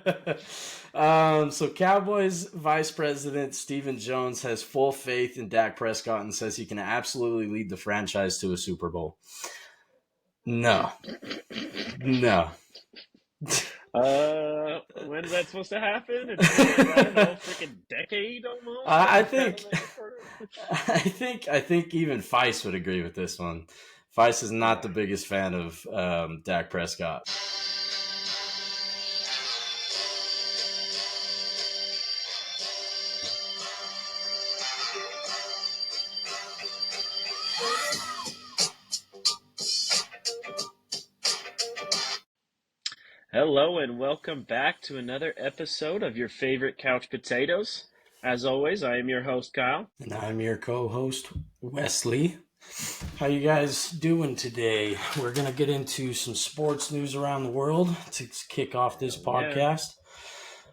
So Cowboys Vice President Stephen Jones has full faith in Dak Prescott and says he can absolutely lead the franchise to a Super Bowl. No. No. When's that supposed to happen? It's like, I don't know, freaking decade almost that I we've had think him as a quarterback. I think even Feist would agree with this one. Feist is not Yeah. the biggest fan of Dak Prescott. Hello and welcome back to another episode of your favorite couch potatoes. As always, I am your host, Kyle. And I'm your co-host, Wesley. How you guys doing today? We're going to get into some sports news around the world to kick off this Hell yeah.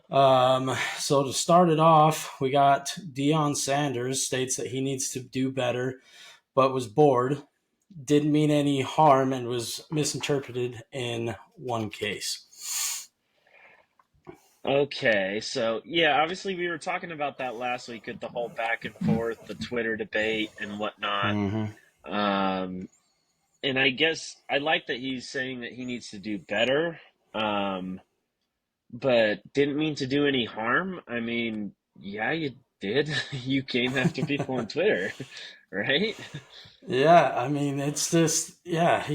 podcast. So to start it off, we got Deion Sanders states that he needs to do better, but was bored, didn't mean any harm, and was misinterpreted in one case. Okay, so yeah, obviously we were talking about that last week with the whole back and forth, the Twitter debate and whatnot. Mm-hmm. Um, and I guess I like that he's saying that he needs to do better, um, but didn't mean to do any harm. I mean, yeah, you did. You came after people on Twitter, right? Yeah, I mean, it's just, yeah,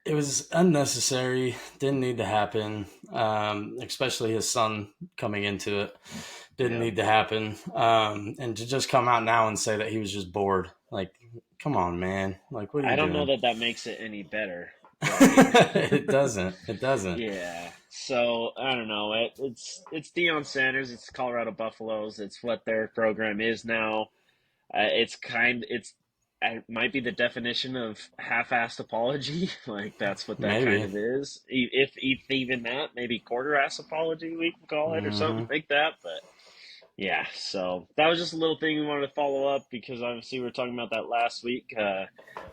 it was unnecessary, didn't need to happen, especially his son coming into it. Didn't Yeah. need to happen. And to just come out now and say that he was just bored. Like, come on, man. Like, what are I you don't know doing? that that makes it any better, right? It doesn't. It doesn't. Yeah. So I don't know. It's Deion Sanders. It's Colorado Buffaloes. It's what their program is now. It might be the definition of half-assed apology. Like that's what that kind Maybe. of is. If even that, maybe quarter-ass apology we can call it or something Mm-hmm. like that. But yeah, so that was just a little thing we wanted to follow up because obviously we were talking about that last week.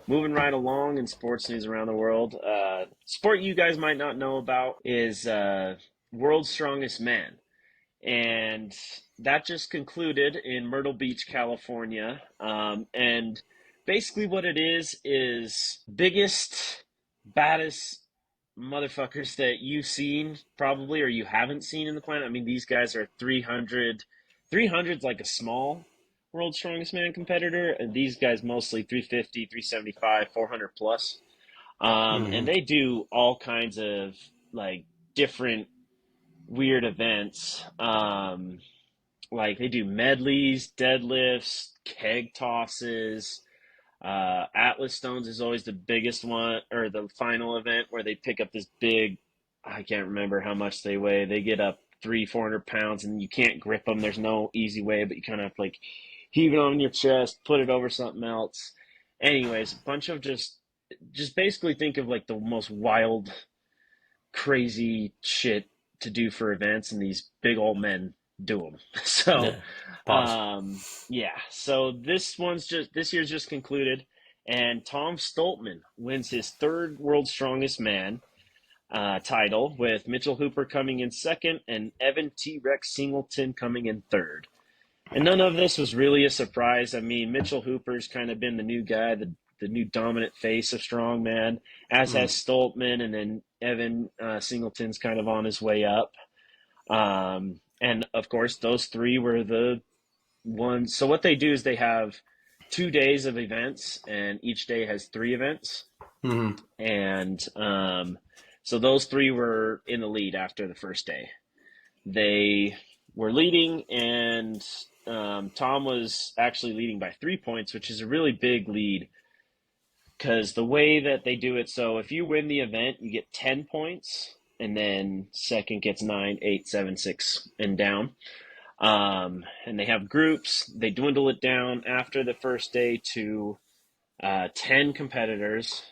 Moving right along in sports news around the world, sport you guys might not know about is World's Strongest Man, and that just concluded in Myrtle Beach, California. And basically, what it is biggest, baddest motherfuckers that you've seen probably or you haven't seen in the planet. I mean, these guys are 300. 300's like a small world's strongest man competitor, and these guys mostly 350, 375, 400 plus. And Mm-hmm. they do all kinds of like different weird events. Like they do medleys, deadlifts, keg tosses. Atlas Stones is always the biggest one, or the final event where they pick up this big. I can't remember how much they weigh. They get up 300-400 pounds, and you can't grip them. There's no easy way, but you kind of have to like heave it on your chest, put it over something else. Anyways, a bunch of just basically think of like the most wild, crazy shit to do for events, and these big old men do them. So, Yeah. Pause. yeah. So this year's just concluded, and Tom Stoltman wins his third World's Strongest Man title, with Mitchell Hooper coming in second and Evan T. Rex Singleton coming in third. And none of this was really a surprise. I mean, Mitchell Hooper's kind of been the new guy, the new dominant face of strongman, as Mm. has Stoltman, and then Evan Singleton's kind of on his way up. And of course, those three were the ones. So what they do is they have 2 days of events, and each day has three events. Mm-hmm. And so those three were in the lead after the first day. They were leading, and Tom was actually leading by 3 points, which is a really big lead because the way that they do it, so if you win the event, you get 10 points, and then second gets 9, 8, 7, 6, and down. And they have groups. They dwindle it down after the first day to 10 competitors,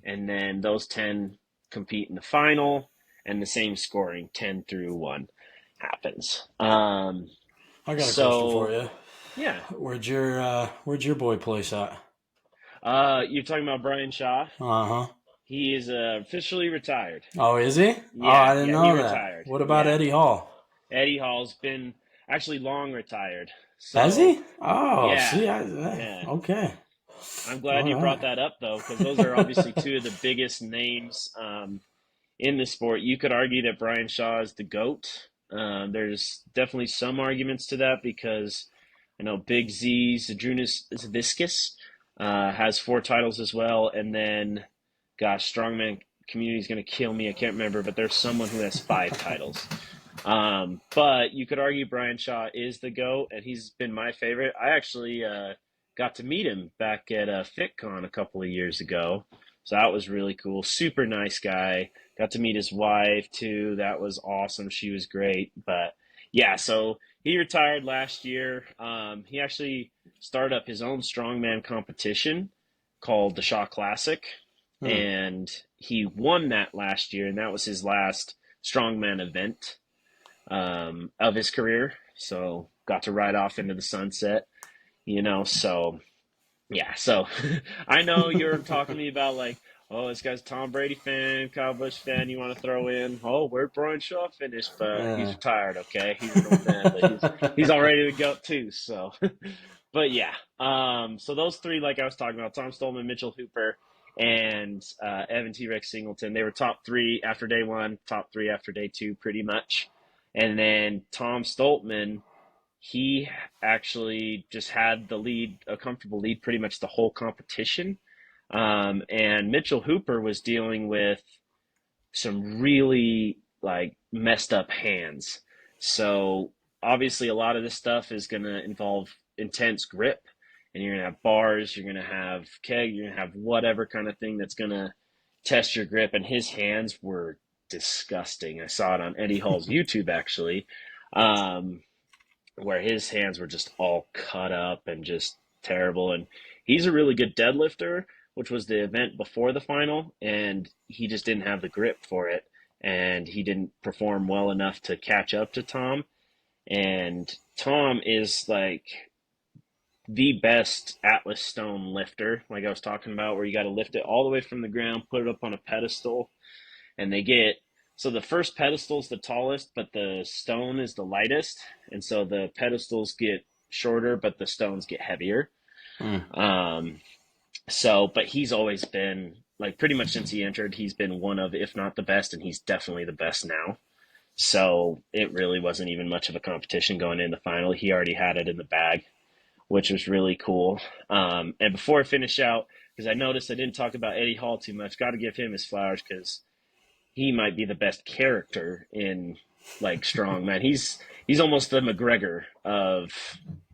and then those 10 compete in the final, and the same scoring, 10 through 1, happens. I got a question for So, you. yeah. Where'd your boy place at? You're talking about Brian Shaw? Uh-huh. He is officially retired. Oh, is he? Oh, Yeah, I didn't yeah, he know that. retired. What about Yeah. Eddie Hall? Eddie Hall's been actually long retired. Has So, he? Oh, yeah, see, yeah. okay, I'm glad all you brought right. that up, though, because those are obviously two of the biggest names in the sport. You could argue that Brian Shaw is the GOAT. There's definitely some arguments to that because I know Big Z, Zadrunas Viscus, has 4 titles as well. And then, gosh, Strongman Community is going to kill me. I can't remember, but there's someone who has 5 titles. But you could argue Brian Shaw is the GOAT, and he's been my favorite. I actually got to meet him back at FitCon a couple of years ago. So that was really cool. Super nice guy. Got to meet his wife too. That was awesome. She was great. But yeah, so he retired last year. He actually started up his own strongman competition called the Shaw Classic. Hmm. And he won that last year, and that was his last strongman event of his career. So got to ride off into the sunset, So yeah, so I know you're talking to me about like, oh, this guy's a Tom Brady fan, Kyle Busch fan. You want to throw in, oh, where'd Brian Shaw finish? But he's Yeah. retired. Okay, he's an old man, but he's all ready to go too. So, but yeah, so those three, like I was talking about, Tom Stolman, Mitchell Hooper, and Evan T. Rex Singleton, they were top three after day one, top three after day two, pretty much. And then Tom Stoltman, he actually just had the lead, a comfortable lead, pretty much the whole competition. And Mitchell Hooper was dealing with some really like messed up hands. So obviously, a lot of this stuff is going to involve intense grip, and you're going to have bars, you're going to have keg, you're going to have whatever kind of thing that's going to test your grip. And his hands were disgusting. I saw it on Eddie Hall's YouTube actually. Um, where his hands were just all cut up and just terrible. And he's a really good deadlifter, which was the event before the final, and he just didn't have the grip for it. And he didn't perform well enough to catch up to Tom. And Tom is like the best Atlas stone lifter, like I was talking about, where you got to lift it all the way from the ground, put it up on a pedestal, and they get so the first pedestal is the tallest, but the stone is the lightest, and so the pedestals get shorter, but the stones get heavier. Hmm. Um, so, but he's always been like pretty much since he entered, he's been one of, if not the best, and he's definitely the best now. So it really wasn't even much of a competition going in the final. He already had it in the bag, which was really cool. And before I finish out, because I noticed I didn't talk about Eddie Hall too much, got to give him his flowers because he might be the best character in like strongman. He's almost the McGregor of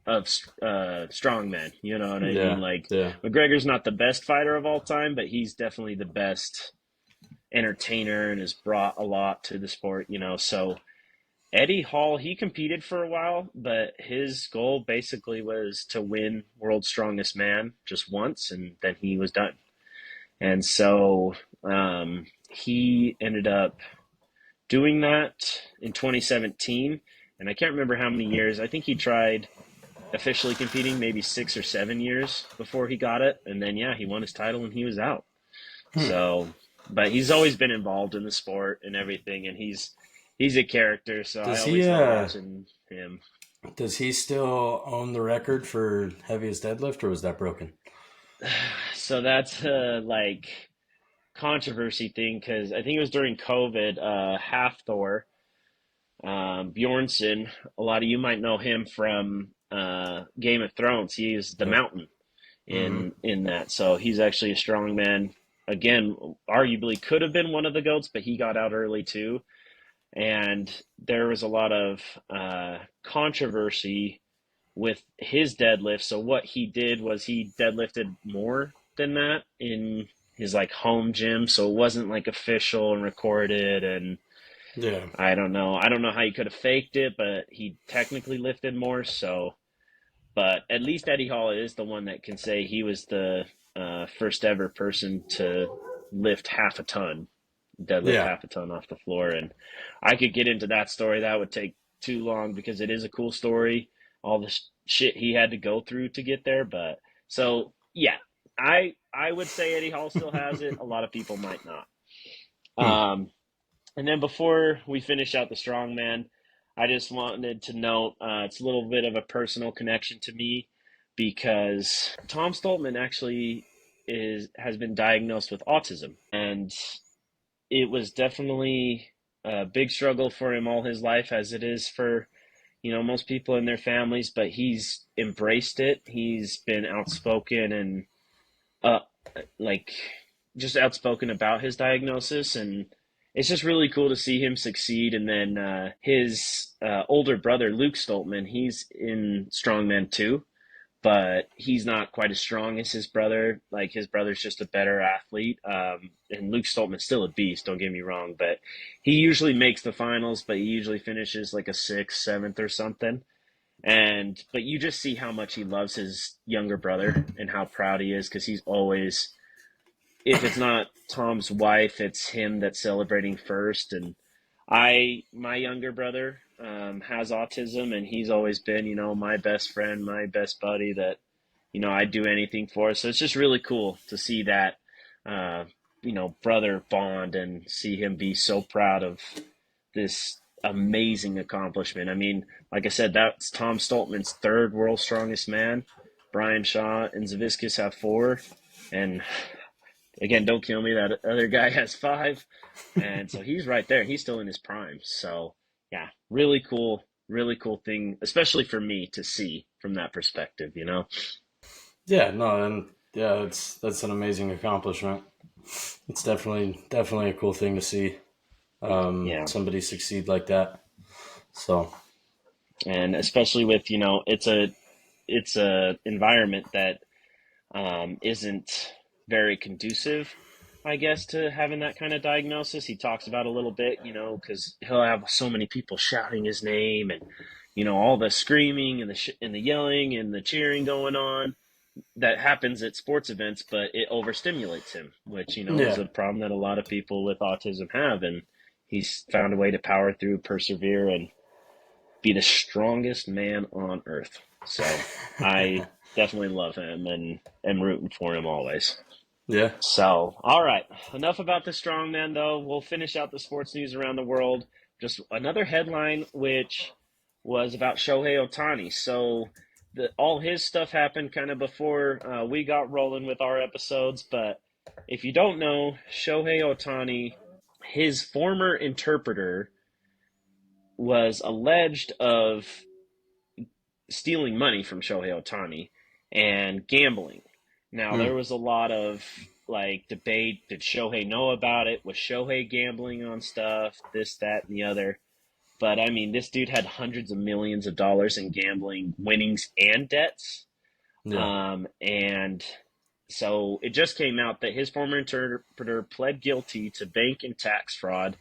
strongman. You know what I mean? Yeah. Like Yeah. McGregor's not the best fighter of all time, but he's definitely the best entertainer and has brought a lot to the sport. So Eddie Hall, he competed for a while, but his goal basically was to win World's Strongest Man just once, and then he was done. And so he ended up doing that in 2017, and I can't remember how many years. I think he tried officially competing maybe 6 or 7 years before he got it, and then yeah, he won his title and he was out. Hmm. So, but he's always been involved in the sport and everything, and he's a character. So I Does he always love watching him. does he still own the record for heaviest deadlift, or was that broken? So that's like controversy thing because I think it was during COVID. Half Thor Bjornsson, a lot of you might know him from Game of Thrones. He is the Yep. Mountain Mm-hmm. in that, so he's actually a strong man. Again, arguably could have been one of the goats, but he got out early too. And there was a lot of controversy with his deadlift. So what he did was he deadlifted more than that in his like home gym, so it wasn't like official and recorded and Yeah. I don't know. I don't know how he could have faked it, but he technically lifted more. So, but at least Eddie Hall is the one that can say he was the first ever person to lift half a ton, deadlift Yeah. half a ton off the floor. And I could get into that story. That would take too long because it is a cool story. All the shit he had to go through to get there. But so yeah, I would say Eddie Hall still has it. A lot of people might not. Hmm. Um, and then before we finish out the strongman, I just wanted to note it's a little bit of a personal connection to me because Tom Stoltman actually is has been diagnosed with autism, and it was definitely a big struggle for him all his life, as it is for most people in their families. But he's embraced it. He's been outspoken and uh, like just outspoken about his diagnosis, and it's just really cool to see him succeed. And then his older brother Luke Stoltman, he's in strongman too, but he's not quite as strong as his brother. Like his brother's just a better athlete, and Luke Stoltman's still a beast. Don't get me wrong, but he usually makes the finals, but he usually finishes like a sixth, seventh, or something. And but you just see how much he loves his younger brother and how proud he is because he's always, if it's not Tom's wife, it's him that's celebrating first. And my younger brother has autism, and he's always been, my best friend, my best buddy that, I'd do anything for. So it's just really cool to see that, uh, brother bond and see him be so proud of this amazing accomplishment. I mean, like I said, that's Tom Stoltman's third world's strongest man. Brian Shaw and Zaviskus have four. And again, don't kill me. That other guy has five, and so he's right there. He's still in his prime. So yeah, really cool thing, especially for me to see from that perspective. Yeah, no, and yeah, that's an amazing accomplishment. It's definitely a cool thing to see Yeah, somebody succeed like that. So and especially with it's a environment that isn't very conducive, I guess, to having that kind of diagnosis. He talks about a little bit, because he'll have so many people shouting his name and all the screaming and the yelling and the cheering going on that happens at sports events, but it overstimulates him, which is yeah, a problem that a lot of people with autism have, and he's found a way to power through, persevere, and be the strongest man on earth. So I definitely love him and am rooting for him always. yeah, So, all right, enough about the strongman, though. We'll finish out the sports news around the world. Just another headline, which was about Shohei Ohtani. So, all his stuff happened kind of before we got rolling with our episodes. But if you don't know, Shohei Ohtani, his former interpreter, was alleged of stealing money from Shohei Ohtani and gambling. Now, mm, there was a lot of debate. Did Shohei know about it? Was Shohei gambling on stuff? This, that, and the other. But I mean, this dude had hundreds of millions of dollars in gambling winnings and debts. yeah. And so it just came out that his former interpreter pled guilty to bank and tax fraud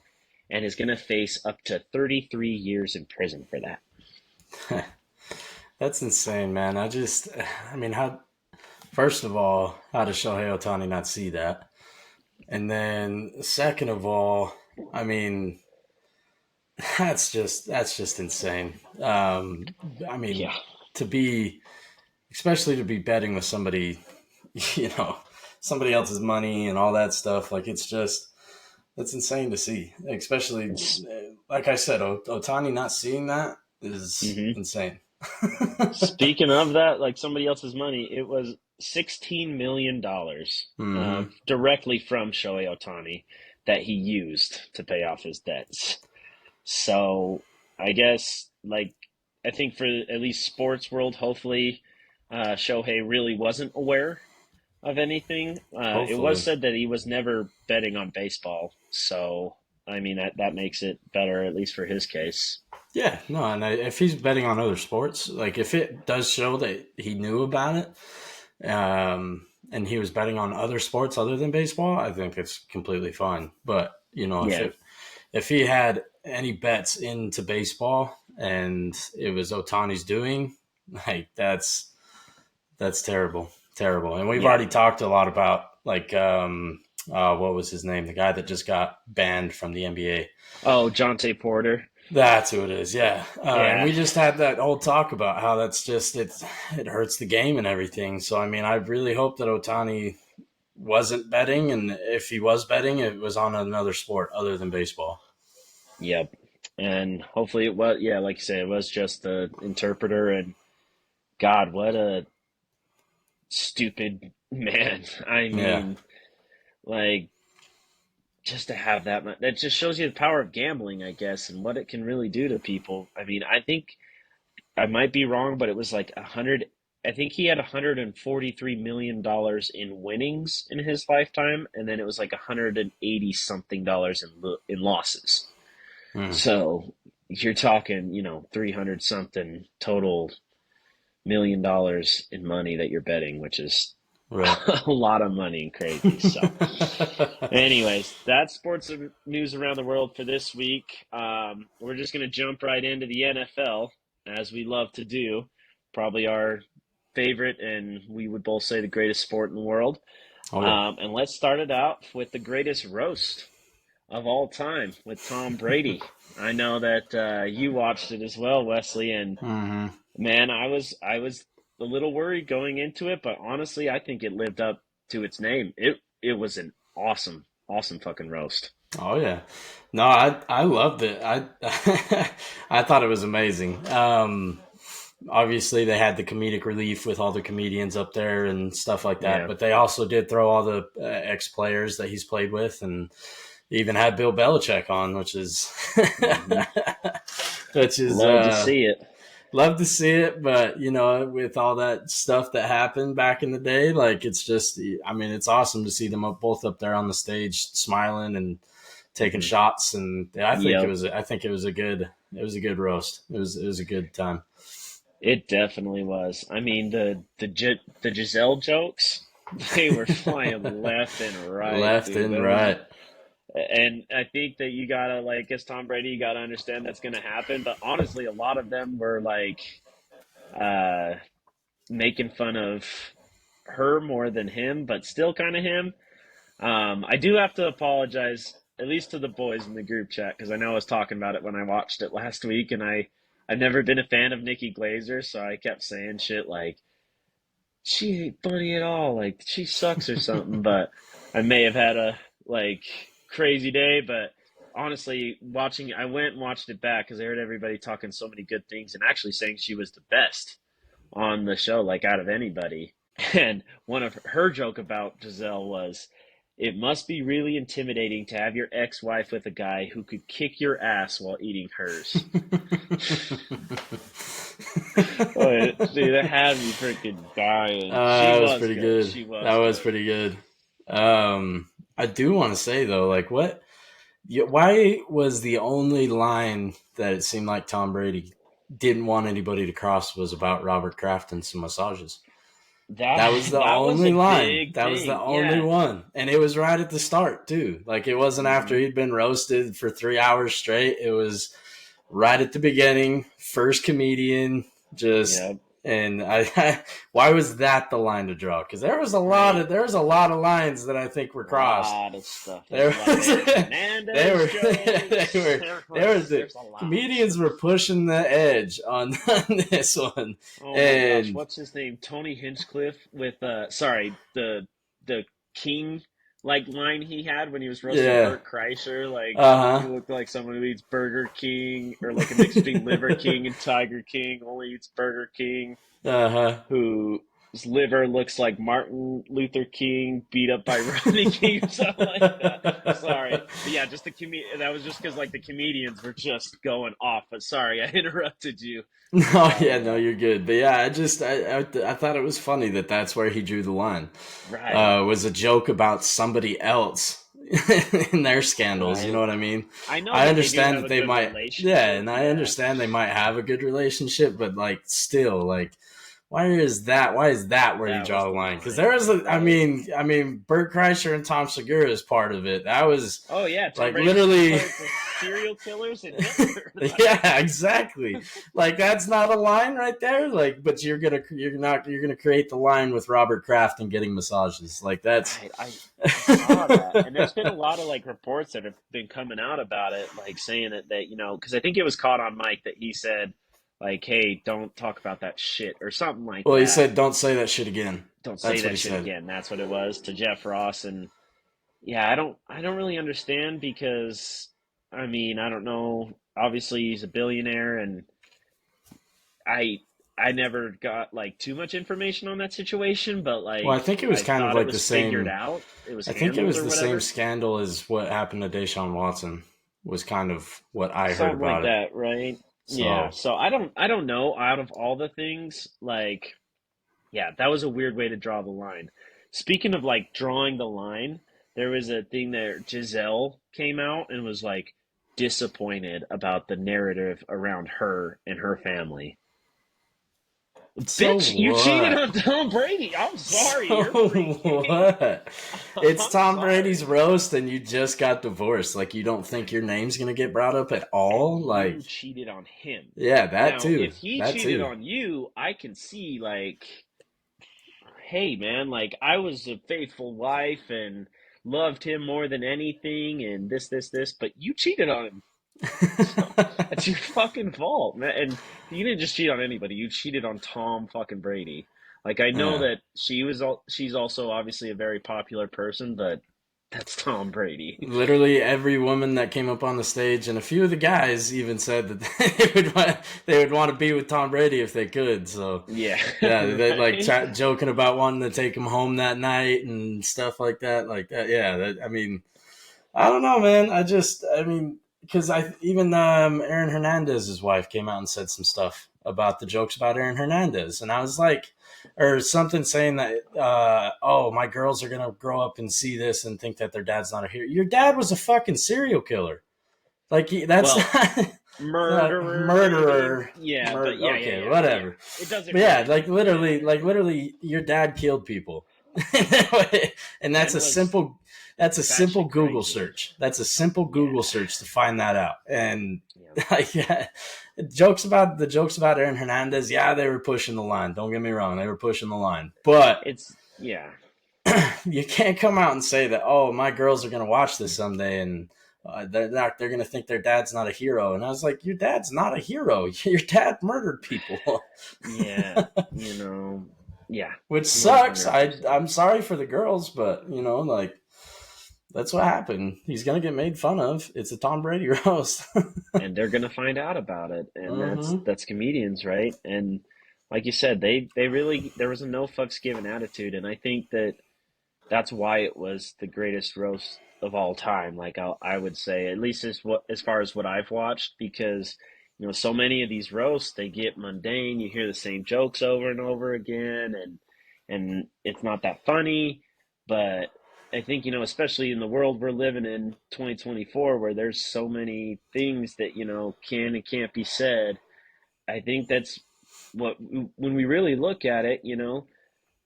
and is going to face up to 33 years in prison for that. That's insane, man. I mean, how? First of all, how does Shohei Otani not see that? And then, second of all, I mean, that's just insane. I mean, Yeah. to be, especially to be betting with somebody, you know, somebody else's money and all that stuff. Like that's insane to see. Especially, like I said, Otani not seeing that is Mm-hmm. insane. Speaking of that, like somebody else's money, it was $16 million Hmm. directly from Shohei Ohtani that he used to pay off his debts. So I guess, I think for at least sports world, hopefully Shohei really wasn't aware of anything. It was Hopefully, said that he was never betting on baseball, so I mean that makes it better, at least for his case. yeah. No, and if he's betting on other sports, like if it does show that he knew about it, and he was betting on other sports other than baseball, I think it's completely fine. But Yeah, if he had any bets into baseball and it was Otani's doing, like that's terrible, terrible. And we've yeah. already talked a lot about what was his name, the guy that just got banned from the NBA. Oh, Jonte Porter. That's who it is, yeah. And Yeah, we just had that whole talk about how that's just it hurts the game and everything. So I mean, I really hope that Otani wasn't betting, and if he was betting, it was on another sport other than baseball. yep. And hopefully it was, yeah, like you say, it was just the interpreter. And God, what a stupid man. I Yeah. mean, like, just to have that much, that just shows you the power of gambling, I guess, and what it can really do to people. I mean, I think I might be wrong, but it was like 100. I think he had $143 million in winnings in his lifetime, and then it was like 180 something dollars in losses. Mm. So you're talking, 300 something total $1 million in money that you're betting, which is Right. a lot of money and crazy. So, anyways, that's sports news around the world for this week. We're just going to jump right into the NFL, as we love to do. Probably our favorite, and we would both say the greatest sport in the world. Oh yeah. And let's start it out with the greatest roast of all time with Tom Brady. I know that you watched it as well, Wesley, and Hmm. man, I was a little worried going into it, but honestly, I think it lived up to its name. It was an awesome fucking roast. Oh yeah. No, I loved it. I I thought it was amazing. Obviously they had the comedic relief with all the comedians up there and stuff like that, Yeah. but they also did throw all the ex players that he's played with, and even had Bill Belichick on, which is Hmm. which is Love to see it. love to see it. But with all that stuff that happened back in the day, like it's just, I mean, it's awesome to see them both up there on the stage smiling and taking Hmm. shots. And yeah, Yep. I think it was a good roast. It was a good time. It definitely was. I mean, the Giselle jokes, they were flying left and right, Left dude. and That was, right. and I think that you gotta like, as Tom Brady, you gotta understand that's gonna happen. But honestly, a lot of them were like, uh, making fun of her more than him, but still kind of him. I do have to apologize, at least to the boys in the group chat, because I know I was talking about it when I watched it last week, and I've never been a fan of Nikki Glazer, so I kept saying shit like she ain't funny at all, like she sucks or something. But I may have had a like crazy day, but honestly, watching, I went and watched it back because I heard everybody talking so many good things and actually saying she was the best on the show, like out of anybody. And one of her joke about Giselle was, "It must be really intimidating to have your ex-wife with a guy who could kick your ass while eating hers." Oh, dude, that had me freaking dying. She That was was pretty good. good. She That was was good. pretty good. I do want to say though, like, why was the only line that it seemed like Tom Brady didn't want anybody to cross was about Robert Kraft and some massages? That was That the that was a only line. big That was the thing. only Yeah. one. And it was right at the start, too. Like, it wasn't after Hmm. he'd been roasted for 3 hours straight. It was right at the beginning, first comedian, just. Yep. And why was that the line to draw? Because Right. there was a lot of lines that I think were A crossed. lot of stuff. There's There a lot of was, Aaron they Hernandez were, they jokes. were, the There's a lot. comedians were pushing the edge on, on this one, Oh my gosh, and what's his name? Tony Hinchcliffe with sorry, the King like line he had when he was roasting yeah, Bert Kreischer, like uh he huh, looked like someone who eats Burger King, or like a mix between Liver King and Tiger King, only eats Burger King, uh huh. whose liver looks like Martin Luther King beat up by Rodney King or something like that. Sorry. But yeah, just that was just because like the comedians were just going off. But sorry, I interrupted you with No, all yeah, of no, that. you're good. But yeah, I thought it was funny that that's where he drew the line. Right. Was a joke about somebody else in their scandals. You know Right. what I mean? I know I that they do understand have that a they good might, yeah, relationship. and I Yeah. understand they might have a good relationship, but like, still, like, why is that where you That draw was the the line? Because there line. was a, Right. I mean, Bert Kreischer and Tom Segura is part of it. That was Oh yeah, Tom like Brady's literally. compared to serial killers and Hitler. Like, Yeah, exactly. Like that's not a line right there. Like, but you're gonna create the line with Robert Kraft and getting massages. Like that's right. I saw that. And there's been a lot of like reports that have been coming out about it, like saying that, because I think it was caught on mic that he said like, "Hey, don't talk about that shit," or something like well, he that. said, "Don't say that shit again." Don't say That's what that he shit said. again. That's what it was to Jeff Ross. And yeah, I don't really understand because I mean, I don't know. obviously he's a billionaire, and I I never got like too much information on that situation, but Well, I like think it was I kind of thought it like the was figured same. out, it was I think it handled was or the same whatever. scandal as what happened to Deshaun Watson. Was kind of what I heard Something like about it. that, right? Yeah. So So I don't know out of all the things, like yeah, that was a weird way to draw the line. Speaking of like drawing the line, there was a thing there Giselle came out and was like disappointed about the narrative around her and her family. so Bitch, you cheated what? on Tom Brady. I'm sorry, So you're free game. what? It's I'm Tom Brady's sorry. roast, and you just got divorced. Like you don't think your name's gonna get brought up at And all? Like, you cheated on him. yeah, that Now, too. if he That cheated too. on you, I can see like, hey man, like I was a faithful wife and loved him more than anything and this, but you cheated on him. So that's your fucking fault, man. And you didn't just cheat on anybody, you cheated on Tom fucking Brady. Like I know Yeah. that she's also obviously a very popular person, but that's Tom Brady. Literally every woman that came up on the stage, and a few of the guys even said that they would want to be with Tom Brady if they could. So Yeah, yeah, they like right? joking about wanting to take him home that night and stuff like that. Like that, yeah. I mean, I don't know, man. I mean, because I even Aaron Hernandez's wife came out and said some stuff about the jokes about Aaron Hernandez, and I was like, or something saying that, oh, my girls are gonna grow up and see this and think that their dad's not a hero. Your dad was a fucking serial killer. Like that's Well, not murderer maybe. murderer. Yeah, but Murder. yeah, yeah, Okay, yeah, yeah. whatever. It doesn't But yeah, really matter. like literally, your dad killed people, and that's And a was simple batshit Google crazy. search. That's a simple Yeah, Google search to find that out. And yeah. like, yeah, jokes about Aaron Hernandez. Yeah, they were pushing the line. Don't get me wrong, they were pushing the line, but It's yeah, you can't come out and say that, oh, my girls are going to watch this someday and they're going to think their dad's not a hero. And I was like, your dad's not a hero. Your dad murdered people. yeah. You know, yeah, Which one sucks. hundred percent. I'm sorry for the girls, but like that's what happened. He's going to get made fun of. It's a Tom Brady roast. And they're gonna find out about it, and that's Mm-hmm. that's comedians, right? And like you said, they really there was a no fucks given attitude, and I think that that's why it was the greatest roast of all time. Like I would say, at least as far as what I've watched, because so many of these roasts they get mundane. You hear the same jokes over and over again, and it's not that funny. But I think especially in the world we're living in, 2024, where there's so many things that can and can't be said. I think that's what when we really look at it,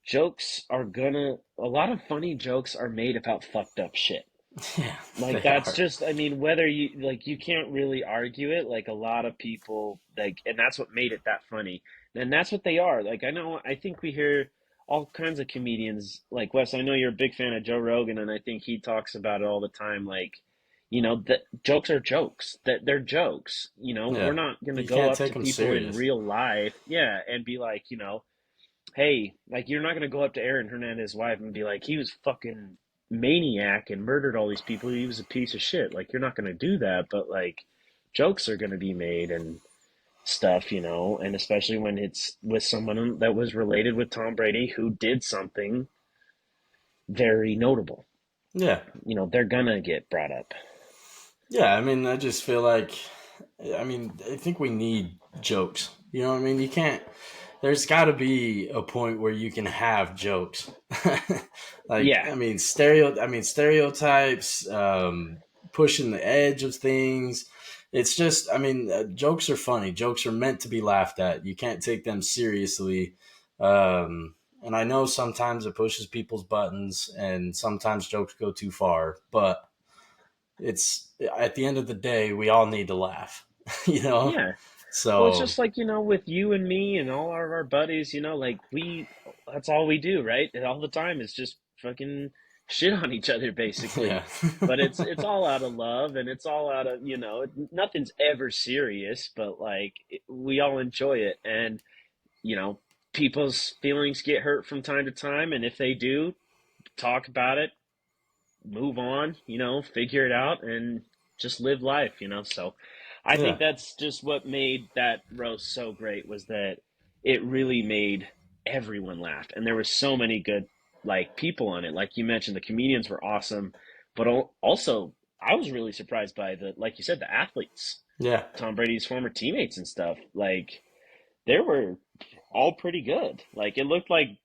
jokes are gonna a lot of funny jokes are made about fucked up shit. Yeah, Like they that's are. just, I mean, whether you can't really argue it. Like a lot of people like, and that's what made it that funny. And that's what they are. Like I think we hear all kinds of comedians like Wes. I know you're a big fan of Joe Rogan, and I think he talks about it all the time. Like, that jokes are jokes. That they're jokes. We're Yeah. not gonna You go can't up take to them people in serious. real life, yeah, and be like, hey, like you're not going to go up to Aaron Hernandez's wife and be like, he was fucking maniac and murdered all these people. He was a piece of shit. Like you're not going to do that, but like jokes are going to be made and stuff, and especially when it's with someone that was related with Tom Brady who did something very notable. Yeah. They're going to get brought up. Yeah, I mean, I just feel like, I mean, I think we need jokes. You know what I mean? You can't, there's got to be a point where you can have jokes. Like, Yeah. I mean, stereotypes, pushing the edge of things. It's just, I mean, jokes are funny. Jokes are meant to be laughed at. You can't take them seriously. And I know sometimes it pushes people's buttons and sometimes jokes go too far, but it's at the end of the day, we all need to laugh, you know? Yeah. Well, it's So, just like, with you and me and all of our buddies, like that's all we do, right? And all the time is just fucking shit on each other, basically. yeah. But it's all out of love, and it's all out of, nothing's ever serious, but like we all enjoy it. And, you know, people's feelings get hurt from time to time. And if they do, talk about it, move on, figure it out, and just live life. So I think Yeah. that's just what made that roast so great was that it really made everyone laugh, and there were so many good like people on it. Like you mentioned, the comedians were awesome, but also I was really surprised by the like you said the athletes, Yeah. Tom Brady's former teammates and stuff. Like they were all pretty good. Like it looked like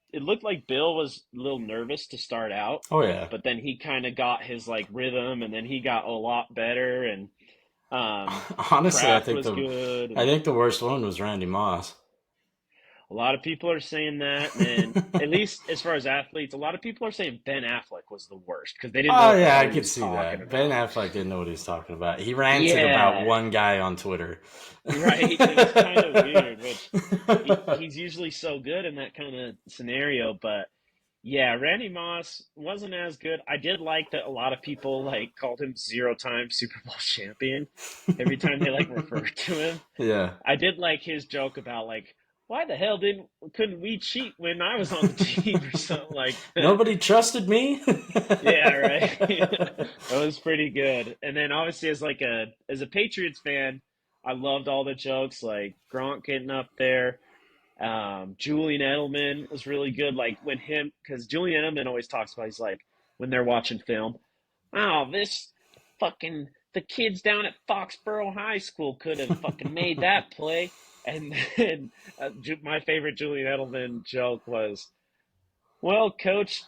Bill was a little nervous to start out, Oh yeah. but then he kind of got his like rhythm, and then he got a lot better, and Honestly, Kraft was good, I and think the worst one was Randy Moss. a lot of people are saying that. And then, at least as far as athletes, a lot of people are saying Ben Affleck was the worst because they didn't know Oh what the yeah, hell I he could was see talking that. Ben about. Affleck didn't know what he was talking about. He ranted about Yeah, one guy on Twitter. right. It was kind of weird, which he's usually so good in that kind of scenario. But yeah, Randy Moss wasn't as good. I did like that a lot of people like called him 0-time Super Bowl champion every time they like referred to him. Yeah. I did like his joke about like why the hell didn't couldn't we cheat when I was on the team or something like that. Nobody trusted me. Yeah, right. That was pretty good. And then obviously as a Patriots fan, I loved all the jokes like Gronk getting up there. Julian Edelman was really good. Like when him because Julian Edelman always talks about he's like when they're watching film. Oh, this fucking the kids down at Foxborough High School could have fucking made that play. And then my favorite Julian Edelman joke was, "Well, coach,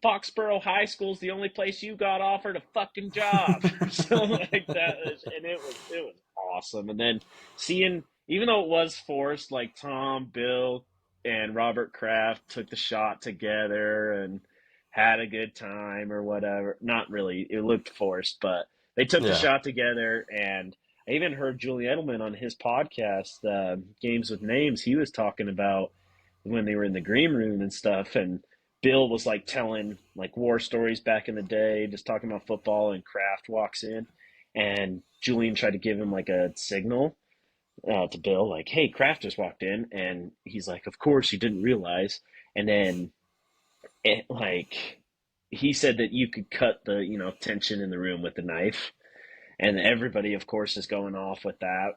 Foxborough High School's the only place you got offered a fucking job," or something like that. And it was awesome. And then seeing, even though it was forced, like Tom, Bill, and Robert Kraft took the shot together and had a good time or whatever. Not really, it looked forced, but they took the Yeah. shot together. And I even heard Julian Edelman on his podcast, Games with Names. He was talking about when they were in the green room and stuff, and Bill was like telling like war stories back in the day, just talking about football, and Kraft walks in, and Julian tried to give him like a signal to Bill, like, "Hey, Kraft just walked in," and he's like, "Of course, you didn't realize." And then like he said that you could cut the tension in the room with a knife, and everybody, of course, is going off with that.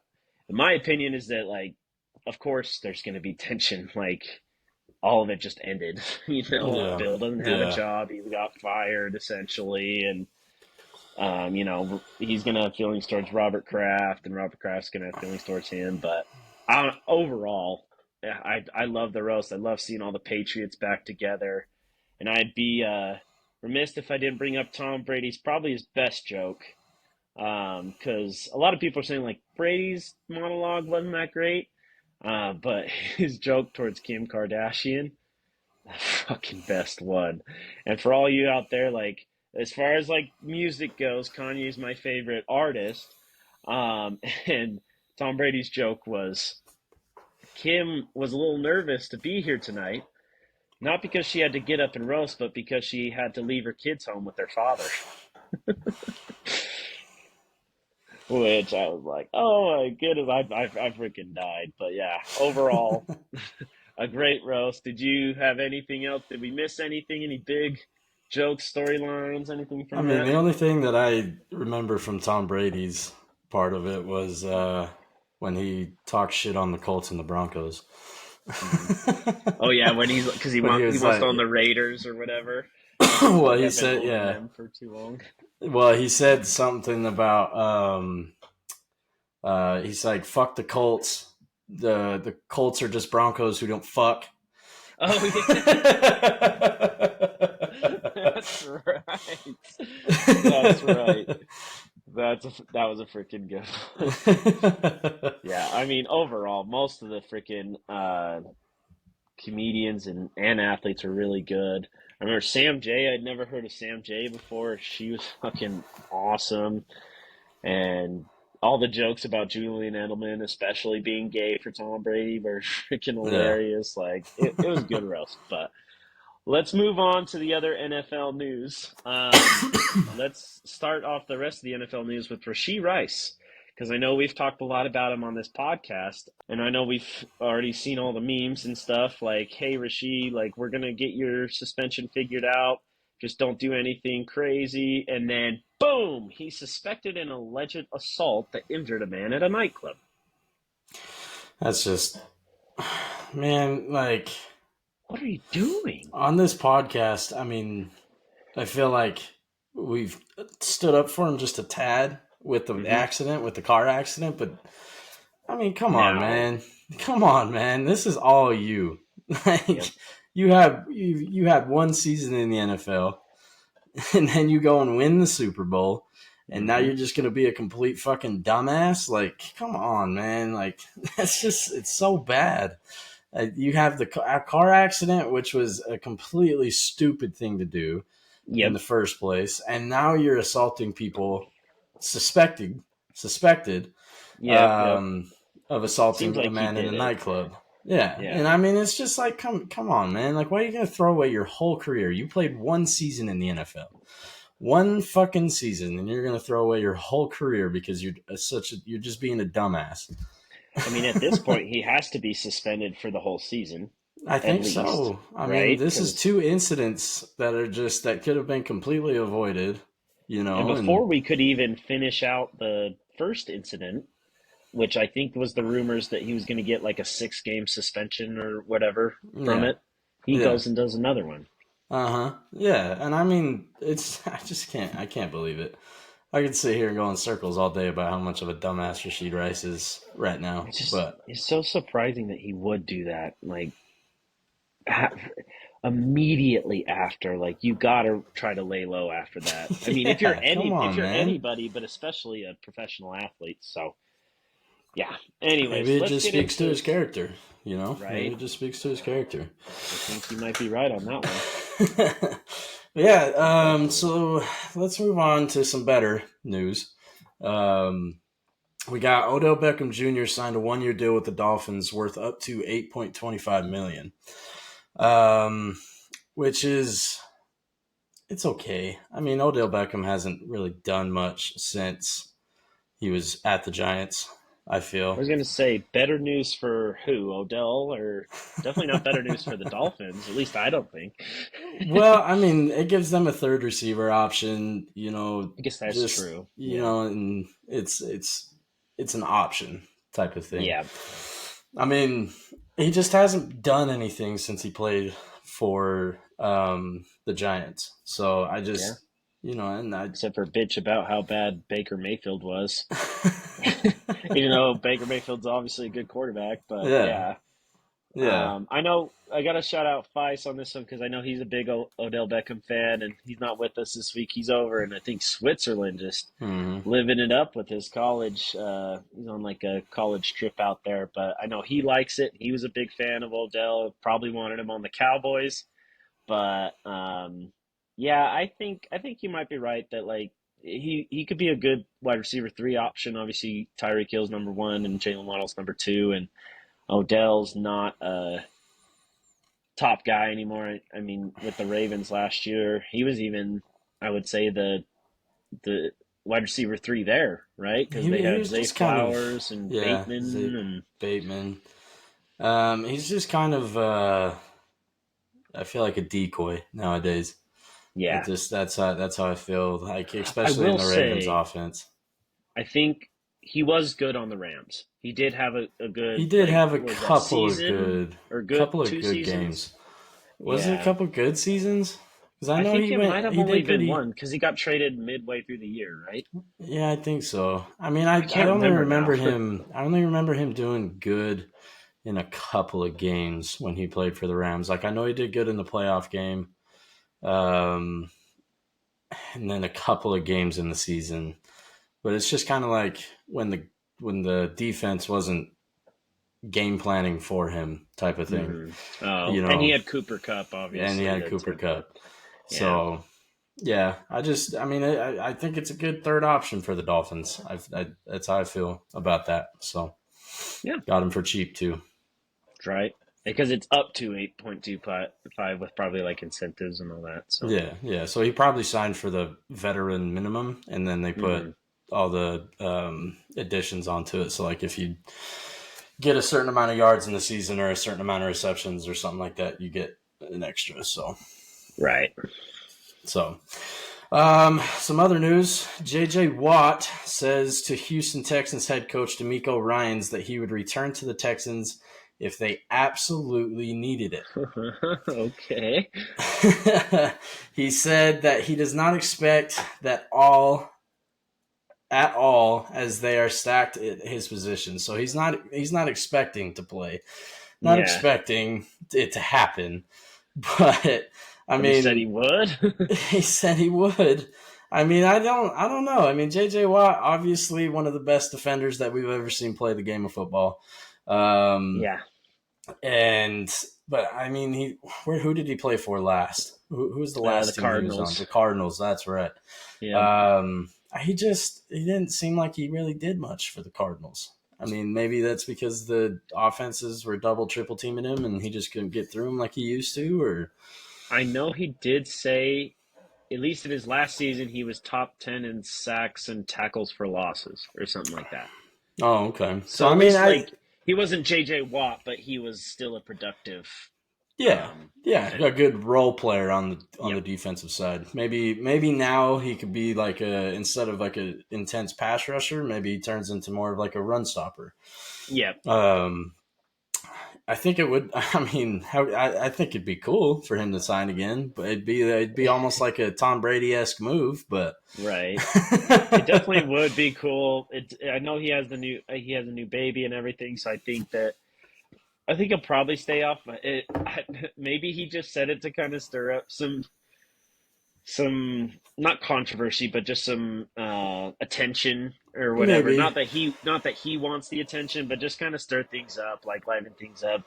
And my opinion is that like, of course, there's going to be tension, like all of it just ended. Yeah. Bill doesn't have a Yeah. job. He got fired essentially, and he's gonna have feelings towards Robert Kraft, and Robert Kraft's gonna have feelings towards him. But overall, yeah, I love the roast. I love seeing all the Patriots back together, and I'd be remiss if I didn't bring up Tom Brady's probably his best joke. Because a lot of people are saying like Brady's monologue wasn't that great, but his joke towards Kim Kardashian, fucking best one. And for all you out there, like as far as like music goes, Kanye's my favorite artist. And Tom Brady's joke was Kim was a little nervous to be here tonight, not because she had to get up and roast, but because she had to leave her kids home with their father. Which I was like, oh my goodness, I freaking died. But yeah, overall, a great roast. Did you have anything else? Did we miss anything? Any big jokes, storylines, anything I from mean, that? the only thing that I remember from Tom Brady's part of it was when he talked shit on the Colts and the Broncos. Hmm. Oh yeah, when he's because he When he wants he was wants to like, own the Raiders or whatever because well, they he have been said, owning yeah. them for too long. Well, he said something about he's like, fuck the Colts. The Colts are just Broncos who don't fuck. Oh yeah, that's right. That's right. That was a freaking good one. Yeah, I mean, overall, most of the freaking comedians and athletes are really good. I remember Sam J. I'd never heard of Sam J before. She was fucking awesome, and all the jokes about Julian Edelman, especially being gay for Tom Brady, were freaking Yeah. hilarious. Like it was a good roast. But let's move on to the other NFL news. Let's start off the rest of the NFL news with Rashee Rice, because I know we've talked a lot about him on this podcast, and I know we've already seen all the memes and stuff like, "Hey Rashee, like we're gonna get your suspension figured out. Just don't do anything crazy. And then, boom, he's suspected in alleged assault that injured a man at a nightclub. That's just, man, like What are you doing? on this podcast, I mean, I feel like we've stood up for him just a tad with the Mm-hmm. accident, with the car accident, but I mean, come on, Now, man. Come on, man. This is all you. Like yep. you had one season in the NFL and then you go and win the Super Bowl and now Mm-hmm. you're just going to be a complete fucking dumbass? Like, come on, man. Like that's just it's so bad. You have the car accident, which was a completely stupid thing to do in the Yep. first place, and now you're assaulting people suspected Yep. Yep. um, of Seems assaulting a like he man in a did it. nightclub. Yeah, and Yeah. I mean it's just like come on, man. Like, why are you gonna throw away your whole career? You played one season in the NFL, one fucking season, and you're gonna throw away your whole career because you're just being a dumbass. I mean, at this point, he has to be suspended for the whole season, I at think least, so. I mean, right? this is Because two incidents that could have been completely avoided, and and before we could even finish out the first incident, which I think was the rumors that he was going to get like a 6 game suspension or whatever from yeah, it, he yeah. goes and does another one. Uh-huh. Yeah, and I mean, I can't believe it. I could sit here and go in circles all day about how much of a dumbass Rasheed Rice is right now, It's just but it's so surprising that he would do that. Like ha- immediately after, like you gotta try to lay low after that. I mean, yeah, come if on, you're man. anybody, but especially a professional athlete. So yeah. Maybe Anyways, it let's just get speaks to into his character, you know? Maybe right. it just speaks to his character. I think you might be right on that one. Yeah, Unfortunately, so let's move on to some better news. Um, we got Odell Beckham Jr. signed a 1 year deal with the Dolphins worth up to 8.25 million. Which is it's okay. I mean, Odell Beckham hasn't really done much since he was at the Giants, I I feel. was gonna say better news for who Odell, or definitely not better news for the Dolphins. At least I don't think. Well, I mean, it gives them a third receiver option, I guess that's just, true. Yeah. and it's an option type of thing. Yeah. I mean, he just hasn't done anything since he played for the Giants. So I Yeah. just, and I Except for bitch about how bad Baker Mayfield was. Even though Baker Mayfield's obviously a good quarterback, but yeah, yeah. yeah. I know I got to shout out Feist on this one because I know he's a big Odell Beckham fan and he's not with us this week. He's over in, I think, Switzerland, just Hmm. living it up with his college. He's on like a college trip out there, but I know he likes it. He was a big fan of Odell, probably wanted him on the Cowboys. But yeah, I think you might be right that like he could be a good wide receiver three option. Obviously, Tyreek Hill's number one and Jalen Waddle's number two, and Odell's not a top guy anymore. I mean, with the Ravens last year, he was even I would say the wide receiver three there, right? Because they He had was Zay just kind of Flowers and yeah, Bateman and Bateman. He's just kind of I feel like a decoy nowadays. yeah. That's how I feel like, I especially in will the Ravens say offense. I think he was good on the Rams. He did have a He good did like have a what was that season or good couple of two good seasons? games. Was it a Yeah. couple good seasons? Because I I know think it might have he only did been pretty. one because he got traded midway through the year, right? Yeah, I think so. I mean, I I can't only remember now. remember him. I only remember him doing good in a couple of games when he played for the Rams. Like I know he did good in the playoff game, um, and then a couple of games in the season. But it's just kind of like when the defense wasn't game planning for him, type of thing, Oh, you and he know. had Cooper Cup, And he obviously. had That's Cooper what the Cup, yeah. so yeah. I mean, I think it's a good third option for the Dolphins. That's how I feel about that. So Yeah, got him for cheap too. right. Because it's up to 8.25 with probably like incentives and all that. So, Yeah, yeah. So he probably signed for the veteran minimum, and then they put hmm all the additions onto it. So like if you get a certain amount of yards in the season or a certain amount of receptions or something like that, you get an extra. So right. So, some other news. J.J. Watt says to Houston Texans head coach DeMeco Ryans that he would return to the Texans if they absolutely needed it. Okay. He said that he does not expect that all at all as they are stacked at his position. So he's not expecting to play, not Yeah, expecting it to happen. But I but he said he mean, would. he said he would. I mean, I don't know. I mean, J.J. Watt, obviously one of the best defenders that we've ever seen play the game of football. Um, Yeah, and but I mean, who did he play for last? Who was the last the team he was on? Cardinals. The Cardinals. That's right. Yeah, He didn't seem like he really did much for the Cardinals. I mean, maybe that's because the offenses were double, triple teaming him, and he just couldn't get through them like he used to. Or I know he did say, at least in his last season, he was top 10 in sacks and tackles for losses or something like that. oh, okay. So So I at mean, least like he wasn't JJ Watt, but he was still a productive yeah, yeah, a defender. good role player on the Yep. defensive side. Maybe now he could be like a instead of like a intense pass rusher, maybe he turns into more of like a run stopper. Yep. Um, I think it would. I mean, I think it'd be cool for him to sign again, but it'd be almost like a Tom Brady esque move. But Right. It definitely would be cool. I know he has a new baby and everything, so I think he'll probably stay off. Maybe he just said it to kind of stir up some not controversy, but just some attention or whatever. maybe Not that he wants the attention, but just kind of stir things up, like liven things up.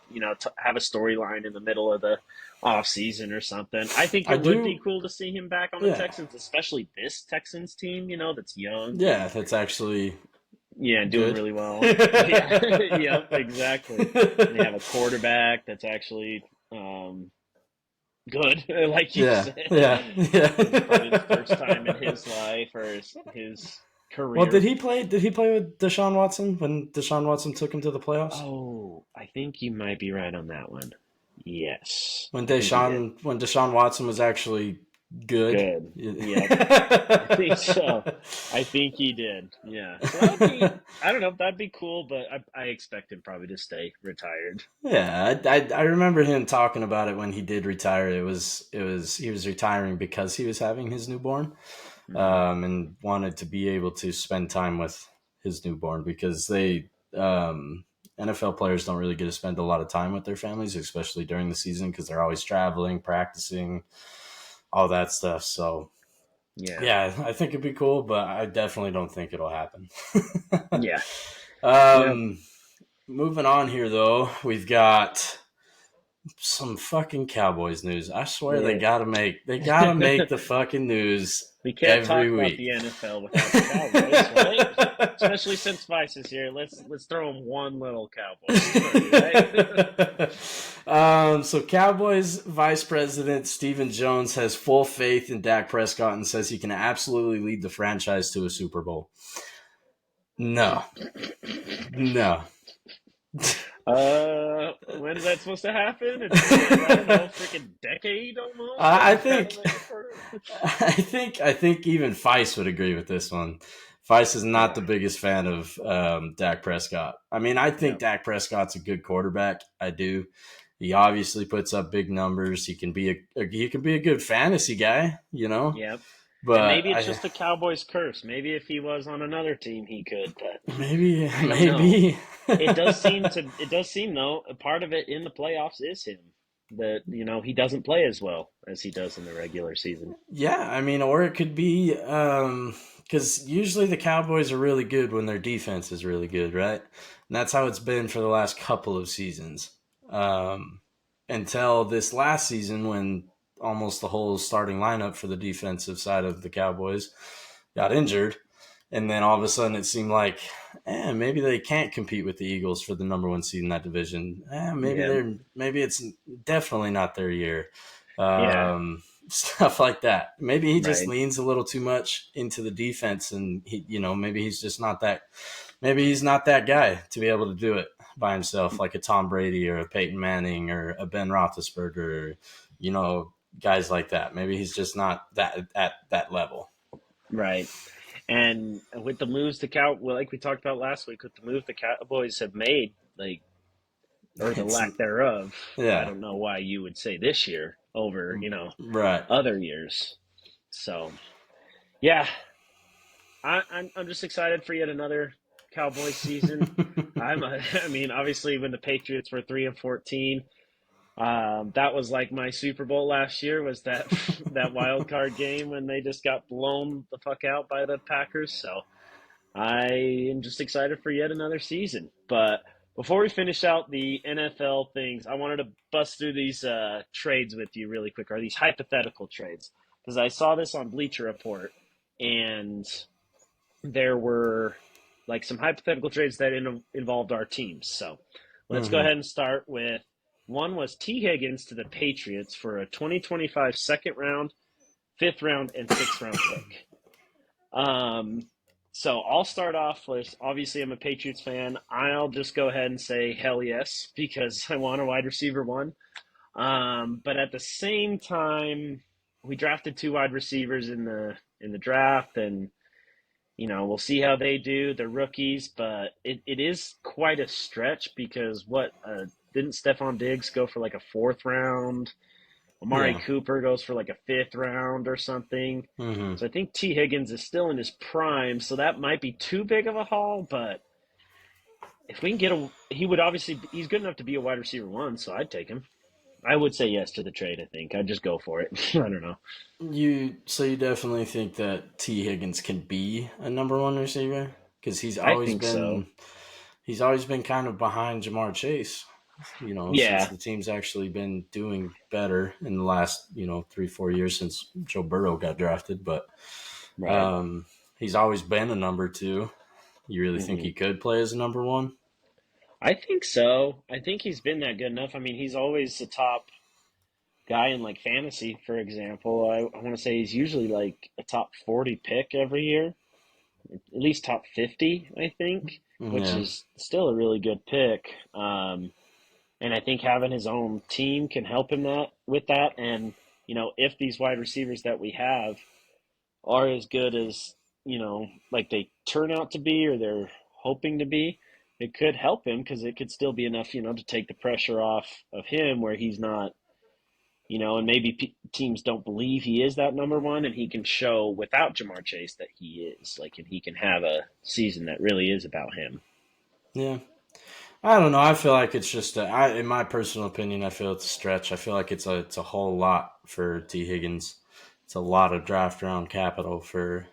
Have a storyline in the middle of the off season or something. I think I it would be do. cool to see him back on the Yeah, Texans, especially this Texans team. That's young yeah, and that's actually yeah, doing good. really well. Yeah, yep, exactly. And they have a quarterback that's actually good, like you Yeah, said. yeah, It's probably the first yeah. time in his life or his Well, did career. he play? Did he play with Deshaun Watson when Deshaun Watson took him to the playoffs? Oh, I think you might be right on that one. Yes, When I think he did. Deshaun Watson was actually good. Good. Yep, I think so. I think he did. Yeah. So that would be. I don't know. That'd be cool, but I expect him probably to stay retired. Yeah, I remember him talking about it when he did retire. It was he was retiring because he was having his newborn, Hmm. and wanted to be able to spend time with his newborn because NFL players don't really get to spend a lot of time with their families, especially during the season because they're always traveling, practicing, all that stuff. So Yeah. yeah, I think it'd be cool, but I definitely don't think it'll happen. Yeah. Yep. um, moving on here though, we've got some fucking Cowboys news. I swear Yeah. they gotta make the fucking news We can't every talk about week. the NFL without the Cowboys, right? Especially since Vice is here. Let's throw him one little Cowboy story, right? So Cowboys Vice President Stephen Jones has full faith in Dak Prescott and says he can absolutely lead the franchise to a Super Bowl. No, no. When is that supposed to happen? It's been like, I don't know, freaking decade almost that I we've had him think waiting for. I think even Feist would agree with this one. Feist is not Yeah, the biggest fan of Dak Prescott. I mean, I think yeah, Dak Prescott's a good quarterback. I do. He obviously puts up big numbers. He can be a good fantasy guy, yeah. And But maybe it's just a Cowboys curse. Maybe if he was on another team, he could. But maybe I don't know. maybe It does seem though a part of it in the playoffs is him that he doesn't play as well as he does in the regular season. Yeah, I mean, or it could be because usually the Cowboys are really good when their defense is really good, right? And that's how it's been for the last couple of seasons. Um, until this last season when almost the whole starting lineup for the defensive side of the Cowboys got injured. And then all of a sudden it seemed like, maybe they can't compete with the Eagles for the number one seed in that division. Yeah, Maybe it's definitely not their year. yeah, Stuff like that. Maybe he just right. leans a little too much into the defense, and maybe he's just not that. Maybe he's not that guy to be able to do it by himself, like a Tom Brady or a Peyton Manning or a Ben Roethlisberger. guys like that. Maybe he's just not that at that level. Right. And with the moves the Cow, well, like we talked about last week, with the move the Cowboys have made, like, or the It's lack thereof, I yeah, don't know why you would say this year over, right. other years. So yeah, I'm just excited for yet another Cowboys season. I mean, obviously when the Patriots were 3-14, that was like my Super Bowl last year. Was that that wild card game when they just got blown the fuck out by the Packers? So I am just excited for yet another season. But before we finish out the NFL things, I wanted to bust through these trades with you really quick, or these hypothetical trades, because I saw this on Bleacher Report, and there were like some hypothetical trades that involved our teams. So let's go Hmm. ahead and start with one was T. Higgins to the Patriots for a 2025 second round, fifth round, and sixth round pick. Um, so I'll start off with obviously I'm a Patriots fan. I'll just go ahead and say hell yes because I want a wide receiver one. But at the same time, we drafted two wide receivers in the draft, and we'll see how they do. They're rookies, but it is quite a stretch because didn't Stephon Diggs go for like a fourth round? Amari Yeah. Cooper goes for like a fifth round or something. Hmm. So I think T. Higgins is still in his prime, so that might be too big of a haul. But if we can get he would obviously, he's good enough to be a wide receiver one, so I'd take him. I would say yes to the trade, I think. I'd just go for it. I don't know. You definitely think that T Higgins can be a number one receiver because I think so. he's always been kind of behind Jamar Chase. Since Yeah, the team's actually been doing better in the last 3-4 years since Joe Burrow got drafted, but right. um, he's always been a number two. You really think Hmm. he could play as a number one? I think so. I think he's been that good enough. I mean, he's always the top guy in like fantasy, for example. I want to say he's usually like a top 40 pick every year, at least top 50, I think, which Yeah, is still a really good pick. And I think having his own team can help him with that. And if these wide receivers that we have are as good as like they turn out to be, or they're hoping to be, it could help him because it could still be enough, to take the pressure off of him where he's not, and maybe teams don't believe he is that number one, and he can show without Jamar Chase that he is, like, and he can have a season that really is about him. yeah. I don't know. I feel like it's just in my personal opinion, I feel it's a stretch. I feel like it's a whole lot for T Higgins. It's a lot of draft round capital for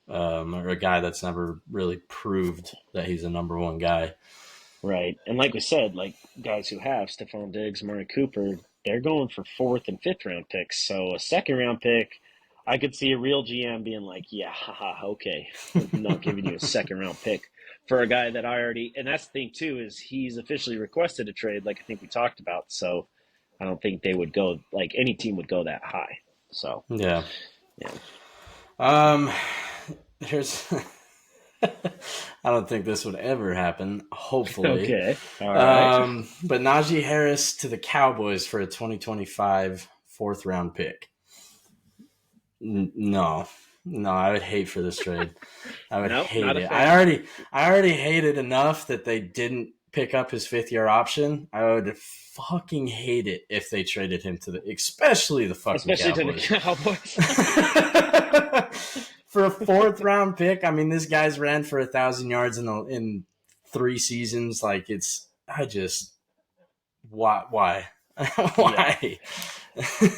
a guy that's never really proved that he's a number one guy. Right. And like we said, like guys who have Stephon Diggs, Murray Cooper, they're going for fourth and fifth round picks. So a second round pick, I could see a real GM being like, yeah, haha, okay, I'm not giving you a second round pick for a guy that I already. And that's the thing too, is he's officially requested a trade, like I think we talked about. So I don't think they would go, like any team would go that high. So Yeah. yeah. Um. Here's. I don't think this would ever happen. Hopefully. Okay. All right. But Najee Harris to the Cowboys for a 2025 fourth round pick. No, no, I would hate for this trade. I would Nope, hate not a it. fan. I already hate it enough that they didn't pick up his fifth year option. I would fucking hate it if they traded him to especially the fucking Especially to the Cowboys. Cowboys. For a fourth round pick, I mean, this guy's ran for 1,000 yards in 3 seasons. Like I just why Yeah. why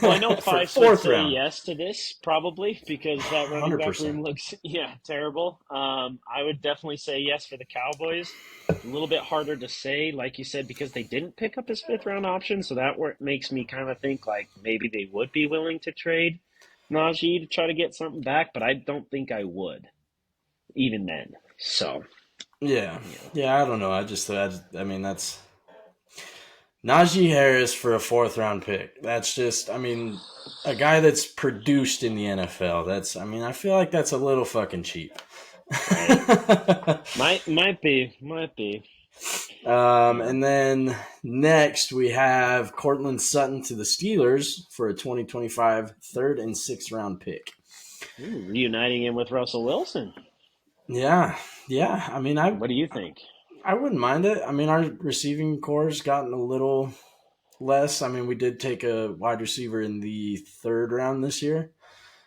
Well, I know for Feist would fourth say round, yes to this probably because that running hundred back percent. room looks, yeah, terrible. I would definitely say yes for the Cowboys. A little bit harder to say, like you said, because they didn't pick up his fifth round option. So that makes me kind of think like maybe they would be willing to trade Najee to try to get something back, but I don't think I would even then. So, Yeah, yeah. yeah. I don't know. I mean, that's Najee Harris for a fourth round pick. That's just, I mean, a guy that's produced in the NFL. I mean, I feel like that's a little fucking cheap. Right. Might be. Yeah. And then next we have Cortland Sutton to the Steelers for a 2025 third and sixth round pick. Ooh, reuniting him with Russell Wilson. Yeah, yeah. I mean, I What do you think? I wouldn't mind it. I mean, our receiving core's gotten a little less. I mean, we did take a wide receiver in the third round this year.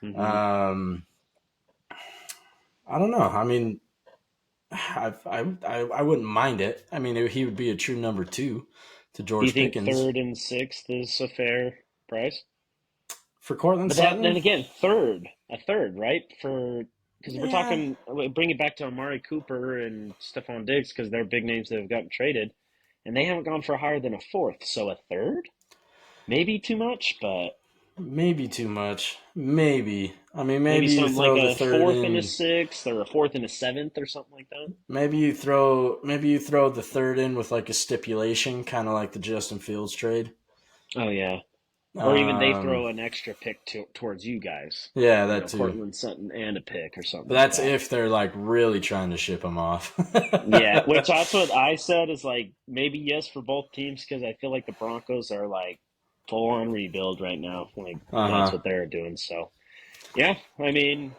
Hmm. Um, I don't know. I mean, I wouldn't mind it. I mean, he would be a true number two to Do you George think Pickens third and sixth is a fair price? for Cortland But then Sutton. again, a third, right? For because we're Yeah, talking, bring it back to Amari Cooper and Stephon Diggs because they're big names that have gotten traded, and they haven't gone for higher than a fourth. So a third, maybe too much, but maybe too much. Maybe. I mean, maybe maybe you something like throw the a third fourth and a in. sixth or a fourth and a seventh or something like that. Maybe you throw the third in with like a stipulation, kind of like the Justin Fields trade. Oh yeah, or even they Um, throw an extra pick towards you guys. yeah, You that know, too. Cortland Sutton and a pick or something But like that's that. if they're like really trying to ship him off. Yeah, which that's what I said is like maybe yes for both teams because I feel like the Broncos are like full on rebuild right now. Like Uh that's huh. what they're doing. So yeah, I mean,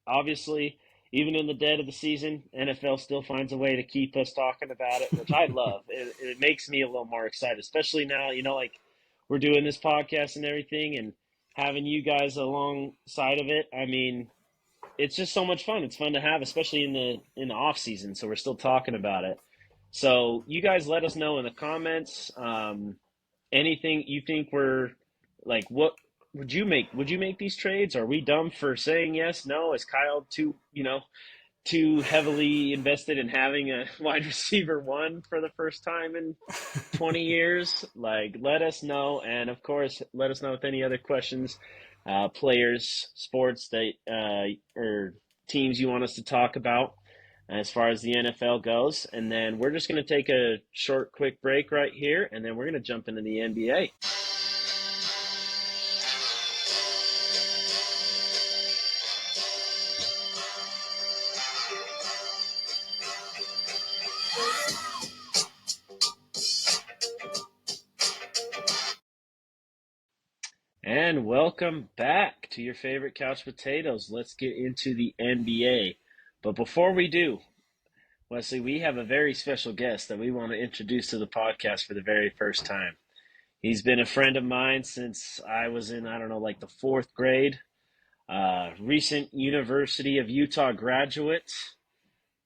obviously, even in the dead of the season, NFL still finds a way to keep us talking about it, which I love. It makes me a little more excited, especially now. You know, like we're doing this podcast and everything, and having you guys alongside of it. I mean, it's just so much fun. It's fun to have, especially in the off season. So we're still talking about it. So you guys let us know in the comments anything you think we're like. What would you make these trades? Are we dumb for saying yes? No? Is Kyle too heavily invested in having a wide receiver one for the first time in 20 years? Like, let us know. And of course, let us know with any other questions, players, sports that, or teams you want us to talk about as far as the NFL goes. And then we're just going to take a short, quick break right here. And then we're going to jump into the NBA. And welcome back to your favorite couch potatoes. Let's get into the NBA. But before we do, Wesley, we have a very special guest that we want to introduce to the podcast for the very first time. He's been a friend of mine since I was in, I don't know, like the fourth grade. Recent University of Utah graduate,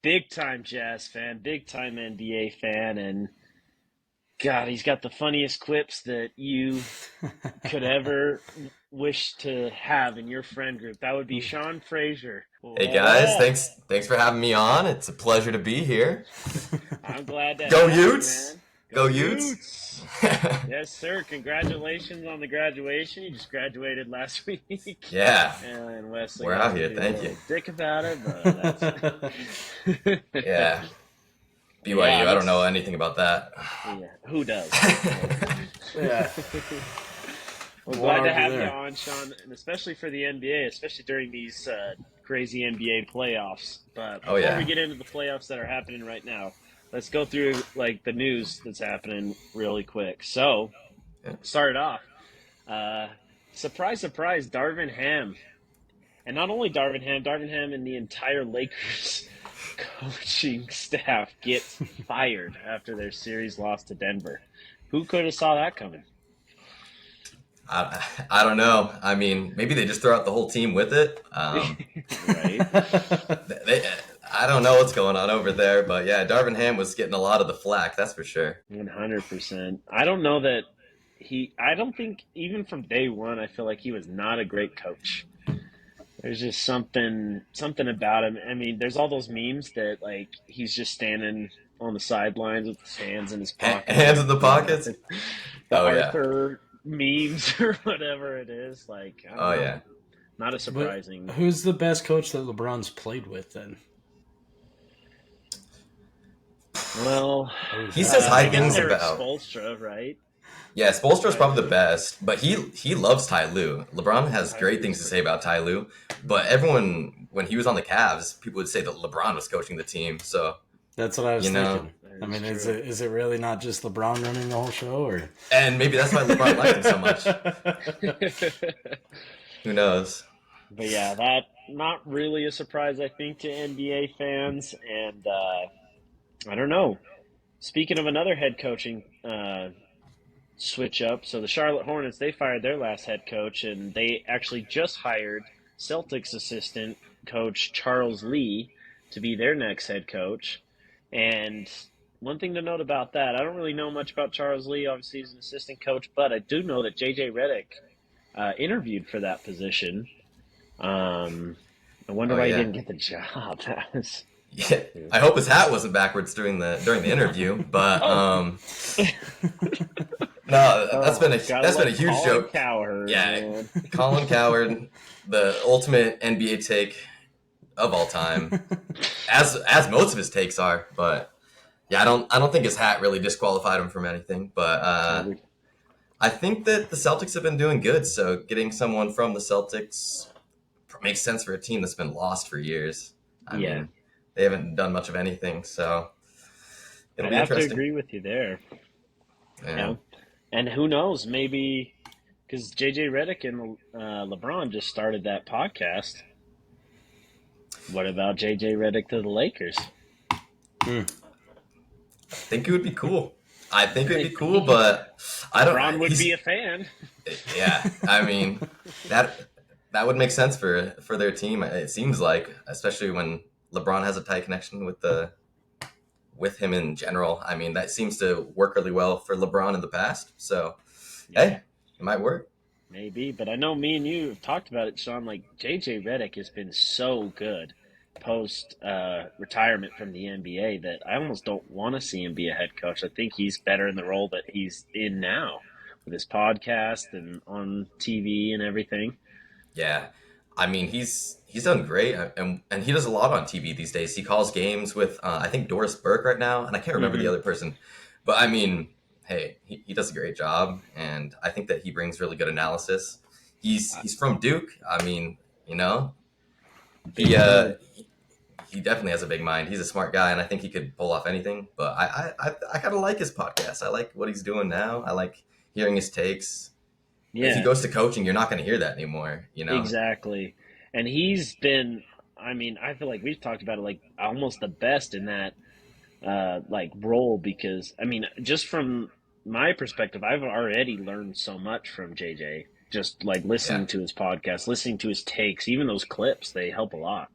big time Jazz fan, big time NBA fan, and God, he's got the funniest quips that you could ever wish to have in your friend group. That would be Sean Frazier. Hey What guys, up? thanks for having me on. It's a pleasure to be here. I'm glad to Go have you, Utes! man. Go Go Utes! Utes! Yes, sir. Congratulations on the graduation. You just graduated last week. Yeah, And Wesley we're likes out to here. be a Thank you. little dick about it, but that's. Yeah, Yeah, BYU. I don't know let's. anything about that. Yeah, who does? But. Yeah, Well, won't glad to argue have you there. on, Sean, and especially for the NBA, especially during these crazy NBA playoffs. But Oh before we yeah. get into the playoffs that are happening right now, let's go through like the news that's happening really quick. So, Yeah. start it off. Uh, surprise, surprise, Darvin Ham, and not only Darvin Ham and the entire Lakers coaching staff gets fired after their series loss to Denver. Who could have saw that coming? I don't know. I mean, maybe they just throw out the whole team with it. Right. They, I don't know what's going on over there, but yeah, Darvin Ham was getting a lot of the flack. That's for sure. 100%. I don't know that I don't think even from day one, I feel like he was not a great coach. There's just something about him. I mean, there's all those memes that like he's just standing on the sidelines with his hands in his pockets, Hands in like the pockets. the Oh yeah. Arthur memes or whatever it is. Like I don't Oh know, yeah. not a But surprising. who's the best coach that LeBron's played with then? Well, Oh, He says high I guess things Eric about. Spoelstra, right? Yeah, Spoelstra's Ty probably the Lue. best, but he loves Ty Lue. LeBron has Ty great Lue's things to say pretty about good. Ty Lue, but everyone when he was on the Cavs, people would say that LeBron was coaching the team. So that's what I was you know, thinking. I is mean, is true. it really not just LeBron running the whole show, or? And maybe that's why LeBron liked him so much. Who knows? But yeah, that not really a surprise, I think, to NBA fans. And I don't know. Speaking of another head coaching switch up, so the Charlotte Hornets, they fired their last head coach, and they actually just hired Celtics assistant coach Charles Lee to be their next head coach. And one thing to note about that, I don't really know much about Charles Lee. Obviously, he's an assistant coach, but I do know that JJ Redick interviewed for that position. Um, I wonder Oh why he yeah. didn't get the job. That was, Yeah. I hope his hat wasn't backwards during the interview, but oh, no, oh, gotta that's been a love huge Colin joke. Cowherd, Yeah, man. Colin Cowherd, the ultimate NBA take of all time, as most of his takes are. But yeah, I don't think his hat really disqualified him from anything. But I think that the Celtics have been doing good. So getting someone from the Celtics makes sense for a team that's been lost for years. I Yeah, mean, they haven't done much of anything, so it'll I'd be have to interesting. agree with you there. Yeah. Yeah, and who knows, maybe because JJ Redick and LeBron just started that podcast. What about JJ Redick to the Lakers? Hmm. I think it would be cool. I think it'd I be cool, think but I don't. LeBron would be He's a fan. yeah. I mean that that would make sense for their team. It seems like, especially when LeBron has a tight connection with him in general. I mean, that seems to work really well for LeBron in the past. So Yeah, hey, it might work. maybe, but I know me and you have talked about it, Sean. Like JJ Redick has been so good post retirement from the NBA that I almost don't want to see him be a head coach. I think he's better in the role that he's in now with his podcast and on TV and everything. Yeah, I mean he's done great, and he does a lot on TV these days. He calls games with I think Doris Burke right now, and I can't remember the Hmm. other person, but I mean, hey, he does a great job, and I think that he brings really good analysis. He's from Duke. I mean, you know, he Big uh mind. he definitely has a big mind. He's a smart guy, and I think he could pull off anything. But I kind of like his podcast. I like what he's doing now. I like hearing his takes. If he Yeah, goes to coaching, you're not going to hear that anymore. You know? exactly. And he's been, I mean, I feel like we've talked about it like almost the best in that like role because I mean, just from my perspective, I've already learned so much from JJ. Just like Yeah, listening to his podcast, listening to his takes, even those clips, they help a lot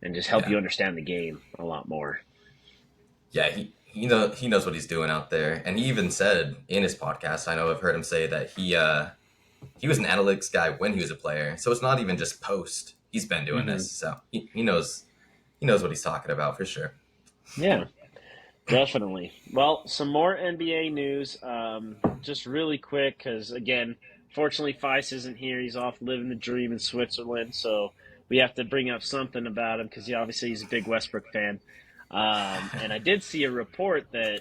and just help you yeah. understand the game a lot more. Yeah, he knows what he's doing out there, and he even said in his podcast. I know I've heard him say that he was an analytics guy when he was a player, so it's not even just post. He's been doing Hmm. this, so he knows what he's talking about for sure. Yeah, definitely. Well, some more NBA news. Just really quick, because again, fortunately, Feist isn't here. He's off living the dream in Switzerland, so we have to bring up something about him because he obviously he's a big Westbrook fan. And I did see a report that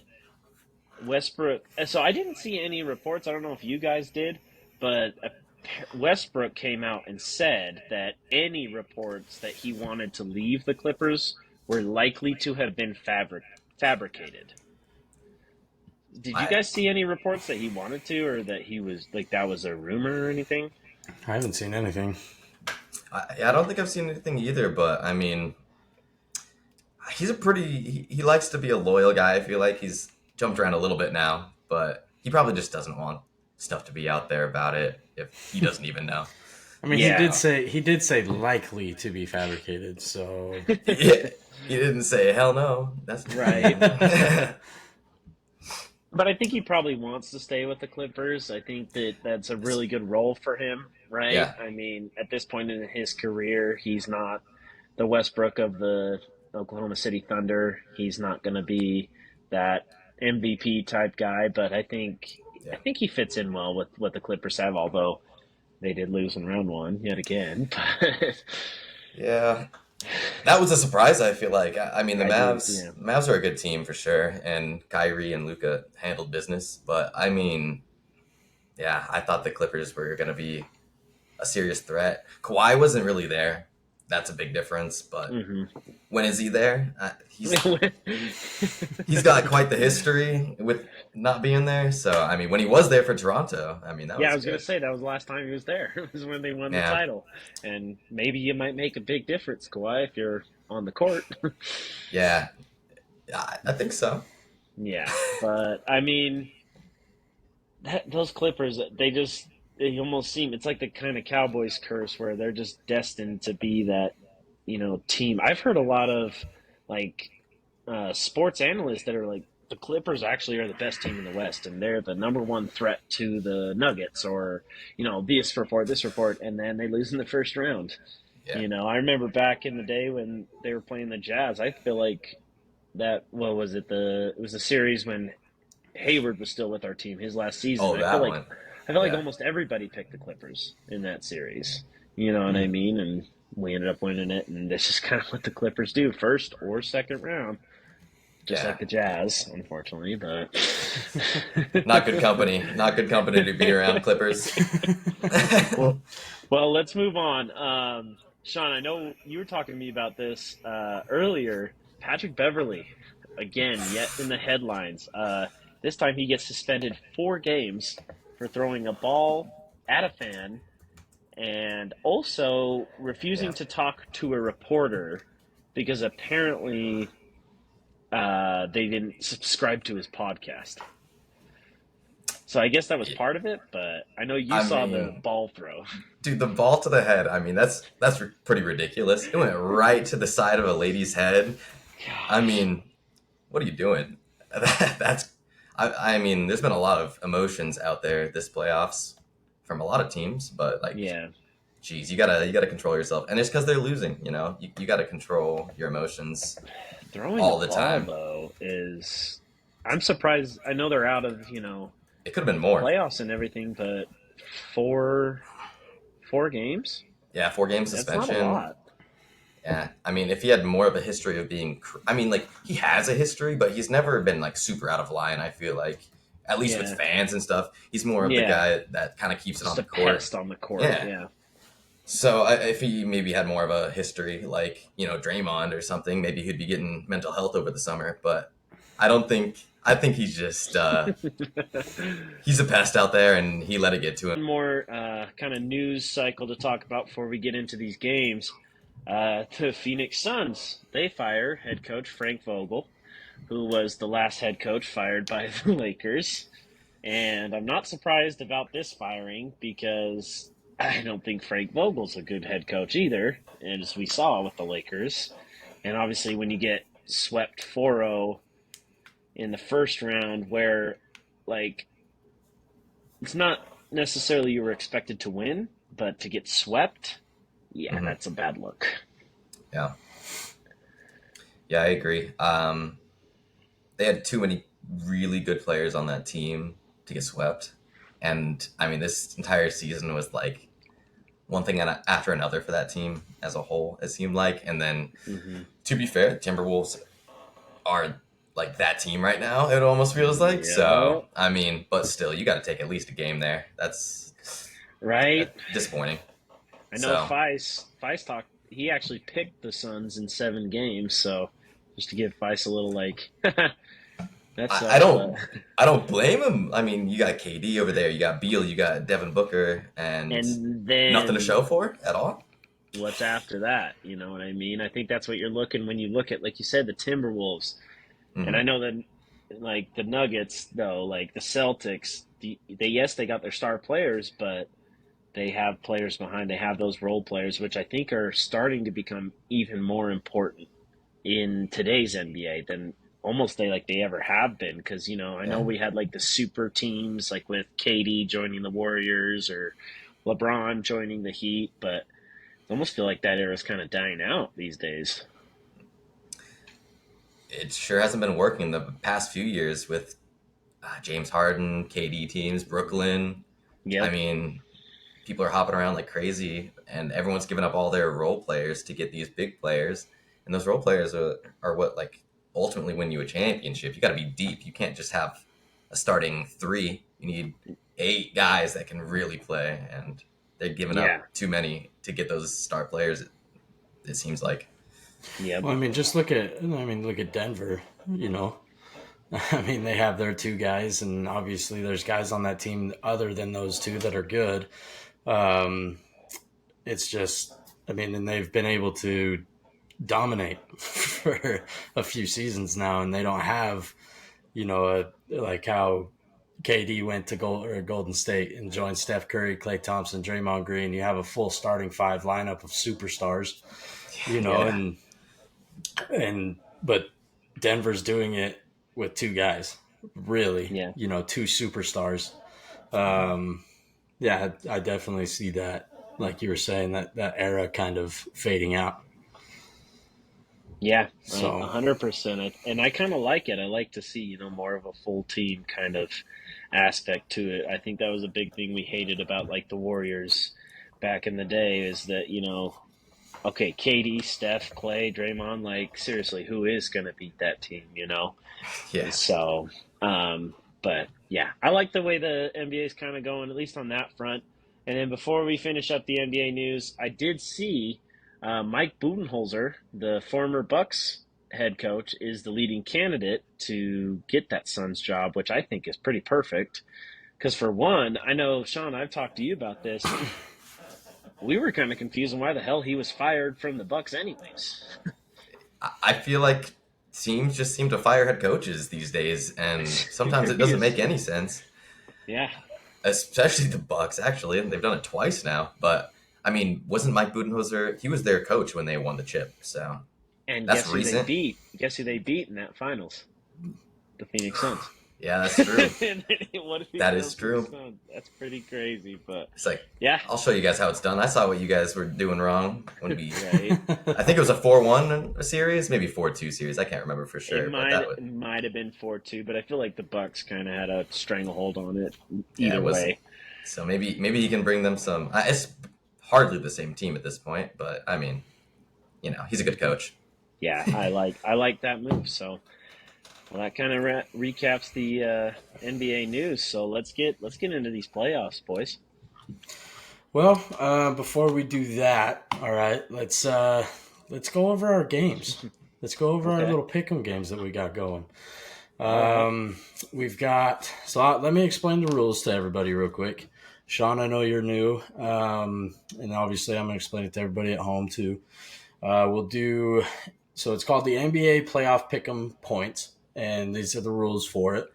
Westbrook. So I didn't see any reports. I don't know if you guys did, but Westbrook came out and said that any reports that he wanted to leave the Clippers were likely to have been fabricated. Did you I guys see any reports that he wanted to, or that he was like that was a rumor or anything? I haven't seen anything. I don't think I've seen anything either, but I mean, he's a pretty he likes to be a loyal guy. I feel like he's jumped around a little bit now, but he probably just doesn't want stuff to be out there about it if he doesn't even know. I mean, Yeah, he did say likely to be fabricated. So Yeah, he didn't say hell no. That's right. But I think he probably wants to stay with the Clippers. I think that that's a really good role for him, right? yeah, I mean, at this point in his career, he's not the Westbrook of the Oklahoma City Thunder. He's not going to be that MVP type guy, but I yeah, think he fits in well with what the Clippers have, although they did lose in round one yet again. But yeah. That was a surprise. I feel like. I mean, I do, yeah. The Mavs are a good team for sure, and Kyrie and Luca handled business. But I mean, yeah, I thought the Clippers were going to be a serious threat. Kawhi wasn't really there. that's a big difference. But Hmm. when is he there? He's got quite the history with not being there. So I mean, when he was there for Toronto, I mean that Yeah, I was was gonna good. say that was the last time he was there. It was when they won the Yeah, title, and maybe you might make a big difference, Kawhi, if you're on the court. yeah, I think so. Yeah, but I mean, those Clippers, they almost seem it's like the kind of Cowboys curse where they're just destined to be that team. I've heard a lot of like sports analysts that are like the Clippers actually are the best team in the West, and they're the number one threat to the Nuggets, or this report, and then they lose in the first round. Yeah. I remember back in the day when they were playing the Jazz. I feel like that. What was it? It was a series when Hayward was still with our team his last season. Oh, that one. I feel like Yeah. almost everybody picked the Clippers in that series. You know what I Hmm. mean? And we ended up winning it, and that's just kind of what the Clippers do, first or second round, just Yeah. like the Jazz, unfortunately. But Not good company. Not good company to be around, Clippers. well, well, let's move on. Sean, I know you were talking to me about this earlier. Patrick Beverly, again, yet in the headlines. This time he gets suspended 4 games for throwing a ball at a fan and also refusing Yeah. to talk to a reporter because apparently they didn't subscribe to his podcast. So I guess that was Yeah. part of it, but I know you I saw the mean, ball throw. dude, the ball to the head. I mean, that's pretty ridiculous. It went right to the side of a lady's head. I Gosh. mean, what are you doing? That's. I mean, there's been a lot of emotions out there this playoffs from a lot of teams, but like, Yeah. geez, you gotta control yourself, and it's because they're losing. You gotta control your emotions Throwing a all the ball, time. though, is. I'm surprised. I know they're out of, It could have been more. playoffs and everything, but four, 4 games? Yeah, 4 game That's not a suspension. lot. Yeah, I mean, if he had more of a history of being, I mean, like he has a history, but he's never been like super out of line. I feel like, at least with Yeah. fans and stuff, he's more of the Yeah. guy that kind of keeps it on Just a the court. pest on the court. Yeah. Yeah. So if he maybe had more of a history, like Draymond or something, maybe he'd be getting mental health over the summer. But I don't think. I think he's just he's a pest out there, and he let it get to him. One more kind of news cycle to talk about before we get into these games. The Phoenix Suns, they fire head coach Frank Vogel, who was the last head coach fired by the Lakers. And I'm not surprised about this firing because I don't think Frank Vogel's a good head coach either, as we saw with the Lakers. And obviously, when you get swept 4-0 in the first round, where, like, it's not necessarily you were expected to win, but to get swept, yeah, Hmm. that's a bad look. Yeah, yeah, I agree. They had too many really good players on that team to get swept. And I mean, this entire season was like one thing after another for that team as a whole, it seemed like. And then, Mm-hmm. to be fair, Timberwolves are like that team right now, it almost feels like. Yeah. So, I mean, but still, you got to take at least a game there. That's Right? disappointing. I know So, Feist talked. He actually picked the Suns in 7 games, so just to give Feist a little like that I sucks, but don't. I don't blame him. I mean, you got KD over there, you got Beal, you got Devin Booker, and and nothing to then show for it at all. what's after that? You know what I mean? I think that's what you're looking when you look at, like you said, the Timberwolves. And I Hmm. know that, like the Nuggets, though, like the Celtics, they got their star players, but they have players behind. They have those role players, which I think are starting to become even more important in today's NBA than almost they ever have been. Because I know Yeah. we had like the super teams, like with KD joining the Warriors or LeBron joining the Heat, but I almost feel like that era is kind of dying out these days. It sure hasn't been working the past few years with James Harden, KD teams, Brooklyn. I Yep. mean, people are hopping around like crazy, and everyone's giving up all their role players to get these big players. And those role players are what like ultimately win you a championship. You got to be deep. You can't just have a starting three. You need 8 guys that can really play, and they're giving Yeah. up too many to get those star players. It seems like. Yep. Well, I mean, look at Denver. You know, I mean, they have their two guys, and obviously there's guys on that team other than those two that are good. Um, it's just, I mean, and they've been able to dominate for a few seasons now, and they don't have, like how KD went to Golden State and joined Steph Curry, Klay Thompson, Draymond Green. You have a full starting five lineup of superstars, Yeah. and but Denver's doing it with two guys, really, Yeah. two superstars. Um, yeah, I definitely see that. Like you were saying, that era kind of fading out. Yeah, So 100%. And I kind of like it. I like to see, more of a full team kind of aspect to it. I think that was a big thing we hated about like the Warriors back in the day is that, okay, KD, Steph, Clay, Draymond, like seriously, who is going to beat that team? Yeah. So, but yeah, I like the way the NBA is kind of going, at least on that front. And then before we finish up the NBA news, I did see Mike Budenholzer, the former Bucks head coach, is the leading candidate to get that Suns job, which I think is pretty perfect. Because for one, I know Sean, I've talked to you about this. We were kind of confused on why the hell he was fired from the Bucks, anyways. I feel like teams just seem to fire head coaches these days, and sometimes it doesn't make Seriously, any sense. yeah. Especially the Bucks, actually, and they've done it twice now. But I mean, wasn't Mike Budenholzer? He was their coach when they won the chip, so And that's guess who they recent. beat? Guess who they beat in that finals? The Phoenix Suns. Yeah, that's true. What if he That goes is to the true. Suns? That's pretty crazy, but It's like, yeah, I'll show you guys how it's done. I saw what you guys were doing wrong when we. right. I think it was a 4-1 series, maybe 4-2 series. I can't remember for It sure, but might that would. might have been 4-2, but I feel like the Bucks kind of had a stranglehold on it. Yeah, it Either was. way, So maybe he can bring them some. It's hardly the same team at this point, but I mean, he's a good coach. yeah, I like that move. So, well, that kind of recaps the NBA news. So let's get into these playoffs, boys. well, before we do that, all right, let's go over our games. Let's go over our Okay. little pick'em games that we got going. All right. We've got let me explain the rules to everybody real quick. Sean, I know you're new, and obviously I'm going to explain it to everybody at home too. We'll do so. It's called the NBA Playoff Pick'em Points, and these are the rules for it.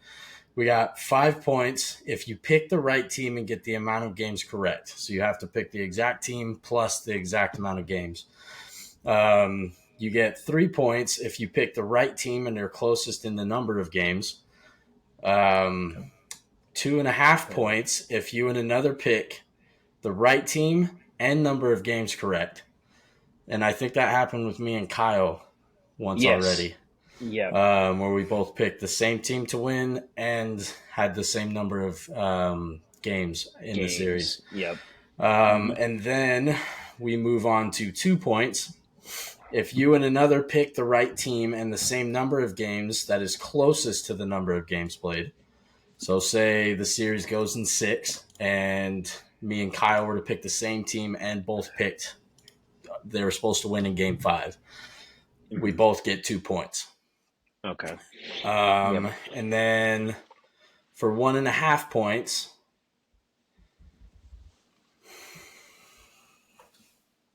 We got 5 points if you pick the right team and get the amount of games correct. So you have to pick the exact team plus the exact amount of games. You get 3 points if you pick the right team and they're closest in the number of games. Okay. 2.5 Okay. points if you and another pick the right team and number of games correct. And I think that happened with me and Kyle once Yes. already, Yep. where we both picked the same team to win and had the same number of games in the series. Games. Yep. Hmm. And then we move on to 2 points. If you and another pick the right team and the same number of games that is closest to the number of games played. So, say the series goes in 6, and me and Kyle were to pick the same team and both picked they were supposed to win in game 5. We Hmm. both get 2 points. Okay. Yep. And then for 1.5 points,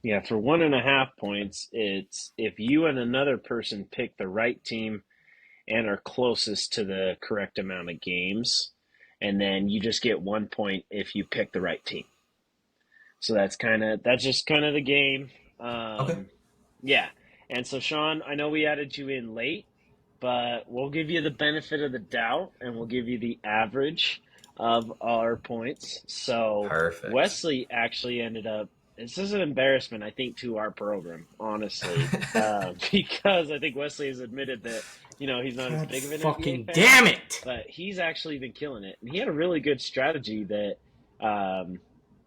Yeah, for 1.5 points, it's if you and another person pick the right team and are closest to the correct amount of games, and then you just get 1 point if you pick the right team. So that's just kind of the game. Okay. Yeah. And so Sean, I know we added you in late, but we'll give you the benefit of the doubt and we'll give you the average of our points. So Perfect. Wesley actually ended up. This is an embarrassment, I think, to our program, honestly, because I think Wesley has admitted that he's not as God big of an NBA fucking fan, damn it! but he's actually been killing it, and he had a really good strategy that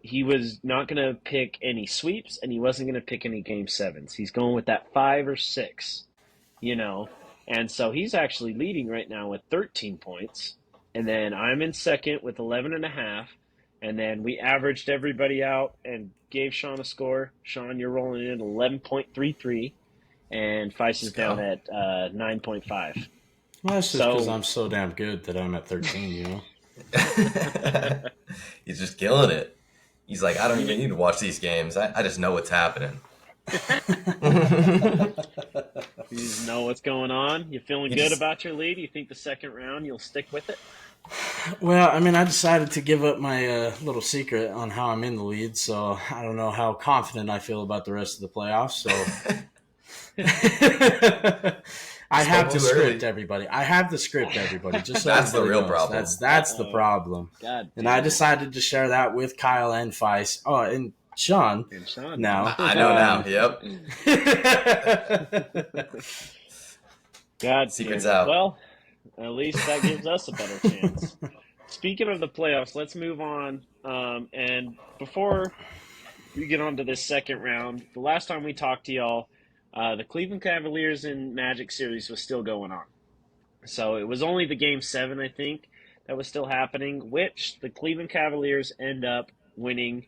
he was not going to pick any sweeps and he wasn't going to pick any game sevens. He's going with that 5 or 6, you know. And so he's actually leading right now with 13 points. And then I'm in second with 11 and a half. and then we averaged everybody out and gave Sean a score. Sean, you're rolling in 11.33, and Feist Let's is down go. at 9.5. Well, that's just because So I'm so damn good that I'm at 13. He's just killing it. He's like, I don't you know, even need to watch these games. I just know what's happening. you just know what's going on. You feeling He good just about your lead? You think the second round you'll stick with it? Well, I mean, I decided to give up my little secret on how I'm in the lead, so I don't know how confident I feel about the rest of the playoffs. So I spoke have the too script, early. everybody. I have the script, everybody. Just so That's the everybody real knows, problem. that's the Uh-oh. problem. God And I damn it. decided to share that with Kyle and Feist. Oh, and Sean And Sean now. now. I know now. Yep. God Secret's damn it. out. Well, at least that gives us a better chance. Speaking of the playoffs, let's move on. And before we get on to this second round, the last time we talked to y'all, the Cleveland Cavaliers and Magic series was still going on. So it was only the game seven, I think, that was still happening, which the Cleveland Cavaliers end up winning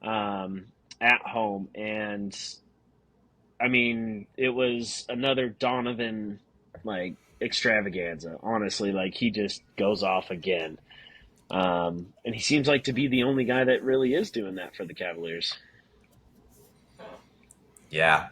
at home. And I mean, it was another Donovan like extravaganza. Honestly, like he just goes off again. And he seems like to be the only guy that really is doing that for the Cavaliers. Yeah.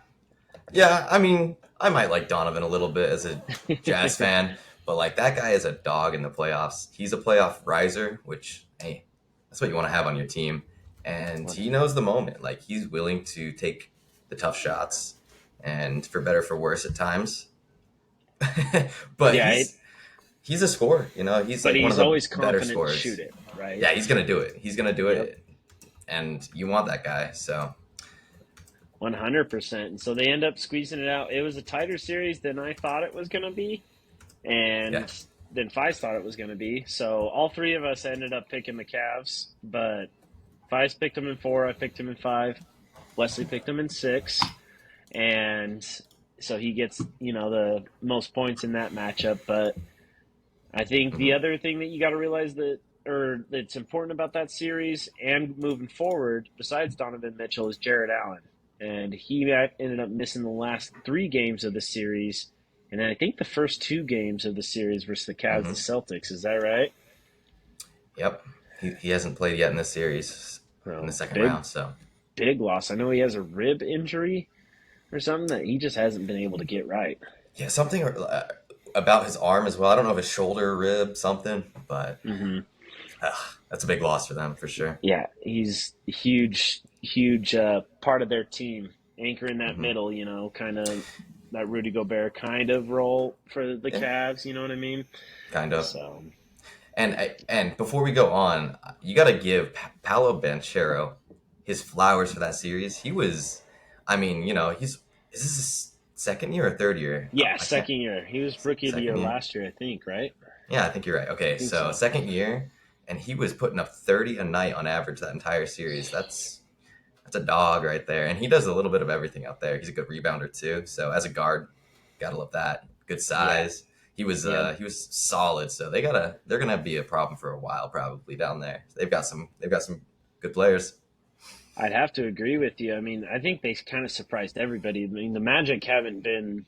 Yeah, I mean, I might like Donovan a little bit as a Jazz fan, but like that guy is a dog in the playoffs. He's a playoff riser, which hey, that's what you want to have on your team. And he knows the moment. Like he's willing to take the tough shots, and for better for worse at times. But Yeah, he's a scorer. You know, he's but like one of he's the always better confident to shoot scorers. it, right? Yeah, he's gonna do it. He's gonna do Yep, it, and you want that guy. So 100%. And so they end up squeezing it out. It was a tighter series than I thought it was going to be, yeah. and than Fies thought it was going to be. So all three of us ended up picking the Cavs, but Fies picked them in 4. I picked him in 5. Wesley picked him in 6, and so he gets the most points in that matchup. But I think the Hmm. other thing that you got to realize that's important about that series and moving forward, besides Donovan Mitchell, is Jared Allen, and he ended up missing the last 3 games of the series, and then I think the first 2 games of the series versus the Cavs, the Hmm. Celtics. Is that right? Yep. He hasn't played yet in this series in the So second big round. So big loss. I know he has a rib injury or something that he just hasn't been able to get right. yeah, something about his arm as well. I don't know if his shoulder, rib, something, but Hmm. that's a big loss for them for sure. Yeah, he's a huge part of their team, anchor in that Hmm. middle, kind of that Rudy Gobert kind of role for the Yeah, Cavs. You know what I mean? kind of. So And before we go on, you got to give Paolo Banchero his flowers for that series. He was, I mean, is this his second year or third year? yeah, I can't. second year. He was rookie of the Second year year. last year, I think. Right? Yeah, I think you're right. I Okay, think so so. second year, and he was putting up 30 a night on average that entire series. That's a dog right there, and he does a little bit of everything out there. He's a good rebounder too. So as a guard, gotta love that. Good Yeah, size. He was yeah. he was solid. So they're gonna be a problem for a while probably down there. They've got some good players. I'd have to agree with you. I mean, I think they kind of surprised everybody. I mean, the Magic haven't been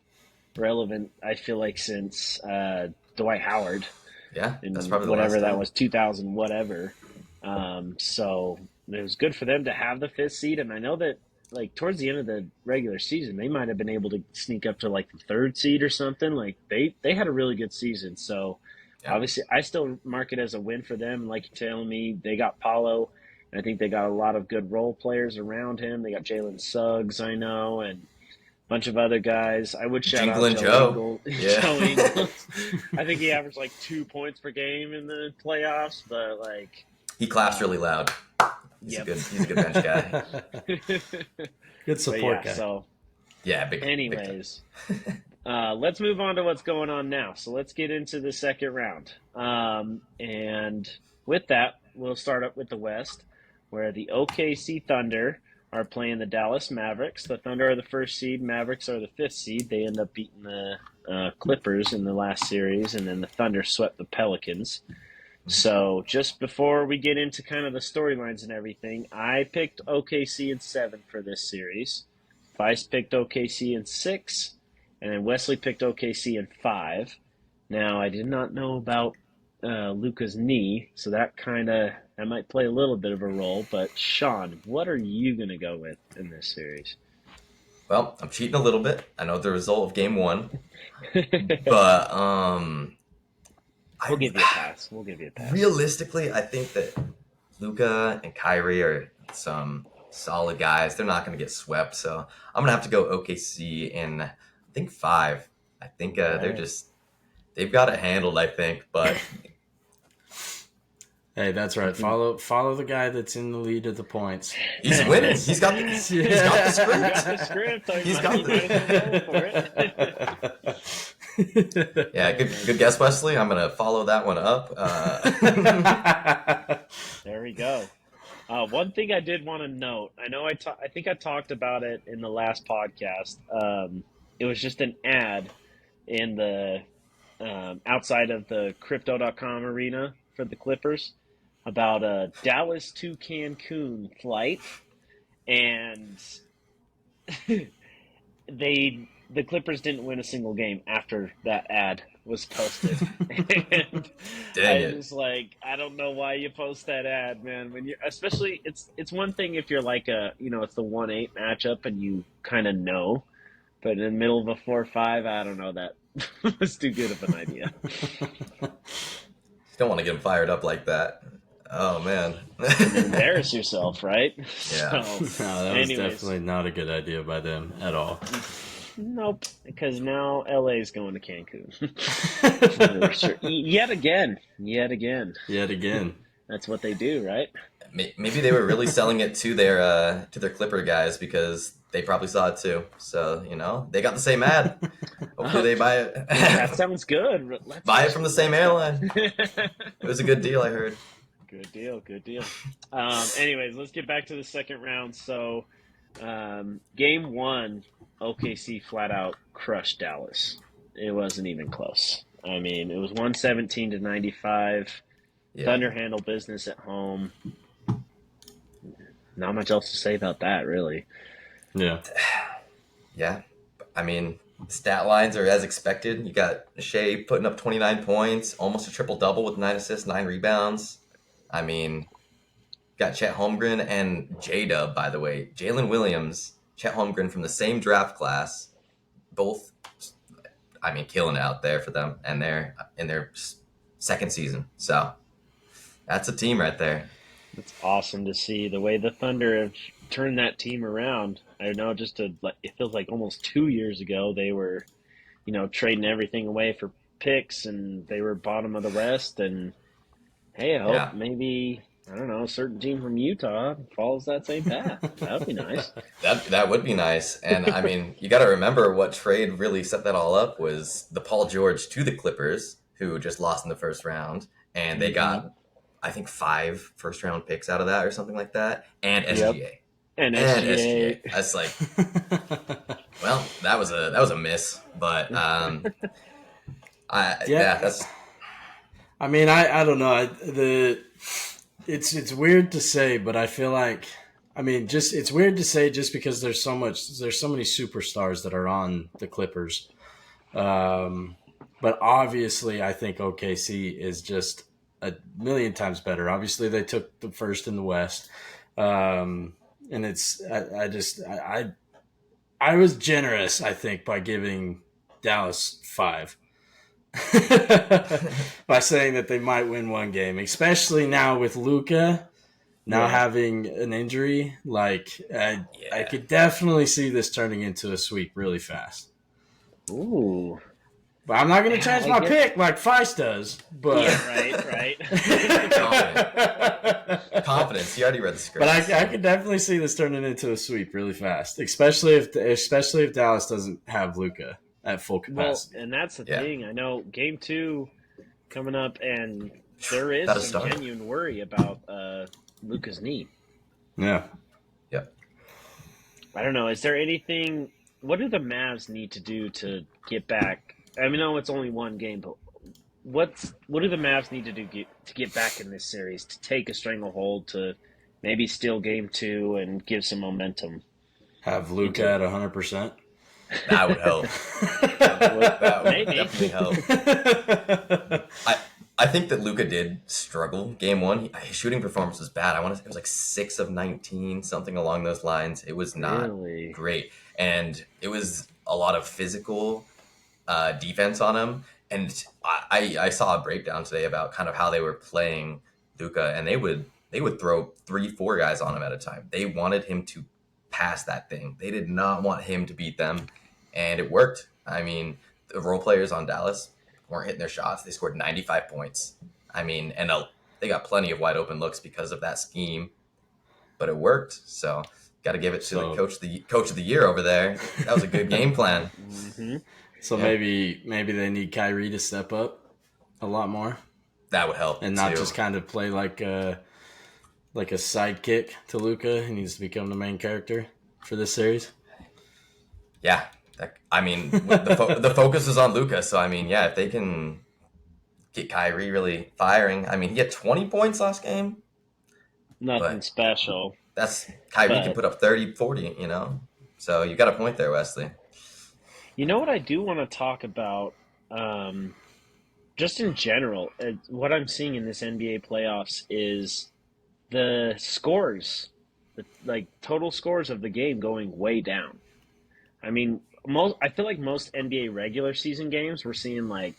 relevant, I feel like, since Dwight Howard Yeah, that's in probably the whatever last that time. was, 2000 whatever. So it was good for them to have the 5th seed, and I know that like towards the end of the regular season, they might have been able to sneak up to like the 3rd seed or something. Like they had a really good season. So Yeah, obviously, I still mark it as a win for them. Like you're telling me, they got Paulo, and I think they got a lot of good role players around him. They got Jalen Suggs, I know, and bunch of other guys. I would shout out Jingling Joe Joe. Ingles. Yeah, Joe Ingles. I think he averaged like 2 points per game in the playoffs, but like, he claps really um, loud. He's a yep. good bench guy. Good But support yeah, guy. so Yeah, big time. anyways, let's move on to what's going on now. So let's get into the second round. And with that, we'll start up with the West, where the OKC Thunder are playing the Dallas Mavericks. The Thunder are the 1st seed. Mavericks are the 5th seed. They end up beating the Clippers in the last series, and then the Thunder swept the Pelicans. So just before we get into kind of the storylines and everything, I picked OKC in 7 for this series. Vice picked OKC in 6, and then Wesley picked OKC in 5. Now I did not know about Luca's knee, so that might play a little bit of a role. But Sean, what are you gonna go with in this series? Well, I'm cheating a little bit. I know the result of game one, but We'll I give you a pass. We'll give you a pass. realistically, I think that Luca and Kyrie are some solid guys. They're not going to get swept, so I'm gonna have to go OKC in I think 5. I think All they're right. just they've got it handled. I think, but Hey, that's right. Mhm. Follow the guy that's in the lead of the points. he's winning. He's got the You got the script. script. I He's might, got you might as well go for it. Yeah, Oh good man, guess, Wesley. I'm gonna follow that one up. there we go. One thing I did want to note, I think I talked about it in the last podcast. It was just an ad in the outside of the crypto.com arena for the Clippers about a Dallas to Cancun flight, and the Clippers didn't win a single game after that ad was posted. And Dang I was it. just like, I don't know why you post that ad, man. When you're especially it's one thing if you're like it's the 1-8 matchup and you kind of know, but in the middle of a 4-5, I don't know, that was too good of an idea. You don't want to get him fired up like that. Oh man. And then embarrass yourself, right? Yeah. So, No, that was anyways, definitely not a good idea by them at all. nope, because now LA is going to Cancun. For sure. Yet again. Yet again. Yet again. That's what they do, right? Maybe they were really selling it to their Clipper guys because they probably saw it too. So they got the same ad. Hopefully Oh, they buy it. that sounds good. Buy it from the same airline. It was a good deal, I heard. Good deal. Good deal. Anyways, let's get back to the second round. So, game one, OKC flat out crushed Dallas. It wasn't even close. I mean, it was 117 to 95. Yeah. Thunder handled business at home. Not much else to say about that, really. Yeah. Yeah. I mean, stat lines are as expected. You got Shea putting up 29 points, almost a triple double with 9 assists, 9 rebounds. I mean, got Chet Holmgren and J Dub, by the way. Jalen Williams, Chet Holmgren from the same draft class. Both, I mean, killing it out there for them and they're in their second season. So that's a team right there. It's awesome to see the way the Thunder have turned that team around. I know it feels like almost 2 years ago they were, trading everything away for picks and they were bottom of the West. And hey, I hope Yeah. maybe, I don't know, a certain team from Utah follows that same path. That would be nice. That would be nice. And I mean, you got to remember what trade really set that all up was the Paul George to the Clippers, who just lost in the first round, and they Hmm. got I think 5 first round picks out of that or something like that, and Yep. SGA. And And SGA. SGA. That's like, well, that was a miss, but Yeah. that's I mean, I don't know. It's weird to say, but I feel like just it's weird to say just because there's so many superstars that are on the Clippers. But obviously, I think OKC is just a million times better. Obviously, they took the first in the West, and I was generous, I think, by giving Dallas 5 by saying that they might win one game, especially now with Luca now Yeah. having an injury. Like I yeah. could definitely see this turning into a sweep really fast. Ooh. But I'm not going to Yeah, change I my get. pick like Feist does. But Yeah, right, right. Confidence. You already read the but scripts. I could definitely see this turning into a sweep really fast, especially if Dallas doesn't have Luca at full Well, capacity. and that's the Yeah. thing. I know game two coming up, and there is That'll some start. genuine worry about Luca's knee. Yeah. Yep. I don't know. Is there anything? What do the Mavs need to do to get back? I mean, no, it's only one game, but what do the Mavs need to do to get back in this series to take a stranglehold to maybe steal game two and give some momentum Have Luca into at 100%. That would help. That would maybe. definitely help. I I think that Luca did struggle game one. His shooting performance was bad. I want to say it was like 6 of 19, something along those lines. It was not Really? great, and it was a lot of physical defense on him. And I saw a breakdown today about kind of how they were playing Luca, and they would throw 3 4 guys on him at a time. They wanted him to pass that thing. They did not want him to beat them, and it worked. I mean, the role players on Dallas weren't hitting their shots. They scored 95 points. I mean, and they got plenty of wide open looks because of that scheme, but it worked. So got to give it to the So coach of the year over there. That was a good game plan. Hmm. so Yeah, maybe they need Kyrie to step up a lot more that would help and not too. just kind of play like a sidekick to Luca. He needs to become the main character for this series. Yeah, I mean, the focus is on Luca, so I mean, yeah, if they can get Kyrie really firing, I mean, he had 20 points last game, Nothing but special, that's Kyrie can but put up 30, 40, So you got a point there, Wesley. you know what I do want to talk about, um, just in general. What I'm seeing in this NBA playoffs is the scores, like total scores of the game going way down. I mean, I feel like most NBA regular season games we're seeing like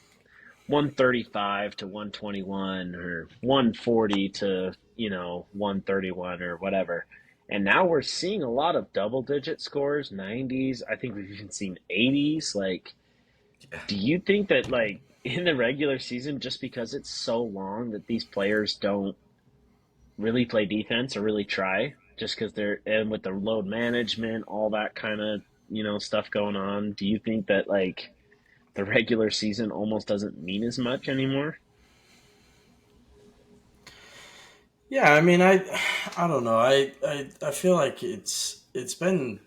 135 to 121 or 140 to, 131 or whatever. And now we're seeing a lot of double digit scores, 90s. I think we've even seen 80s. Like, Yeah, do you think that, like, in the regular season, just because it's so long, that these players don't really play defense or really try? Just because and with the load management, all that kind of, stuff going on, do you think that, like, the regular season almost doesn't mean as much anymore? Yeah, I mean, I don't know. I feel like it's been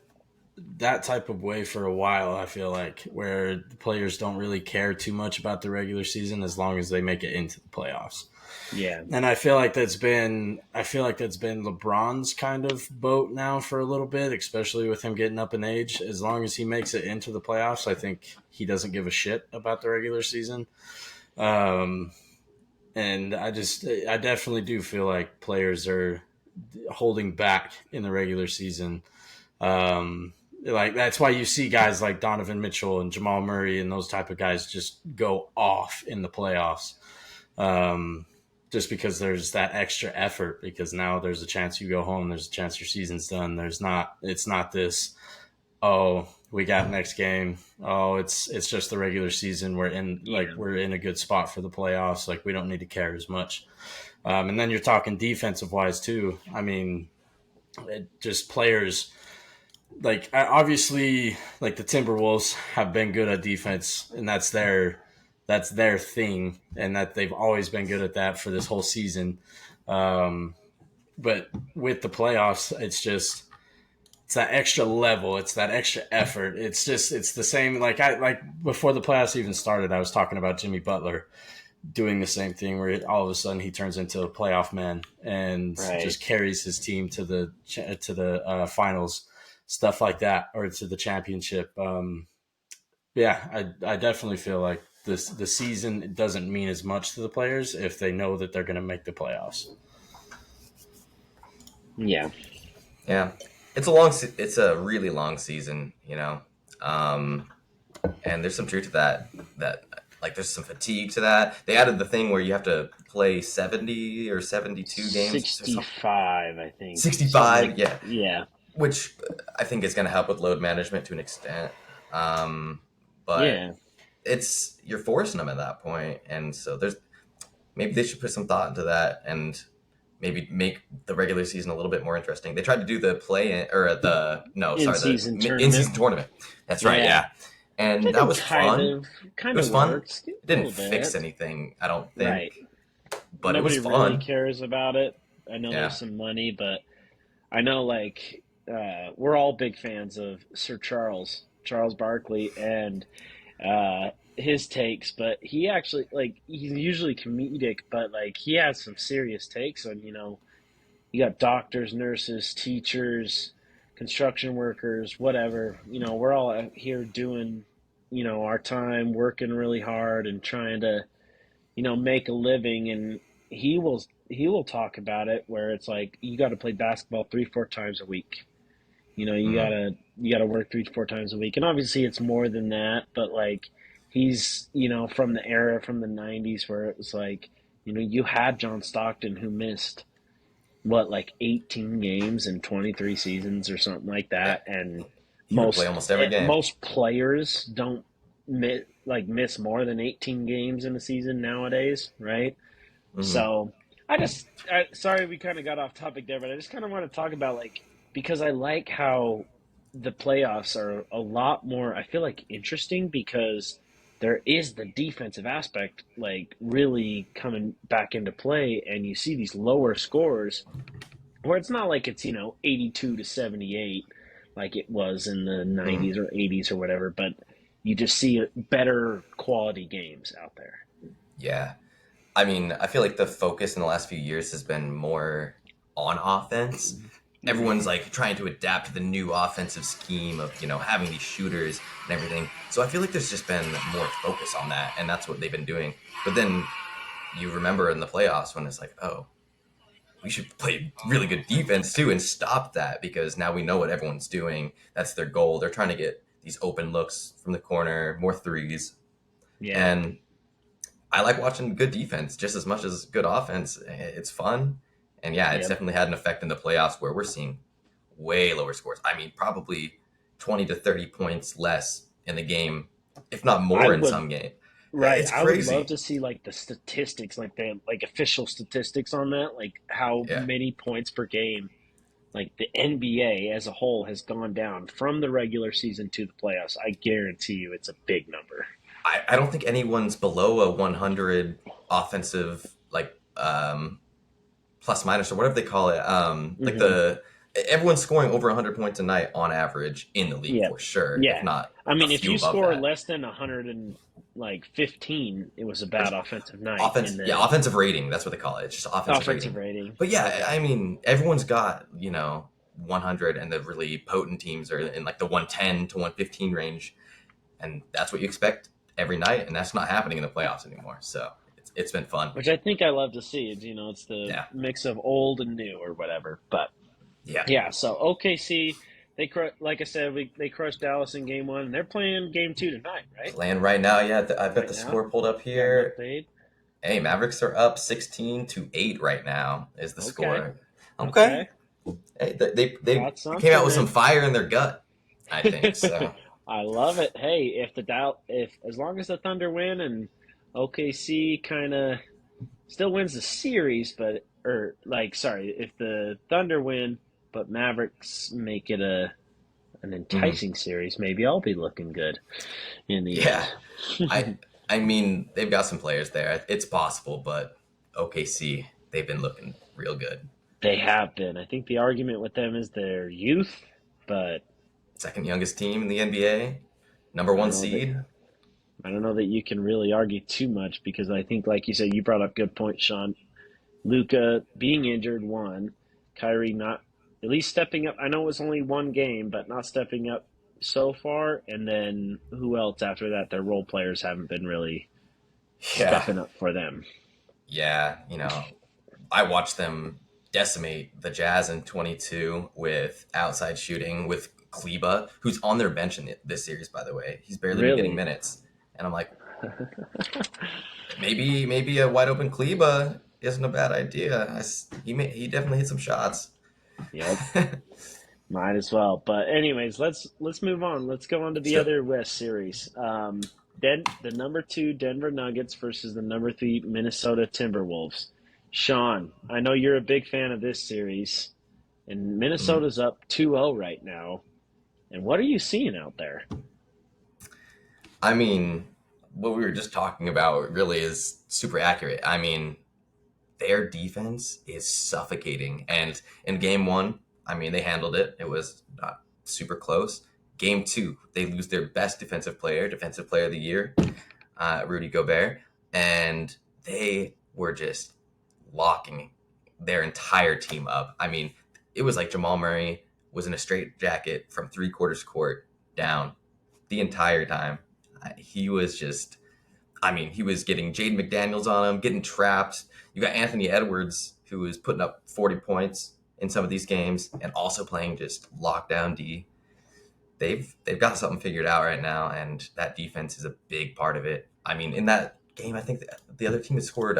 that type of way for a while. I feel like where the players don't really care too much about the regular season as long as they make it into the playoffs. Yeah. And I feel like that's been LeBron's kind of boat now for a little bit, especially with him getting up in age. As long as he makes it into the playoffs, I think he doesn't give a shit about the regular season. Um, and I definitely do feel like players are holding back in the regular season. Like that's why you see guys like Donovan Mitchell and Jamal Murray and those type of guys just go off in the playoffs. Um, just because there's that extra effort because now there's a chance you go home, there's a chance your season's done. It's not this, oh, we got next game. Oh, it's just the regular season. Yeah. We're in a good spot for the playoffs. Like we don't need to care as much. And then you're talking defensive wise too. I mean, just players obviously like the Timberwolves have been good at defense, and that's their thing, and that they've always been good at that for this whole season. Um, but with the playoffs, it's that extra level, it's that extra effort. It's the same. Like before the playoffs even started, I was talking about Jimmy Butler doing the same thing where all of a sudden he turns into a playoff man and Right. just carries his team to the finals, stuff like that, or to the championship. Yeah, I definitely feel like the season doesn't mean as much to the players if they know that they're going to make the playoffs. Yeah. Yeah, it's a really long season. Um, and there's some truth to that. That like there's some fatigue to that. They added the thing where you have to play 70 or 72 games or something. 65, I think. Something like, 65, yeah, yeah. which I think is going to help with load management to an extent. Um, but Yeah. you're forcing them at that point, and so there's maybe they should put some thought into that and maybe make the regular season a little bit more interesting. They tried to do the play in, or the no, In sorry, season the in tournament. season tournament. That's right, Yeah. yeah, and Which I that think was fun. It kind of was fun. works It a didn't little fix bit. anything, I don't Right. think, but it was Nobody really fun. cares about it. I know Yeah, there's some money, but I know, like, we're all big fans of Sir Charles Barkley, and his takes, but he actually like he's usually comedic, but like he has some serious takes on, you got doctors, nurses, teachers, construction workers, whatever. We're all out here doing, our time, working really hard and trying to, make a living. And he will talk about it where it's like you got to play basketball 3 4 times a week. You Mm, gotta work 3 4 times a week, and obviously it's more than that. But like he's from the era from the '90s where it was like you had John Stockton who missed what like 18 games in 23 seasons or something like yeah, that, and he would play almost every game. most players don't miss more than 18 games in a season nowadays, right? Hmm. So sorry we kind of got off topic there, but I just kind of want to talk about like because I like how the playoffs are a lot more. I feel like interesting because there is the defensive aspect like really coming back into play, and you see these lower scores where it's not like it's 82 to 78 like it was in the Hmm. 90s or 80s or whatever, but you just see better quality games out there. Yeah. I mean, I feel like the focus in the last few years has been more on offense. Hmm. Everyone's like trying to adapt to the new offensive scheme of, having these shooters and everything. So I feel like there's just been more focus on that, and that's what they've been doing. But then you remember in the playoffs when it's like, oh, we should play really good defense too and stop that because now we know what everyone's doing. That's their goal. They're trying to get these open looks from the corner, more threes. Yeah. And I like watching good defense just as much as good offense. It's fun. And yeah, it's Yep. definitely had an effect in the playoffs where we're seeing way lower scores. I mean, probably 20 to 30 points less in the game, if not I more in would some game. Right. It's I would love crazy. to see like the statistics, like the like official statistics on that, like how Yeah. many points per game like the NBA as a whole has gone down from the regular season to the playoffs. I guarantee you it's a big number. I don't think anyone's below a 100 offensive, like, plus minus or whatever they call it. Like Hmm. everyone's scoring over 100 points a night on average in the league Yeah. for sure, if Yeah. not I a mean, if few you above score that. less than 100 and like 15, it was a bad offensive night in Offense, yeah, the offensive rating. That's what they call it. It's just offensive offensive rating. rating. But yeah, Okay. I mean, everyone's got 100, and the really potent teams are in like the 110 to 115 range, and that's what you expect every night, and that's not happening in the playoffs anymore. So it's been fun. Which I think I love to see. It's the Yeah, mix of old and new or whatever. But yeah. yeah, so OKC, like I said, they crushed Dallas in game one, and they're playing game two tonight, right? Playing right now, yeah. I've got Right the now, score pulled up you got an here. update. Hey, Mavericks are up 16-8 right now. Is the Okay, score? Okay. okay, Hey, they got came out something with some then. fire in their gut. I think so. I love it. Hey, if as long as the Thunder win and OKC kind of still wins the series, but or like sorry, if the Thunder win but Mavericks make it an Hmm. enticing series, maybe I'll be looking good in the Yeah, end. I I mean they've got some players there. It's possible, but OKC they've been looking real good. They have been. I think the argument with them is their youth, but Second youngest team in the NBA, number I one don't know that seed. I don't know that you can really argue too much because I think, like you said, you brought up good points, Sean. Luca being injured, one. Kyrie not at least stepping up. I know it was only one game, but not stepping up so far. And then who else after that? Their role players haven't been really Yeah, stepping up for them. yeah. I watched them decimate the Jazz in 22 with outside shooting with Kleba, who's on their bench in this series, by the way. He's barely been getting Really? minutes. And I'm like, maybe a wide open Kleba isn't a bad idea. He definitely hit some shots. Yep. Might as well. But anyways, let's move on. Let's go on to Let's the go. other West series. The number two Denver Nuggets versus the number three Minnesota Timberwolves. Sean, I know you're a big fan of this series, and Mhm. Minnesota's up 2-0 right now. And what are you seeing out there? I mean, what we were just talking about really is super accurate. I mean, their defense is suffocating. And in game one, I mean, they handled it. It was not super close. Game two, they lose their best defensive player of the year. Rudy Gobert, and they were just locking their entire team up. I mean, it was like Jamal Murray was in a straight jacket from 3/4 court down the entire time. He was just, I mean, he was getting Jaden McDaniels on him, getting trapped. You got Anthony Edwards, who was putting up 40 points in some of these games and also playing just lockdown D. They've got something figured out right now, and that defense is a big part of it. I mean, in that game, I think the other team had scored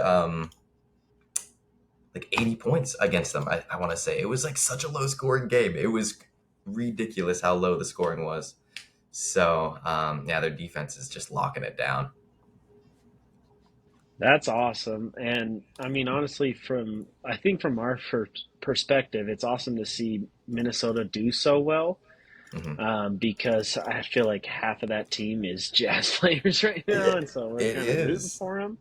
like 80 points against them. I want to say it was like such a low scoring game. It was ridiculous how low the scoring was. So yeah, their defense is just locking it down. That's awesome. And I mean, honestly, I think from our perspective, it's awesome to see Minnesota do so well, Hmm. because I feel like half of that team is Jazz players right now, and It, so we're it kind of rooting is. for them.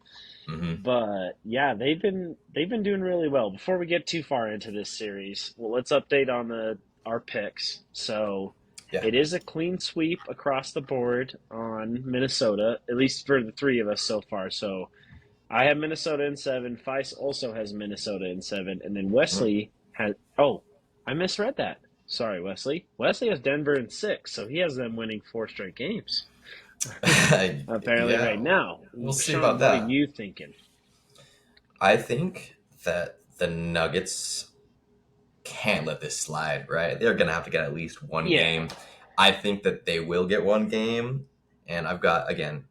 Hmm. But yeah, they've been doing really well. Before we get too far into this series, well, let's update on the our picks. So Yeah. it is a clean sweep across the board on Minnesota, at least for the three of us so far. So I have Minnesota in 7. Feist also has Minnesota in 7, and then Wesley has. Oh, I misread that. Sorry, Wesley. Wesley has Denver in 6, so he has them winning 4 straight games. Apparently, right Yeah, now. we'll see Sean, about what are that. you thinking? I think that the Nuggets can't let this slide, right? They're going to have to get at least one Yeah, game. I think that they will get one game. And I've got, again,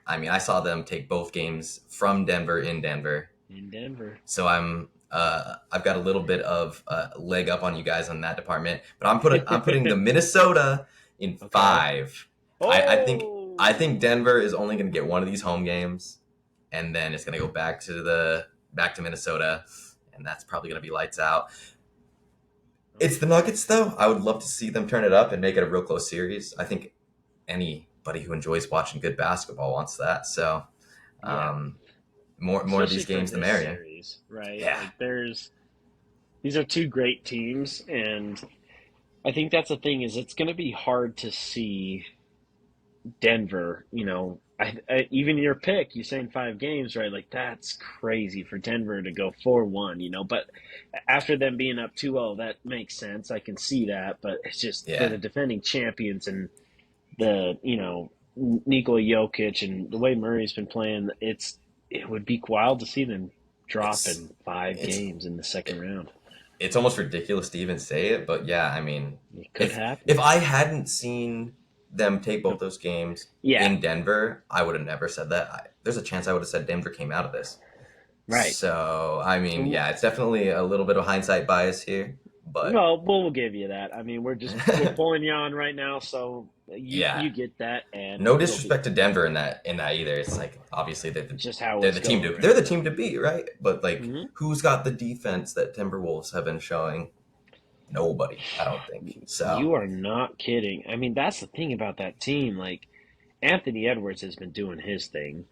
I mean, I saw them take both games from Denver in Denver. in Denver. So I've got a little bit of leg up on you guys on that department. But I'm putting the Minnesota in Okay. 5. I think Oh, Denver is only going to get one of these home games, and then it's going to go back to Minnesota, and that's probably going to be lights out. It's the okay. Nuggets, though. I would love to see them turn it up and make it a real close series. I think anybody who enjoys watching good basketball wants that. So, Yeah, um, more of especially these for games, the this merrier. series, right? Yeah, Like, these are two great teams, and I think that's the thing is it's going to be hard to see Denver, even your pick, you saying 5 games, right? Like that's crazy for Denver to go 4-1, But after them being up 2-0, that makes sense. I can see that, but it's just for yeah. the defending champions and Nikola Jokic and the way Murray's been playing, it would be wild to see them drop It's in 5 games in the second it's round. it's almost ridiculous to even say it, but yeah, I mean, It could if happen. I hadn't seen them take both Yep. those games Yeah, in Denver, I would have never said that. There's a chance I would have said Denver came out of this. right. So, I mean, yeah, it's definitely a little bit of hindsight bias here, but No, we'll give you that. I mean, we're pulling you on right now, so yeah, you get that, and no it'll be disrespect to Denver in that either. It's like obviously just how they're it's the team going to right they're the now. team to beat, right? But like, Hmm. who's got the defense that Timberwolves have been showing? Nobody, I don't think. So You are not kidding. I mean, that's the thing about that team. Like Anthony Edwards has been doing his thing,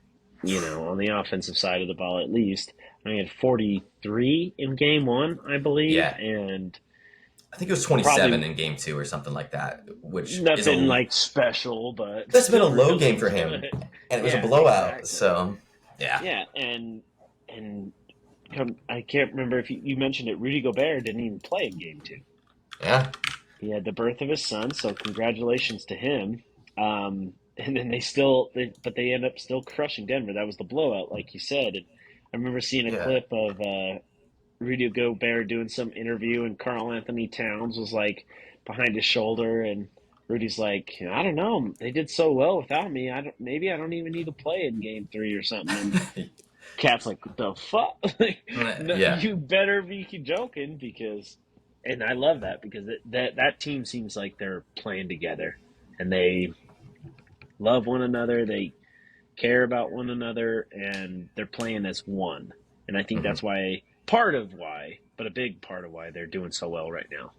on the offensive side of the ball at least. I had 43 in game 1, I believe, yeah, and I think it was 27 probably in game 2 or something like that, which is nothing a like special, but that's been a still low game really for him, good. and it was a Yeah, blowout. exactly. So yeah, Yeah, and I can't remember if you mentioned it. Rudy Gobert didn't even play in game 2. yeah, He had the birth of his son, so congratulations to him. And then but they end up still crushing Denver. That was the blowout, like you said. And I remember seeing a yeah. clip of Rudy Gobert doing some interview, and Carl Anthony Towns was like behind his shoulder, and Rudy's like, I don't know, they did so well without me. Maybe I don't even need to play in Game 3 or something. And Cat's like, the fuck? Like, no, Yeah, you better be joking and I love that because that team seems like they're playing together and they love one another. They care about one another and they're playing as one. And I think hmm that's but a big part of why they're doing so well right now.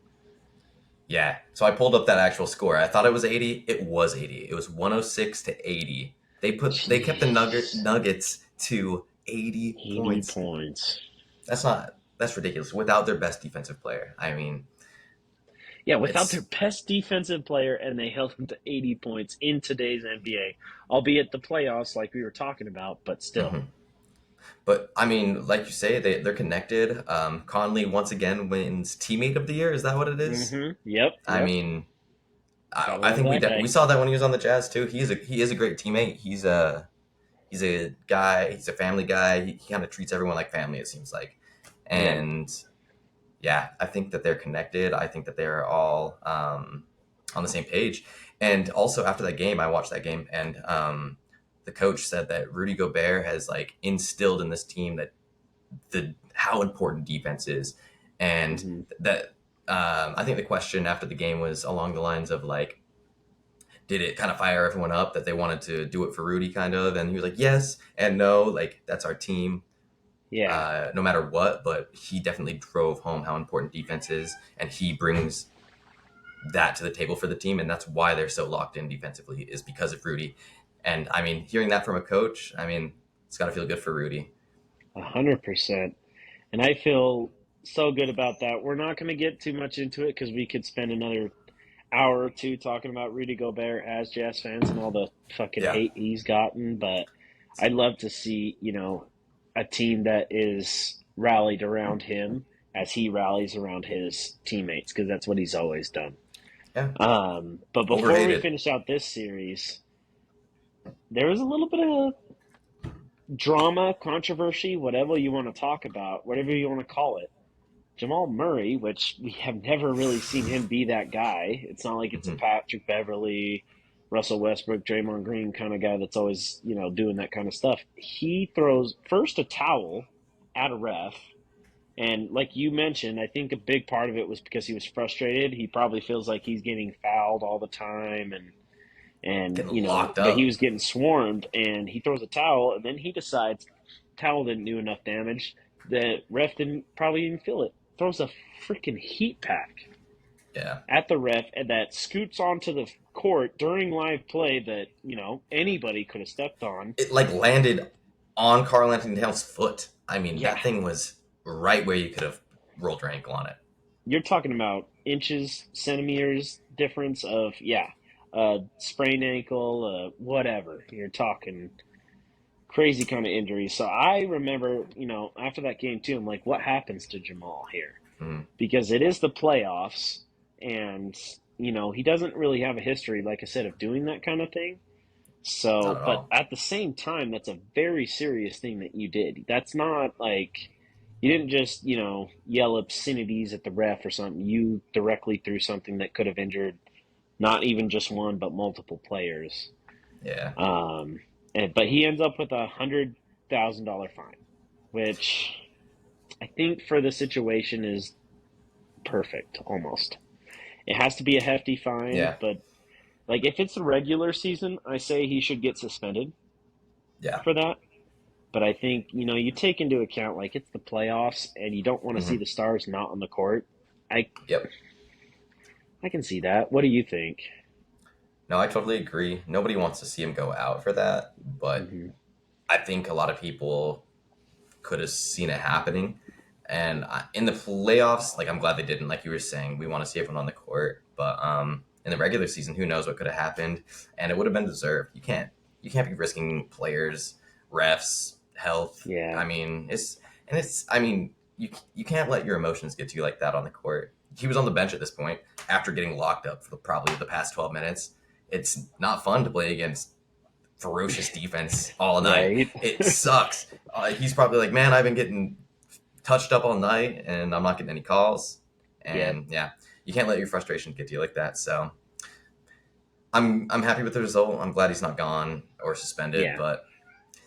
yeah. So I pulled up that actual score. I thought it was 80. It was 80. It was 106 to 80. They kept the Jeez. Nuggets to 80 80 points. points. That's ridiculous without their best defensive player. I mean, Yeah, without their It's best defensive player, and they held them to 80 points in today's NBA, albeit the playoffs, like we were talking about, but still. mhm. But I mean, like you say, they're connected. Conley once again wins Teammate of the Year. Is that what it is? Yep. I Yep. mean, Gotta I love think that we guy. saw that when he was on the Jazz too. He is a great teammate. He's a guy. He's a family guy. He kind of treats everyone like family. It seems like, Yeah. and yeah, I think that they're connected. I think that they're all on the same page. And also after that game, I watched that game, and the coach said that Rudy Gobert has like instilled in this team that the how important defense is, and hmm that I think the question after the game was along the lines of like, did it kind of fire everyone up that they wanted to do it for Rudy, kind of? And he was like, yes and no, like that's our team, Yeah. no matter what. But he definitely drove home how important defense is, and he brings that to the table for the team, and that's why they're so locked in defensively is because of Rudy. And I mean, hearing that from a coach, I mean, it's got to feel good for Rudy. 100%. And I feel so good about that. We're not going to get too much into it because we could spend another hour or two talking about Rudy Gobert as Jazz fans and all the fucking Yeah, hate he's gotten. But I'd love to see, a team that is rallied around him as he rallies around his teammates because that's what he's always done. yeah, But before we overrated. finish out this series, there was a little bit of drama, controversy, whatever you want to talk about, whatever you want to call it. Jamal Murray, which we have never really seen him be that guy. It's not like it's a Hmm. Patrick Beverly, Russell Westbrook, Draymond Green kind of guy that's always, doing that kind of stuff. He throws first a towel at a ref. And like you mentioned, I think a big part of it was because he was frustrated. He probably feels like he's getting fouled all the time and Getting locked but he up. was getting swarmed and he throws a towel and then he decides towel didn't do enough damage. The ref didn't probably even feel it. Throws a freaking heat pack Yeah, at the ref and that scoots onto the court during live play that, anybody could have stepped on. it like landed on Carl Anthony Towns' foot. I mean, Yeah, that thing was right where you could have rolled your ankle on it. you're talking about inches, centimeters difference of, yeah, sprained ankle, whatever. You're talking crazy kind of injuries. So I remember, after that game too, I'm like, what happens to Jamal here? Mm, Because it is the playoffs, and he doesn't really have a history, like I said, of doing that kind of thing. not So, at but all. at the same time, that's a very serious thing that you did. That's not like you didn't just, yell obscenities at the ref or something. You directly threw something that could have injured not even just one, but multiple players. Yeah, Um, but he ends up with $100,000 fine, which I think for the situation is perfect almost. It has to be a hefty fine, yeah, but like if it's the regular season, I say he should get suspended yeah. for that. But I think, you take into account like it's the playoffs and you don't want to see Hmm. the stars not on the court. I Yep. I can see that. What do you think? No, I totally agree. Nobody wants to see him go out for that, but hmm I think a lot of people could have seen it happening. And in the playoffs, like I'm glad they didn't. Like you were saying, we want to see everyone on the court, but in the regular season, who knows what could have happened, and it would have been deserved. You can't be risking players, refs, health. Yeah. I mean, it's I mean you can't let your emotions get to you like that on the court. He was on the bench at this point after getting locked up for probably the past 12 minutes. It's not fun to play against ferocious defense all night. Right. It sucks. He's probably like, man, I've been getting touched up all night and I'm not getting any calls. Yep. And yeah, you can't let your frustration get to you like that. So I'm happy with the result. I'm glad he's not gone or suspended, Yeah. but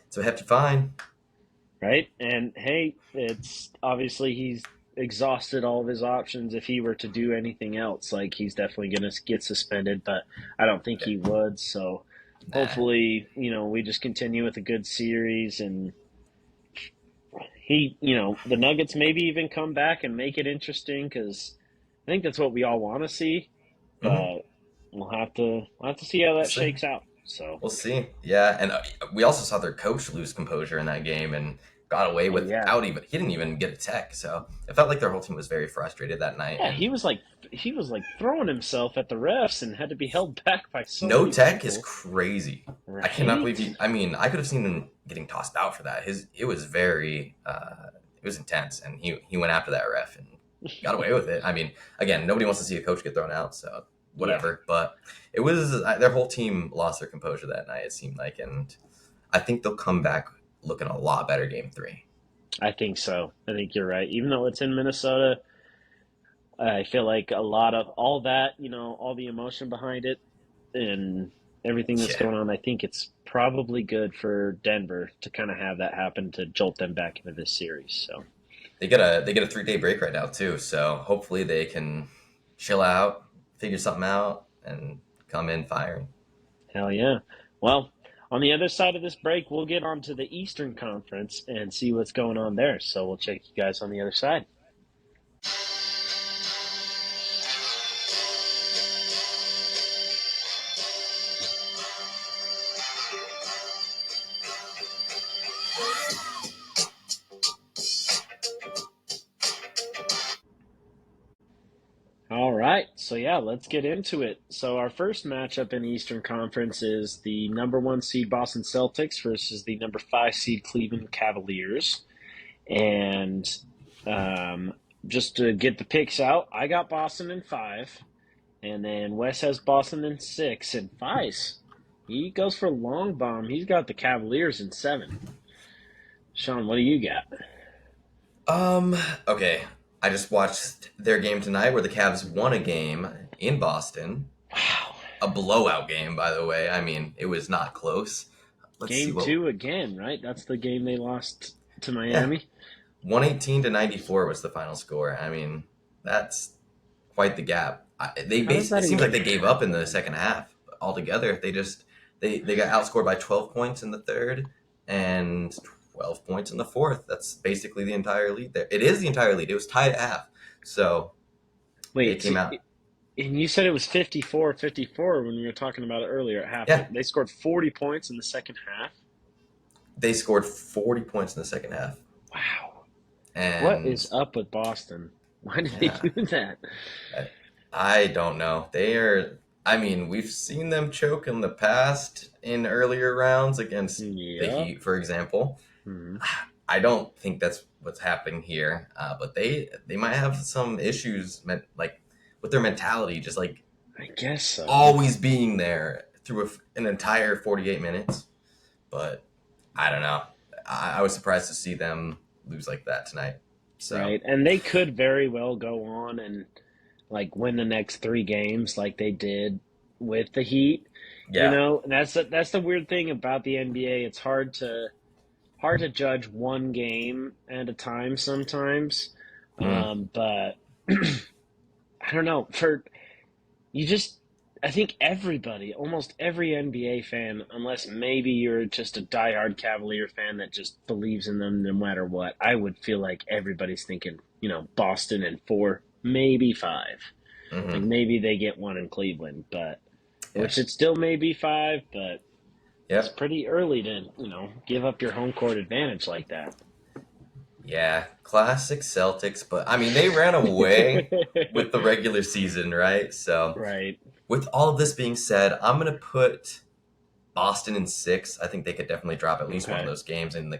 it's a hefty fine. Right? And hey, it's obviously he's exhausted all of his options if he were to do anything else. Like he's definitely going to get suspended, but I don't think Yeah. he would. So Nah. hopefully, we just continue with a good series and the Nuggets maybe even come back and make it interesting because I think that's what we all want to see. Mm-hmm. But we'll have to see how We'll that see. shakes out. So We'll see. Yeah, and we also saw their coach lose composure in that game, and got away Oh yeah, without even he didn't even get a tech. So it felt like their whole team was very frustrated that night. yeah. And He was like throwing himself at the refs and had to be held back by so no many tech is people. crazy. I cannot believe Right? he. I mean, I could have seen him getting tossed out for that. It was very it was intense, and he went after that ref and got away with it. I mean, again, nobody wants to see a coach get thrown out, so Yeah, whatever. But it was their whole team lost their composure that night. It seemed like, and I think they'll come back looking a lot better game three. I think so. I think you're right. Even though it's in Minnesota, I feel like a lot of all that, all the emotion behind it and everything that's Yeah, going on, I think it's probably good for Denver to kind of have that happen to jolt them back into this series. So, they get a 3 day break right now too. So hopefully they can chill out, figure something out, and come in firing. hell yeah. Well, on the other side of this break, we'll get on to the Eastern Conference and see what's going on there. So, we'll check you guys on the other side. All right, so yeah, let's get into it. So our first matchup in the Eastern Conference is the number one seed Boston Celtics versus the number five seed Cleveland Cavaliers. And um, just to get the picks out, I got Boston in five, and then Wes has Boston in six, and Fies, he goes for long bomb. He's got the Cavaliers in seven. Sean, what do you got? Um. Okay. I just watched their game tonight, where the Cavs won a game in Boston. Wow, A blowout game, by the way. I mean, it was not close. Let's see game what. two again, right? That's the game they lost to Yeah, Miami. 118-94 was the final score. I mean, that's quite the gap. How does It that seems like even they gave up in happen? the second half altogether. They got outscored by 12 points in the third and 12 points in the fourth. That's basically the entire lead there. It is the entire lead. It was tied at half. So they Wait, so, came out. and you said it was 54-54 when we were talking about it earlier at half. Yeah, They scored 40 points in the second half. they scored 40 points in the second half. Wow. What And is up with Boston? Why did they yeah, do that? I, I don't know. They are. I mean, we've seen them choke in the past in earlier rounds against the Yep. Heat, for example. Hmm. I don't think that's what's happening here, but they might have some issues, like with their mentality, just like I guess so. always being there through an entire 48 minutes. But I don't know. I was surprised to see them lose like that tonight. So Right. And they could very well go on and like win the next three games like they did with the Heat. yeah. And that's the weird thing about the NBA. It's hard to judge one game at a time sometimes. Mm, But I don't know. You just, I think everybody, almost every NBA fan, unless maybe you're just a diehard Cavalier fan that just believes in them no matter what, I would feel like everybody's thinking, Boston in four, maybe five. Like hmm maybe they get one in Cleveland, but Yeah. which it still may be five, but it's Yep. pretty early to, give up your home court advantage like that. Yeah. Classic Celtics, but I mean they ran away with the regular season, right? So Right. with all of this being said, I'm gonna put Boston in six. I think they could definitely drop at least one of Okay. those games in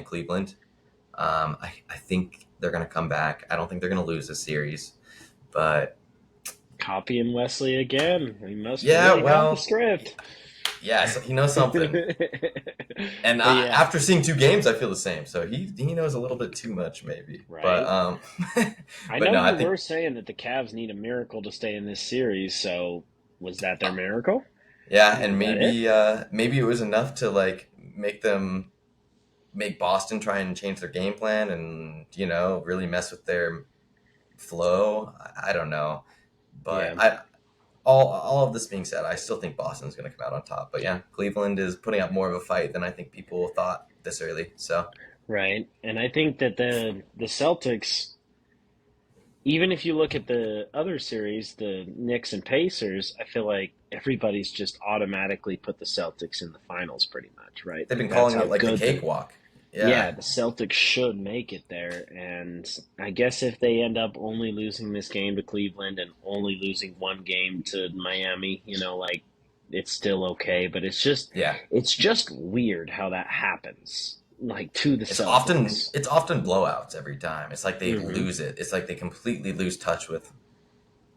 Cleveland. I think they're gonna come back. I don't think they're gonna lose this series, but Copying Wesley again. He must yeah, really have the well, script. yeah, so he knows something. And But yeah, after seeing two games, I feel the same. So he knows a little bit too much, maybe. But right. I but know no, I you think were saying that the Cavs need a miracle to stay in this series, so was that their miracle? yeah, Was and that it? maybe it was enough to like make Boston try and change their game plan and really mess with their flow. I don't know, but Yeah, all of this being said, I still think Boston's going to come out on top. But yeah, Cleveland is putting up more of a fight than I think people thought this early. So right. And I think that the Celtics, even if you look at the other series, the Knicks and Pacers, I feel like everybody's just automatically put the Celtics in the finals pretty much, right? they've Like been that's calling it how like the good the cakewalk. yeah, Yeah, the Celtics should make it there. And I guess if they end up only losing this game to Cleveland and only losing one game to Miami, like it's still okay. But yeah. it's just weird how that happens, like to the It's often Celtics. it's often blowouts every time. It's like they Hmm. lose it. It's like they completely lose touch with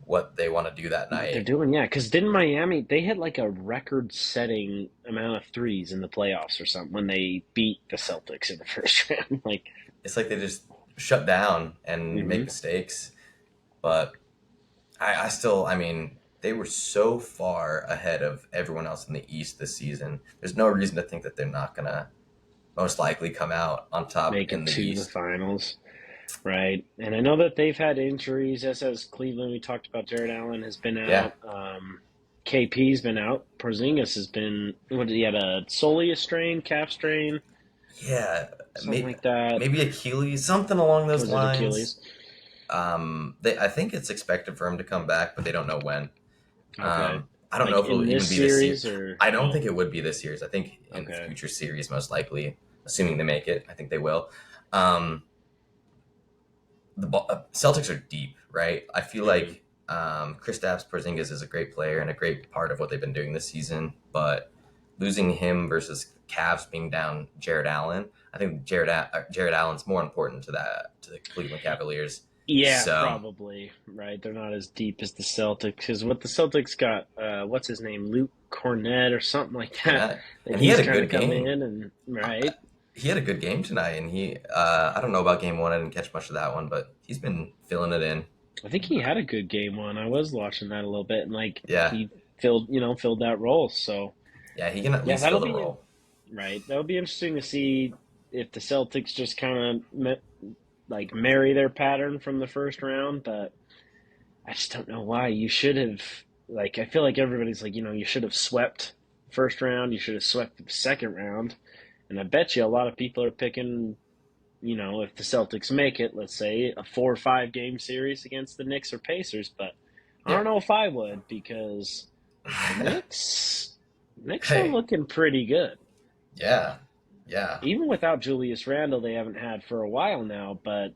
what they want to do that What they're night. doing, yeah, because didn't Miami, they hit like a record-setting amount of threes in the playoffs or something when they beat the Celtics in the first round. Like, It's like they just shut down and make hmm mistakes. But I still, I mean, they were so far ahead of everyone else in the East this season. There's no reason to think that they're not gonna most likely come out on top make in it the to the East. finals. Right. And I know that they've had injuries, as has Cleveland. We talked about Jared Allen has been Yeah, out. KP's been out. Porzingis has been, what, he had a soleus strain, calf strain, yeah, something like that. maybe Achilles, something along those Was it lines. Achilles? I think it's expected for him to come back, but they don't know when. Okay. I don't know Like if it'll in even this be this year. series or I don't no? think it would be this year's. I think in Okay. future series, most likely, assuming they make it. I think they will. Um, the Celtics are deep, right? I feel Hmm. like Kristaps Porzingis is a great player and a great part of what they've been doing this season, but losing him versus Cavs being down Jared Allen, I think Jared Allen's more important to the Cleveland Cavaliers. Yeah, So probably. Right. They're not as deep as the Celtics. Because what the Celtics got, what's his name? Luke Cornett or something like that. Cornette, That and he he's had a kind of good come game. in and, right. He had a good game tonight, and I don't know about game one. I didn't catch much of that one, but he's been filling it in. I think he had a good game one. I was watching that a little bit, and like Yeah, he filled that role. So yeah, he can at yeah, least fill that'll the be role. right. That'll be interesting to see if the Celtics just kind of like marry their pattern from the first round. But I just don't know why. You should have, like, I feel like everybody's like, you should have swept first round. You should have swept the second round. And I bet you a lot of people are picking, if the Celtics make it, let's say a 4 or 5 game series against the Knicks or Pacers. But I Yeah. don't know if I would because the Knicks are Hey, looking pretty good. yeah, yeah, Even without Julius Randle, they haven't had for a while now, but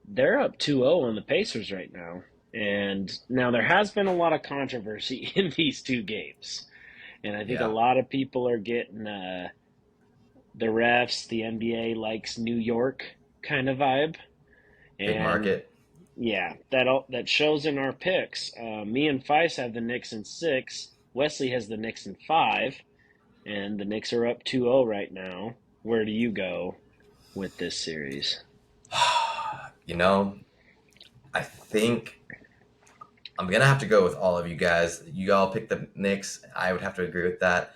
they're up 2-0 on the Pacers right now. And now there has been a lot of controversy in these two games. And I think a yeah. lot of people are getting the refs, the NBA likes New York kind of vibe. Big And market. yeah, that shows in our picks. Me and Feist have the Knicks in 6. Wesley has the Knicks in 5. And the Knicks are up 2-0 right now. Where do you go with this series? You know, I think I'm gonna have to go with all of you guys. You all pick the Knicks. I would have to agree with that.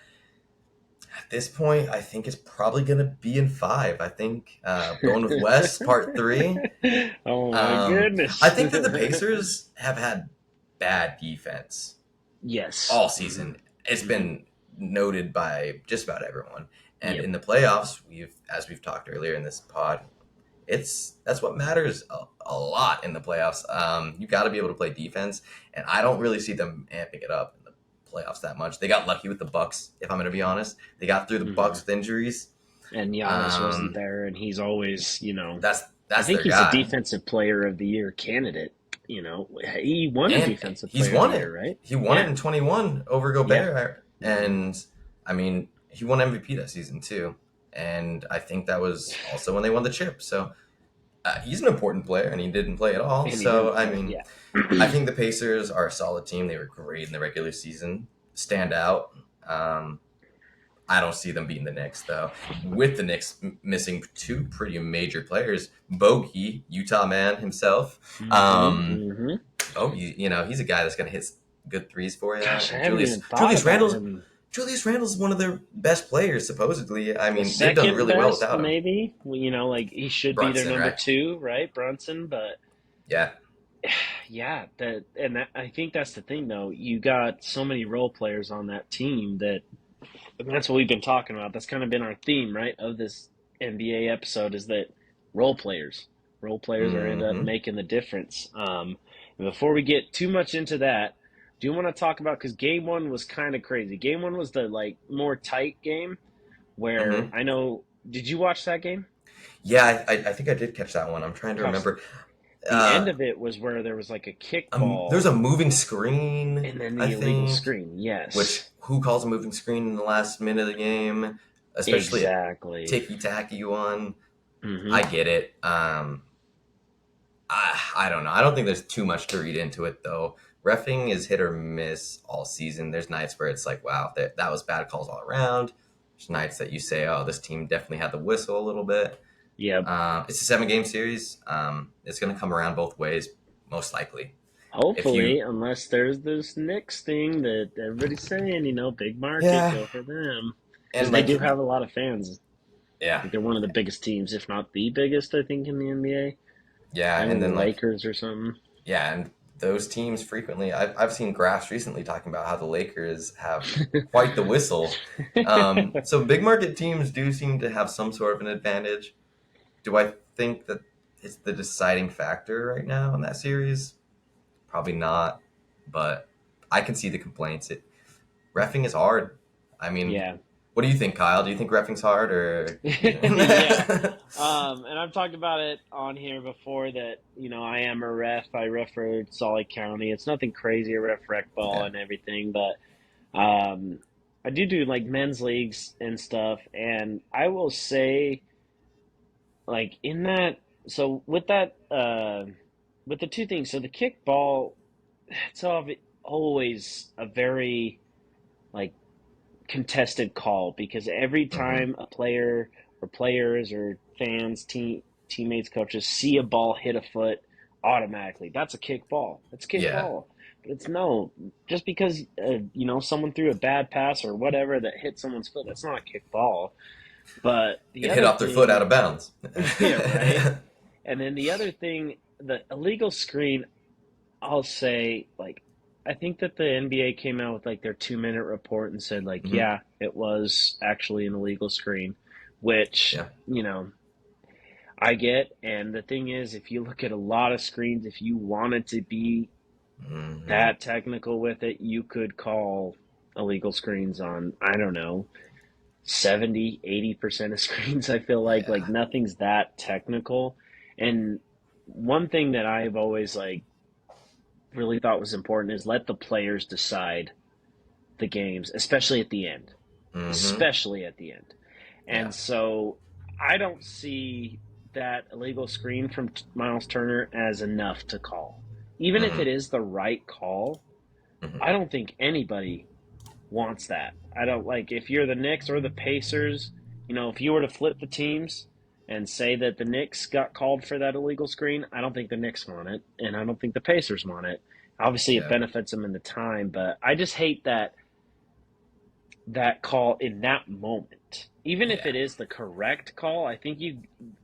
At this point, I think it's probably gonna be in five. I think going with West Part Three. Oh my Um, I goodness. think that the Pacers have had bad defense Yes. all Hmm. season. It's Hmm. been noted by just about everyone. And Yep. in the playoffs, as we've talked earlier in this pod, that's what matters a lot in the playoffs. You got to be able to play defense, and I don't really see them amping it up in the playoffs that much. They got lucky with the Bucks, if I'm going to be honest. They got through the Hmm. Bucks with injuries. And Giannis wasn't Um, there, and he's always, that's I that's think their he's a guy, defensive player of the year candidate. He won a and defensive he's player of the won year, it. right? He won it Yeah. in 21 over Yeah. Gobert, Hmm. and I mean he won MVP that season too. And I think that was also when they won the chip. So he's an important player, and he didn't play at all. And he didn't So I play. mean, Yeah. I think the Pacers are a solid team. They were great in the regular season, stand out. Um, I don't see them beating the Knicks though. With the Knicks missing two pretty major players, Bogey, Utah man himself. Hmm. Um, Hmm. Bogey, he's a guy that's gonna hit good threes for you. Gosh, I And haven't even thought Julius about Randle's him. Julius Randle's one of their best players supposedly. I The mean, they've done second really well best, without him. maybe. Well, like he should be their Brunson, number right? 2, right, Brunson? But Yeah, yeah, I think that's the thing, though. You got so many role players on that team and that's what we've been talking about. That's kind of been our theme, right, of this NBA episode is that role players, role players are end up mm-hmm. making the difference. And before we get too much into that, do you want to talk about because game one was kind of crazy. Game one was the like more tight game where Mm-hmm. I know Did you watch that game? Yeah, I think I did catch that one. I'm trying to Gosh, remember. the end Uh, of it was where there was like a there's kickball a moving screen, and then I the illegal think, screen. which Yes, who calls a moving screen in the last minute of the game, especially a exactly. ticky tacky one. Hmm. I get it. I don't know. I don't think there's too much to read into it though. Refing is hit or miss all season. There's nights where it's like, wow, that was bad calls all around. There's nights that you say, oh, this team definitely had the whistle a little bit. Yep. It's a 7 game series. It's going to come around both ways, most likely. If Hopefully, you, unless there's this Knicks thing that everybody's saying, big market, yeah, go for them. Because and they like, do have a lot of fans. yeah, Like they're one of the biggest teams, if not the biggest, I think, in the NBA. yeah, Maybe and the then like, Lakers or something. yeah, and those teams frequently. I've seen graphs recently talking about how the Lakers have quite the whistle. So big market teams do seem to have some sort of an advantage. Do I think that it's the deciding factor right now in that series? Probably not, but I can see the complaints. Reffing is hard. I mean, Yeah. what do you think, Kyle? Do you think reffing's hard or you Yeah. know? And I've talked about it on here before that, I am a ref. I ref for Salt County. It's nothing crazy. I ref rec ball Yeah. and everything, but I do like men's leagues and stuff. And I will say, like, in that, so with the two things, so the kickball, it's always a very, like, contested call because every Hmm. time a player or players or fans, teammates, coaches see a ball hit a foot, automatically that's a kick ball. That's a kick Yeah. ball. But it's no, just because someone threw a bad pass or whatever that hit someone's foot, that's not a kick ball. But the It hit other off their foot out thing, of bounds. yeah, right. And then the other thing, the illegal screen, I'll say, like, I think that the NBA came out with like their 2 minute report and said, like, Hmm. yeah, it was actually an illegal screen, which, Yeah. I get. And the thing is, if you look at a lot of screens, if you wanted to be Hmm. that technical with it, you could call illegal screens on, I don't know, 70, 80% of screens. I feel like Yeah. nothing's that technical. And one thing that I've always like really thought was important is let the players decide the games, especially at the end. Hmm. Especially at the end. And Yeah. so I don't see that illegal screen from Miles Turner as enough to call. Even if it Hmm. is the right call, Hmm. I don't think anybody wants that. I don't like if you're the Knicks or the Pacers, if you were to flip the teams and say that the Knicks got called for that illegal screen, I don't think the Knicks want it, and I don't think the Pacers want it. Obviously, it Yeah. benefits them in the time, but I just hate that call in that moment. Even if Yeah. it is the correct call, I think you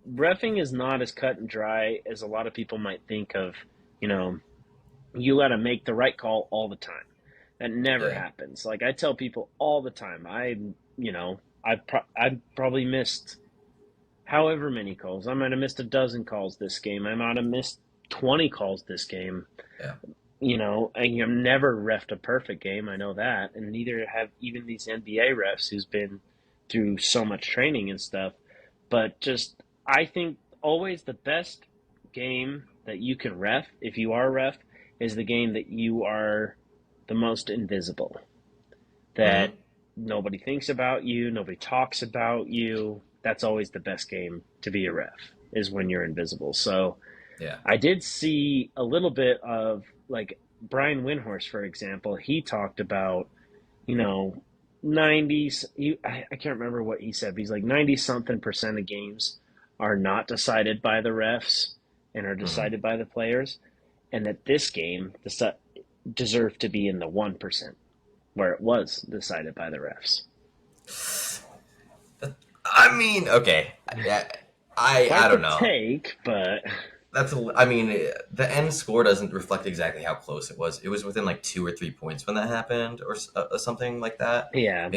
refing is not as cut and dry as a lot of people might think of. You know, you got to make the right call all the time. That never Yeah. happens. Like I tell people all the time, I've probably missed however many calls. I might have missed a dozen calls this game. I might have missed 20 calls this game. Yeah. And you've never refed a perfect game. I know that, and neither have even these NBA refs who's been through so much training and stuff. But just, I think always the best game that you can ref, if you are a ref, is the game that you are the most invisible. That Hmm. nobody thinks about you, nobody talks about you. That's always the best game to be a ref, is when you're invisible. So Yeah. I did see a little bit of like Brian Windhorst, for example. He talked about, you know, 90s. I can't remember what he said, but he's like 90 something percent of games are not decided by the refs and are Hmm. decided by the players. And that this game deserved to be in the 1% where it was decided by the refs. I mean, okay. Yeah. I Quite the don't know. take, but I mean, the end score doesn't reflect exactly how close it was. It was within like 2 or 3 points when that happened, or something like that. yeah,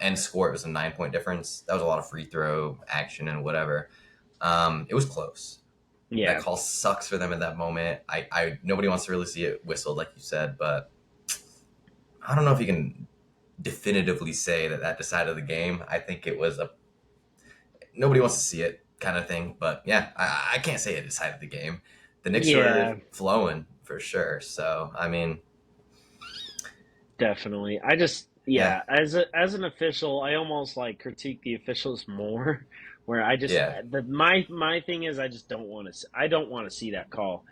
End score, it was a 9 point difference. That was a lot of free throw action and whatever. It was close. That yeah, call sucks for them at that moment. Nobody wants to really see it whistled, like you said, but I don't know if you can definitively say that decided the game. I think it was a nobody wants to see it kind of thing. But yeah, I can't say it decided the game. The Knicks were Yeah, flowing for sure. So I mean, definitely. I just yeah, yeah, as an official, I almost like critique the officials more. Where I just yeah, my thing is I just don't want to I don't want to see that call.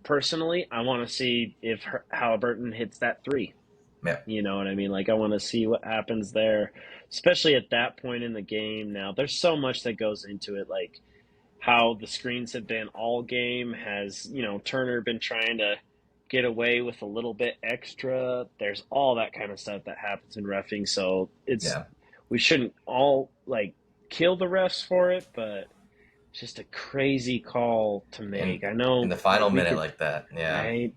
Personally, I want to see if Halliburton hits that three. yeah, You know what I mean? Like I want to see what happens there, especially at that point in the game. Now, there's so much that goes into it, like how the screens have been all game. Has Turner been trying to get away with a little bit extra? There's all that kind of stuff that happens in reffing. So yeah. we shouldn't all like kill the refs for it, but it's just a crazy call to In make. I in know the final we minute could, like that, yeah, right?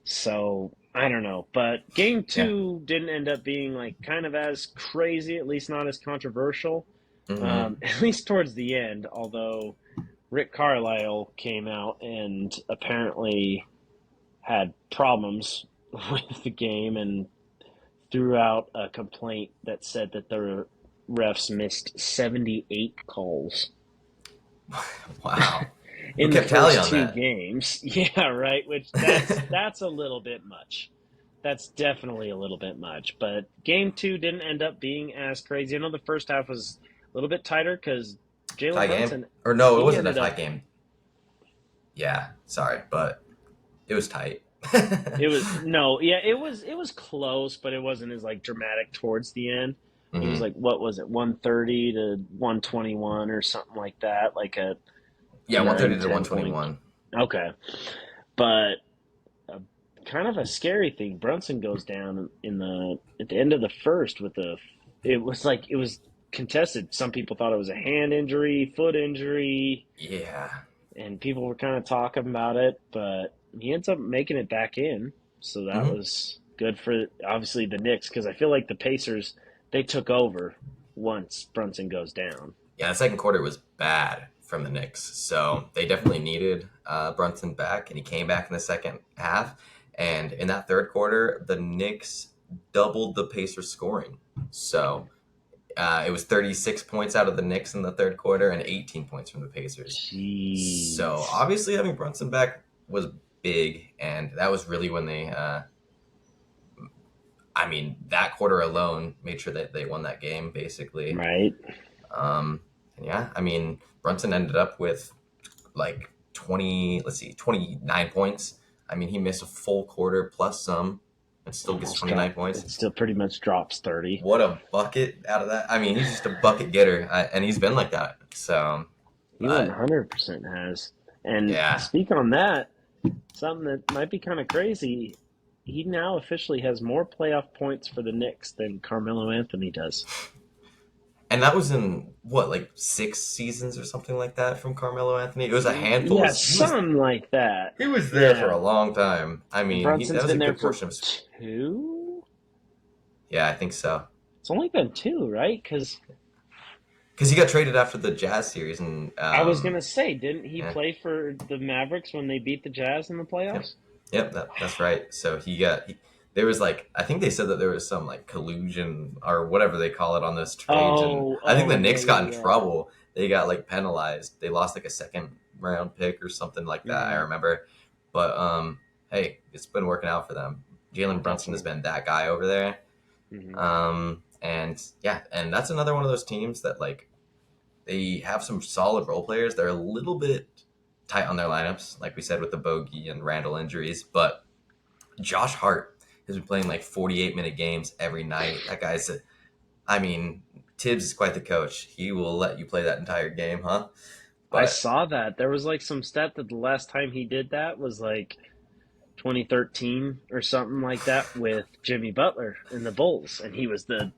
So I don't know, but game yeah. two didn't end up being like kind of as crazy, at least not as controversial. Hmm. At least towards the end, although Rick Carlisle came out and apparently had problems with the game and threw out a complaint that said that the refs missed 78 calls Wow. Who in the kept tally first on two that? games. Yeah, right. Which that's a little bit much. That's definitely a little bit much. But game two didn't end up being as crazy. I know the first half was a little bit tighter because Jalen Tie game? Brunson Or no, it he wasn't a ended tie up. game. Yeah, sorry, but it was tight. It was no, yeah, it was close, but it wasn't as like dramatic towards the end. It was Hmm. like what was it, 130 to 121 or something like that, like a Yeah, 9 130 to 10 point. 121. Okay, but a, kind of a scary thing. Brunson goes down in the at the end of the first with a. It was like it was contested. Some people thought it was a hand injury, foot injury, Yeah. and people were kind of talking about it. But he ends up making it back in, so that Hmm. was good for obviously the Knicks because I feel like the Pacers they took over once Brunson goes down. Yeah, the second quarter was bad from the Knicks. So they definitely needed Brunson back, and he came back in the second half. And in that third quarter, the Knicks doubled the Pacers' scoring. So it was 36 points out of the Knicks in the third quarter and 18 points from the Pacers. So Jeez. obviously having Brunson back was big, and that was really when they, I mean, that quarter alone made sure that they won that game, basically. Right. Um, and yeah, I mean, Brunson ended up with like 20, let's see, 29 points. I mean, he missed a full quarter plus some and still gets Almost 29 drop. points. It still pretty much drops 30. What a bucket out of that. I mean, he's just a bucket getter, and he's been like that. So, He but 100% has. And yeah. speak on that, something that might be kind of crazy. He now officially has more playoff points for the Knicks than Carmelo Anthony does. And that was in what, like 6 seasons or something like that from Carmelo Anthony. It was a handful. Yeah, He was something like that. he was there for Yeah. a long time. I mean, that Brunson's was a been there good for portion of his. two? Yeah, I think so. It's only been two, right? Because Because he got traded after the Jazz series, and I was going to say, didn't he yeah, play for the Mavericks when they beat the Jazz in the yep, playoffs? yep, that's right. So there was like, I think they said that there was some like collusion or whatever they call it on those trades, and I think the Yeah, Knicks got in yeah, yeah. trouble. They got like penalized. They lost like a second round pick or something like that. I Hmm. remember, but hey, it's been working out for them. Jalen Brunson has Definitely. been that guy over there. Hmm. And yeah, and that's another one of those teams that like they have some solid role players. They're a little bit tight on their lineups, like we said with the Bogey and Randall injuries. But Josh Hart has been playing like 48-minute games every night. That guy's, I mean, Tibbs is quite the coach. He will let you play that entire game, huh? I But saw that. There was like some stat that the last time he did that was like 2013 or something like that with Jimmy Butler in the Bulls, and he was the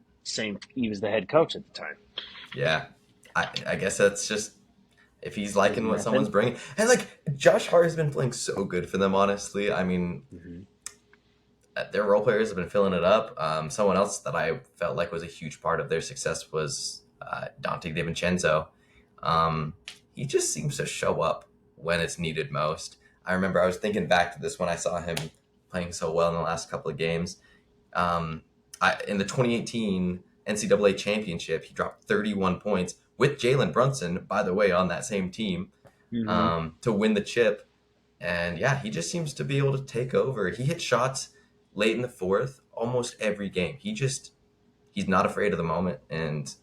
head coach at the time. yeah, I guess that's just if he's His liking what someone's method. bringing. And like Josh Hart has been playing so good for them, honestly. I mean, Hmm. their role players have been filling it up. Someone else that I felt like was a huge part of their success was Dante DiVincenzo. Um, he just seems to show up when it's needed most. I remember I was thinking back to this when I saw him playing so well in the last couple of games. In the 2018 NCAA championship, he dropped 31 points with Jalen Brunson, by the way, on that same team, Hmm. to win the chip. And yeah, he just seems to be able to take over. He hit shots late in the fourth almost every game. He's not afraid of the moment. And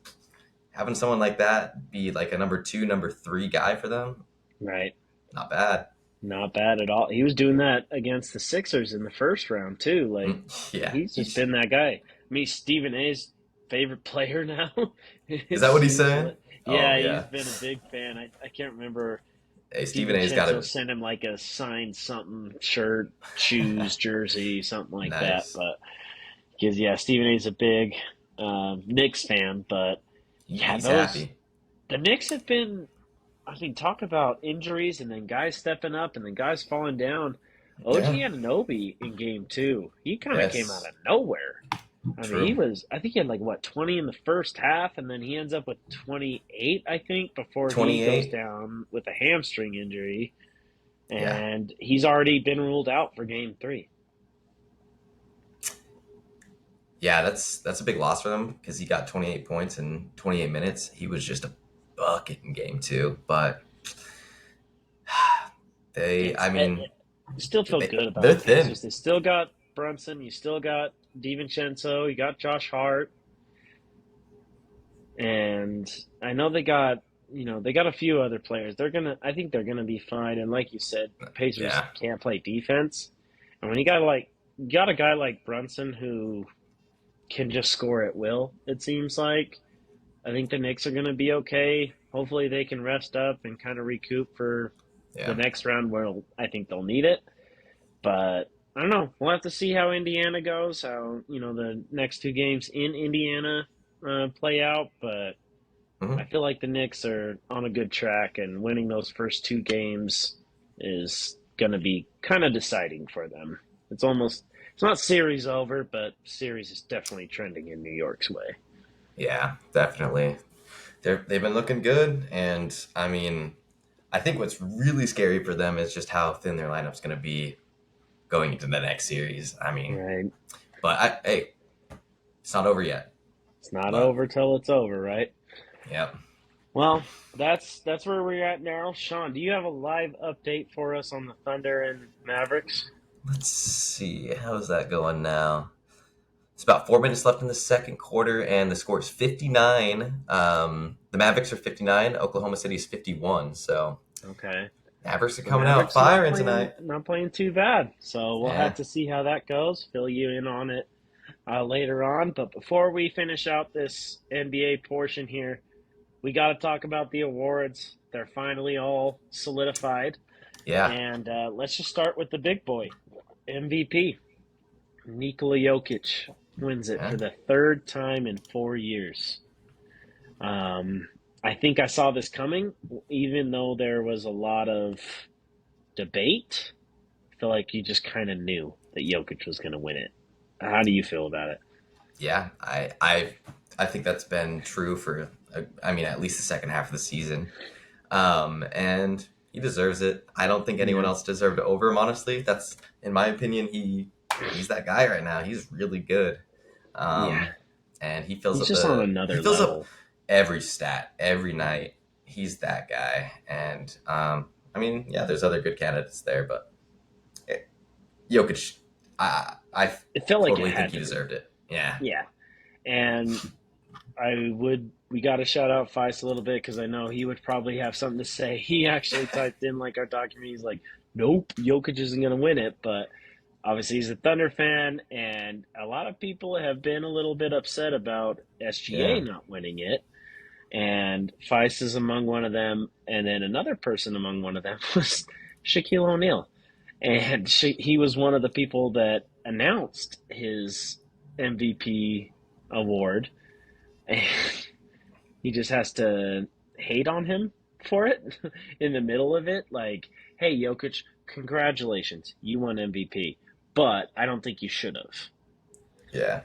having someone like that be like a number two, number three guy for them, Right. not bad. Not bad at all. He was doing that against the Sixers in the first round too. Like Yeah. he's just been that guy. I mean, Stephen A's favorite player now. Is It that what he's seems saying? like. Oh, Yeah, he's yeah. been a big fan. I can't remember. Hey, Stephen A's got DiVincenzo to. sent him like a signed something shirt, shoes, jersey, something like that. Nice. But because yeah, Stephen A's a big Knicks fan. But yeah, He's those happy. the Knicks have been. I mean, talk about injuries and then guys stepping up and then guys falling down. OG Yeah. Anunoby in game two, he kind of came out Yes. of nowhere. I mean, True. I think he had like what, 20 in the first half, and then he ends up with 28, I think, before he goes 28. down with a hamstring injury. Yeah. And he's already been ruled out for game three. Yeah, that's a big loss for them because he got 28 points in 28 minutes. He was just a bucket in game two. But I mean, You still feel good about they're the Pacers. thin. They still got Brunson, you still got DiVincenzo, you got Josh Hart. And I know they got a few other players. I think they're gonna be fine. And like you said, Pacers Yeah. can't play defense. And when you got a guy like Brunson who can just score at will, it seems like. I think the Knicks are gonna be okay. Hopefully they can rest up and kind of recoup for the Yeah. next round where I think they'll need it. But I don't know. We'll have to see how Indiana goes, how, the next two games in Indiana play out. But I Hmm. feel like the Knicks are on a good track, and winning those first two games is going to be kind of deciding for them. It's not series over, but series is definitely trending in New York's way. Yeah, definitely. They've been looking good, and I mean, I think what's really scary for them is just how thin their lineup's going to be going into the next series. I mean, Right? but hey, it's not over yet. It's not But over till it's over, right? yeah, Well, that's where we're at now. Sean, do you have a live update for us on the Thunder and Mavericks? let's see how's that going now. It's about 4 minutes left in the second quarter, and the score is 59. The Mavericks are 59. Oklahoma City is 51. So Okay. Mavericks are The coming out Mavericks firing tonight. not playing too bad. So we'll have Yeah, to see how that goes. Fill you in on it later on. But before we finish out this NBA portion here, we got to talk about the awards. They're finally all solidified, yeah, and let's just start with the big boy, MVP. Nikola Jokic wins it yeah, for the third time in 4 years. I think I saw this coming, even though there was a lot of debate. I feel like you just kind of knew that Jokic was going to win it. How do you feel about it? yeah. I think that's been true for I mean at least the second half of the season. And he deserves it. I don't think anyone Yeah, else deserved to over him. Honestly, that's in my opinion. He's that guy right now. He's really good. yeah. Um, and He's just on he another fills up level. every stat every night. He's that guy. And I mean, yeah, there's other good candidates there, but eh, Jokic, I It felt like it totally think had he to be. deserved it. Yeah, Yeah, and we got to shout out Feist a little bit because I know he would probably have something to say. He actually typed in like our document. He's like, "Nope, Jokic isn't going to win it," but obviously he's a Thunder fan, and a lot of people have been a little bit upset about SGA yeah, not winning it. And Feist is among one of them, and then another person among one of them was Shaquille O'Neal, and he was one of the people that announced his MVP award, and he just has to hate on him for it in the middle of it. Like, hey, Jokic, congratulations, you won MVP, but I don't think you should have. yeah.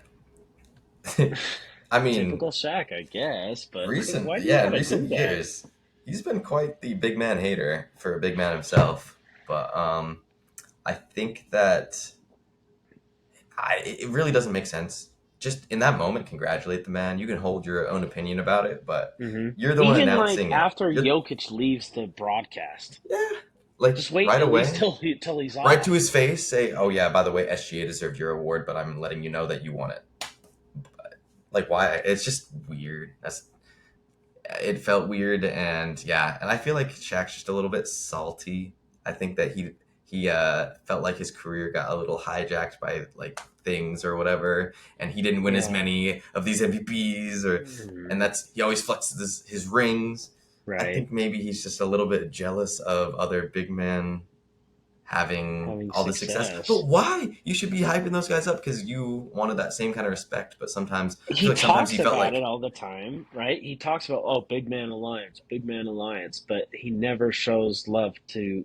I mean, Typical Shaq, I guess, but like, recent why do you yeah, in gotta recent do that? years, he's been quite the big man hater for a big man himself. But I think that it really doesn't make sense just in that moment, congratulate the man. You can hold your own opinion about it, but Hmm. you're the one Even like announcing it. after You're, Jokic leaves the broadcast, yeah, like just wait right at least away, till he's right to off. his face, say, "Oh yeah, by the way, SGA deserved your award, but I'm letting you know that you won it." Like why? It's just weird. That's it felt weird, and yeah, and I feel like Shaq's just a little bit salty. I think that he felt like his career got a little hijacked by like things or whatever, and he didn't win as Yeah. many of these MVPs, or Mhm. and that's he always flexes his rings. I Right. think maybe he's just a little bit jealous of other big men having Having all the success. But success. why? You should be hyping those guys up because you wanted that same kind of respect. But sometimes I feel He like sometimes he talks felt about it like, all the time, right? He talks about, oh, big man alliance, but he never shows love to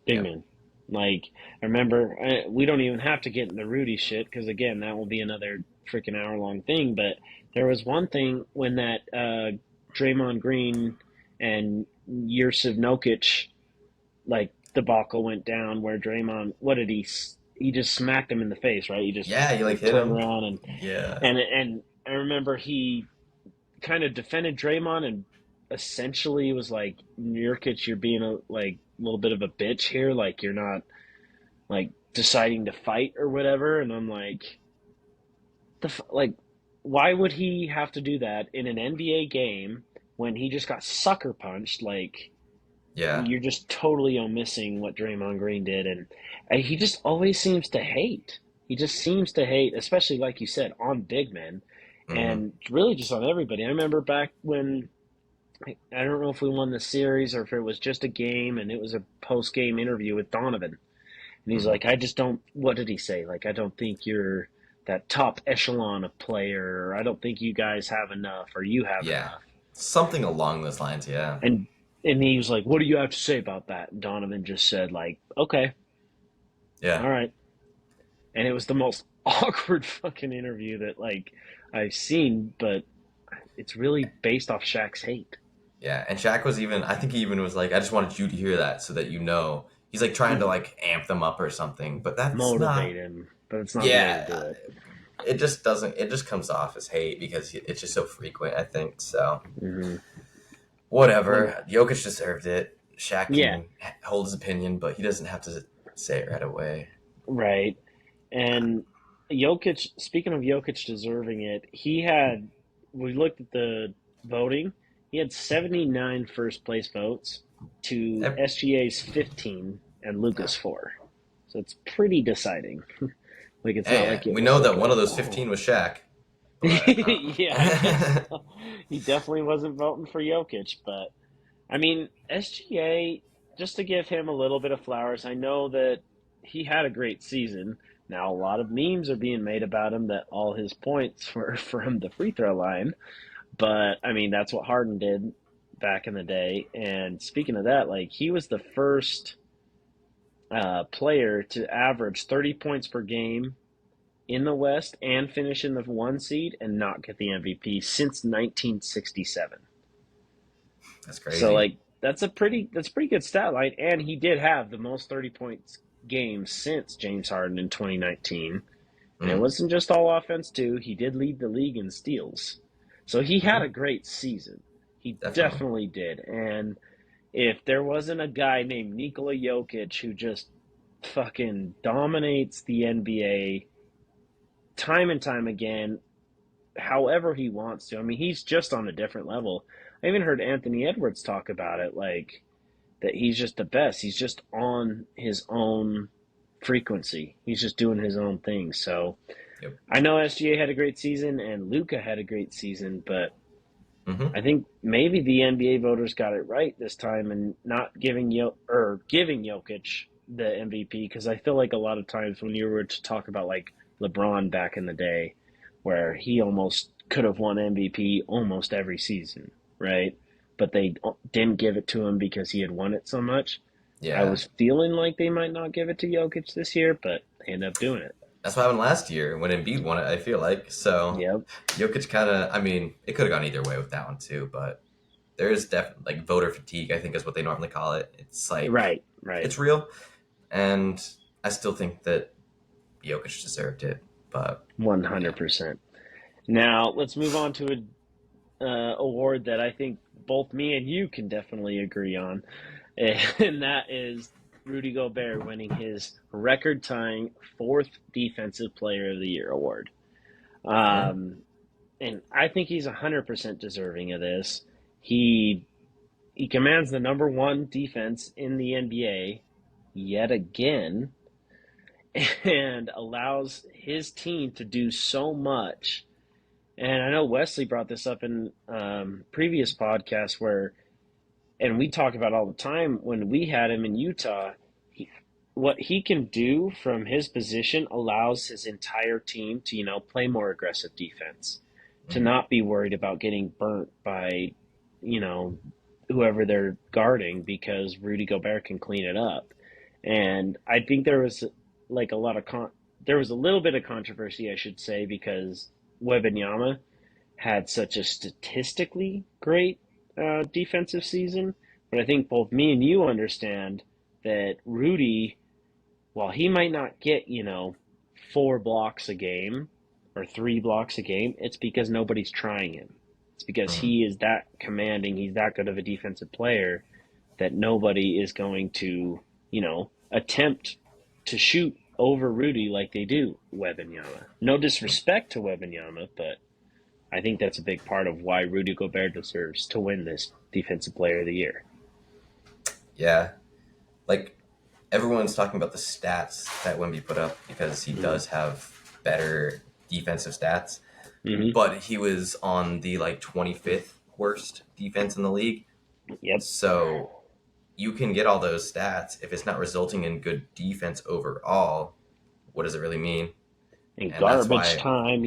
big yeah, men. Like, I remember, we don't even have to get into Rudy shit because, again, that will be another freaking hour long thing. But there was one thing when that Draymond Green and Yusuf Nokic like debacle went down where Draymond, what did he just smacked him in the face, right? He just yeah, you like like hit turned him, around yeah. and I remember he kind of defended Draymond and essentially was like, Nurkic, you're being a like little bit of a bitch here, like you're not like deciding to fight or whatever. And I'm like, like, why would he have to do that in an NBA game when he just got sucker punched? Like, Yeah. you're just totally missing what Draymond Green did, and he just always seems to hate. He just seems to hate, especially like you said, on big men, Mm-hmm. and really just on everybody. I remember back when I don't know if we won the series or if it was just a game, and it was a post game interview with Donovan, and he's Mm-hmm. like, "I just don't." What did he say? Like, I don't think you're that top echelon of player, or I don't think you guys have enough, or you have Yeah. enough. Something along those lines. Yeah. And he was like, "What do you have to say about that?" And Donovan just said, "Like, okay, Yeah. all right." And it was the most awkward fucking interview that like I've seen, but it's really based off Shaq's hate. Yeah. And Shaq was even. I think he even was like, "I just wanted you to hear that so that you know." He's like trying to Mm-hmm. like amp them up or something, but that's Motivate not. him, but it's not the way to Yeah. do it. It just doesn't. It just comes off as hate because it's just so frequent. I think so. Mm-hmm. Like, Whatever. Jokic deserved it. Shaq yeah, can hold his opinion, but he doesn't have to say it right away. right. And Jokic, speaking of Jokic deserving it, he had, we looked at the voting, he had 79 first place votes to Eh, SGA's 15 and no. Lucas 4. So it's pretty deciding. Like, it's not Hey, like it we was know like that one a, of those oh. 15 was Shaq, but Yeah, I guess so. He definitely wasn't voting for Jokic, but I mean, SGA, just to give him a little bit of flowers, I know that he had a great season. Now, a lot of memes are being made about him that all his points were from the free throw line, but I mean, that's what Harden did back in the day. And speaking of that, like, he was the first player to average 30 points per game in the West and finish in the one seed and not get the MVP since 1967. that's So crazy. like that's a pretty good stat line, and he did have the most 30 points games since James Harden in 2019, and it Mm, wasn't just all offense too. He did lead the league in steals, so he had hmm a great season. He definitely. definitely did, and if there wasn't a guy named Nikola Jokic who just fucking dominates the NBA time and time again, however he wants to. I mean, he's just on a different level. I even heard Anthony Edwards talk about it, like that he's just the best. He's just on his own frequency. He's just doing his own thing. So Yep. I know SGA had a great season and Luca had a great season, but Hmm. I think maybe the NBA voters got it right this time and not giving Jokic the MVP, because I feel like a lot of times when you were to talk about like LeBron back in the day, where he almost could have won MVP almost every season, right? But they didn't give it to him because he had won it so much. I Yeah. was feeling like they might not give it to Jokic this year, but they ended up doing it. That's what happened last year when Embiid won it, I feel like. So Yep. Jokic kind of, I mean, it could have gone either way with that one too, but there is definitely like voter fatigue, I think is what they normally call it. It's like, Right, right. it's real. And I still think that Jokic deserved it. But yeah. 100%. Now let's move on to a award that I think both me and you can definitely agree on, and that is Rudy Gobert winning his record-tying fourth Defensive Player of the Year award. Yeah. Um, and I think he's 100% deserving of this. He he commands the number one defense in the NBA yet again, and allows his team to do so much. And I know Wesley brought this up in previous podcasts where, and we talk about all the time when we had him in Utah. He, what he can do from his position allows his entire team to, play more aggressive defense, to Mm-hmm. not be worried about getting burnt by, you know, whoever they're guarding because Rudy Gobert can clean it up. And I think there was like a lot of there was a little bit of controversy, I should say, because Wembanyama had such a statistically great defensive season. But I think both me and you understand that Rudy, while he might not get, 4 blocks a game or 3 blocks a game, it's because nobody's trying him. It's because Mm-hmm. he is that commanding, he's that good of a defensive player that nobody is going to, attempt to shoot over Rudy like they do Wembanyama. No disrespect to Wembanyama, but I think that's a big part of why Rudy Gobert deserves to win this Defensive Player of the Year. Yeah. Like everyone's talking about the stats that Wemby put up because he Mm-hmm. does have better defensive stats, Mm-hmm. but he was on the like 25th worst defense in the league. Yep. So you can get all those stats if it's not resulting in good defense overall. What does it really mean? And And that's garbage why, time,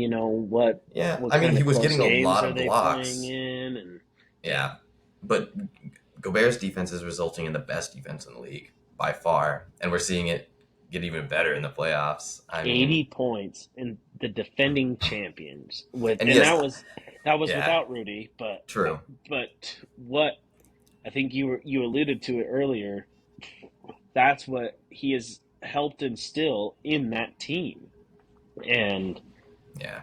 what yeah, what I mean, kind he of was close getting a games lot are of they playing blocks. in? And yeah, Yeah, but Gobert's defense is resulting in the best defense in the league by far, and we're seeing it get even better in the playoffs. I mean, 80 points in the defending champions with, and and yes, that was yeah, without Rudy, true. but what I think you alluded to it earlier. That's what he has helped instill in that team, and Yeah.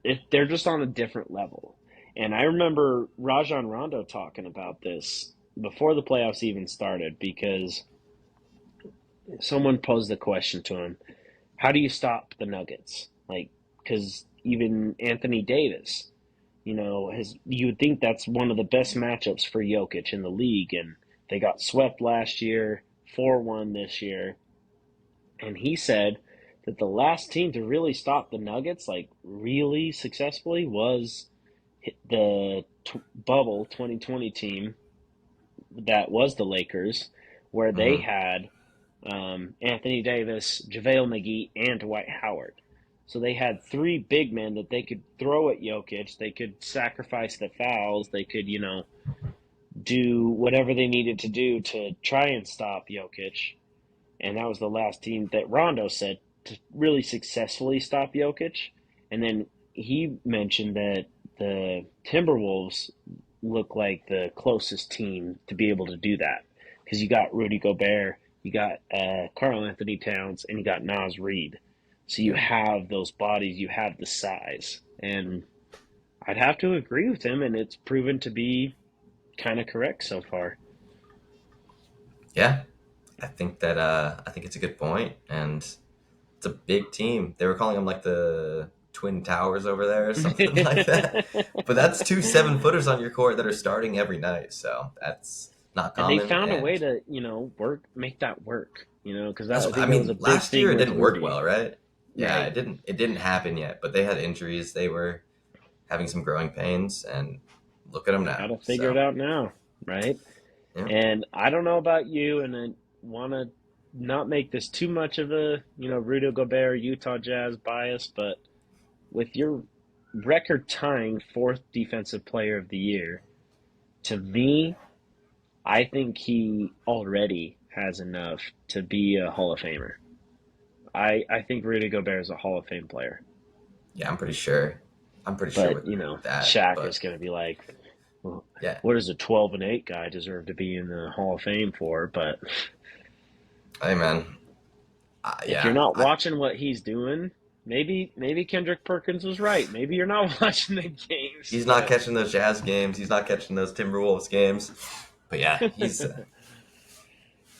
if they're just on a different level. And I remember Rajon Rondo talking about this before the playoffs even started because someone posed the question to him, how do you stop the Nuggets? Like, because even Anthony Davis, you would think that's one of the best matchups for Jokic in the league, and they got swept last year, 4-1 this year. And he said that the last team to really stop the Nuggets, like really successfully, was the bubble 2020 team that was the Lakers, where they Mm-hmm. had Anthony Davis, JaVale McGee, and Dwight Howard. So they had 3 big men that they could throw at Jokic. They could sacrifice the fouls. They could, do whatever they needed to do to try and stop Jokic. And that was the last team that Rondo said to really successfully stop Jokic. And then he mentioned that the Timberwolves look like the closest team to be able to do that because you got Rudy Gobert, you got Karl Anthony Towns, and you got Nas Reed. So you Yep. have those bodies, you have the size, and I'd have to agree with him, and it's proven to be kind of correct so far. Yeah. I think it's a good point, and it's a big team. They were calling them like the Twin Towers over there or something like that. But that's 2 7-footers on your court that are starting every night, so that's not And they common. found a way And to, make that work, because that's I I think that was a mean, big last year thing it with didn't work Rudy. well, right? Yeah, Right. it didn't happen yet. But they had injuries. They were having some growing pains, and look at them Got now. to figure it So out now, right? yeah, And I don't know about you, and I want to not make this too much of a, Rudy Gobert, Utah Jazz bias, but with your record tying fourth defensive player of the year, to me, I think he already has enough to be a Hall of Famer. I think Rudy Gobert is a Hall of Fame player. yeah, I'm pretty sure. I'm pretty sure But, with that. Shaq is But going to be like, well, yeah, what does a 12-8 guy deserve to be in the Hall of Fame for? But hey man, if you're yeah, not watching what he's doing, maybe Kendrick Perkins was right. Maybe you're not watching the games, He's not but catching those Jazz games. He's not catching those Timberwolves games. But yeah, he's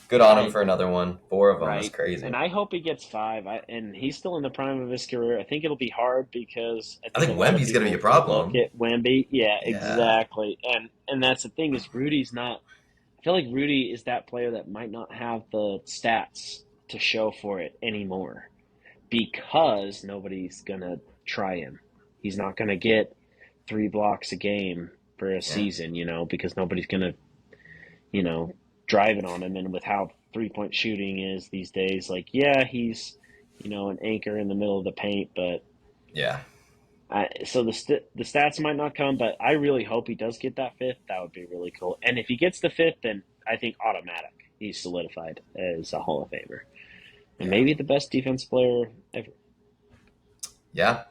good on him I for another one. 4 of them is right. And crazy. I hope he gets 5. And he's still in the prime of his career. I think it'll be hard because I I think a think lot of Wemby's gonna be a people look problem. at Wemby. Yeah, Yeah, exactly. And that's the thing is Rudy's not. I feel like Rudy is that player that might not have the stats to show for it anymore because nobody's gonna try him. He's not gonna get 3 blocks a game for a yeah, season, because nobody's gonna you know, driving on him. And with how 3-point shooting is these days, like, yeah, he's, an anchor in the middle of the paint. But yeah, so the stats might not come, but I really hope he does get that fifth. That would be really cool. And if he gets the fifth, then I think automatic. He's solidified as a Hall of Famer and yeah, maybe the best defense player ever. yeah.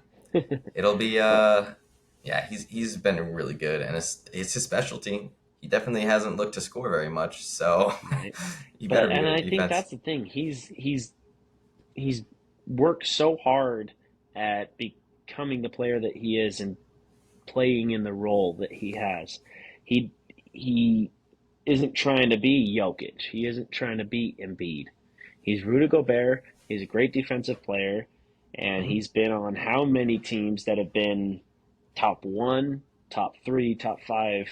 It'll be But yeah. He's been really good, and it's his specialty. He definitely hasn't looked to score very much, so right, he better but be and good at I think defense. that's the thing. He's worked so hard at becoming the player that he is and playing in the role that he has. He he isn't trying to be Jokic. He isn't trying to be Embiid. He's Rudy Gobert. He's a great defensive player, and Hmm. he's been on how many teams that have been top one, top three, top five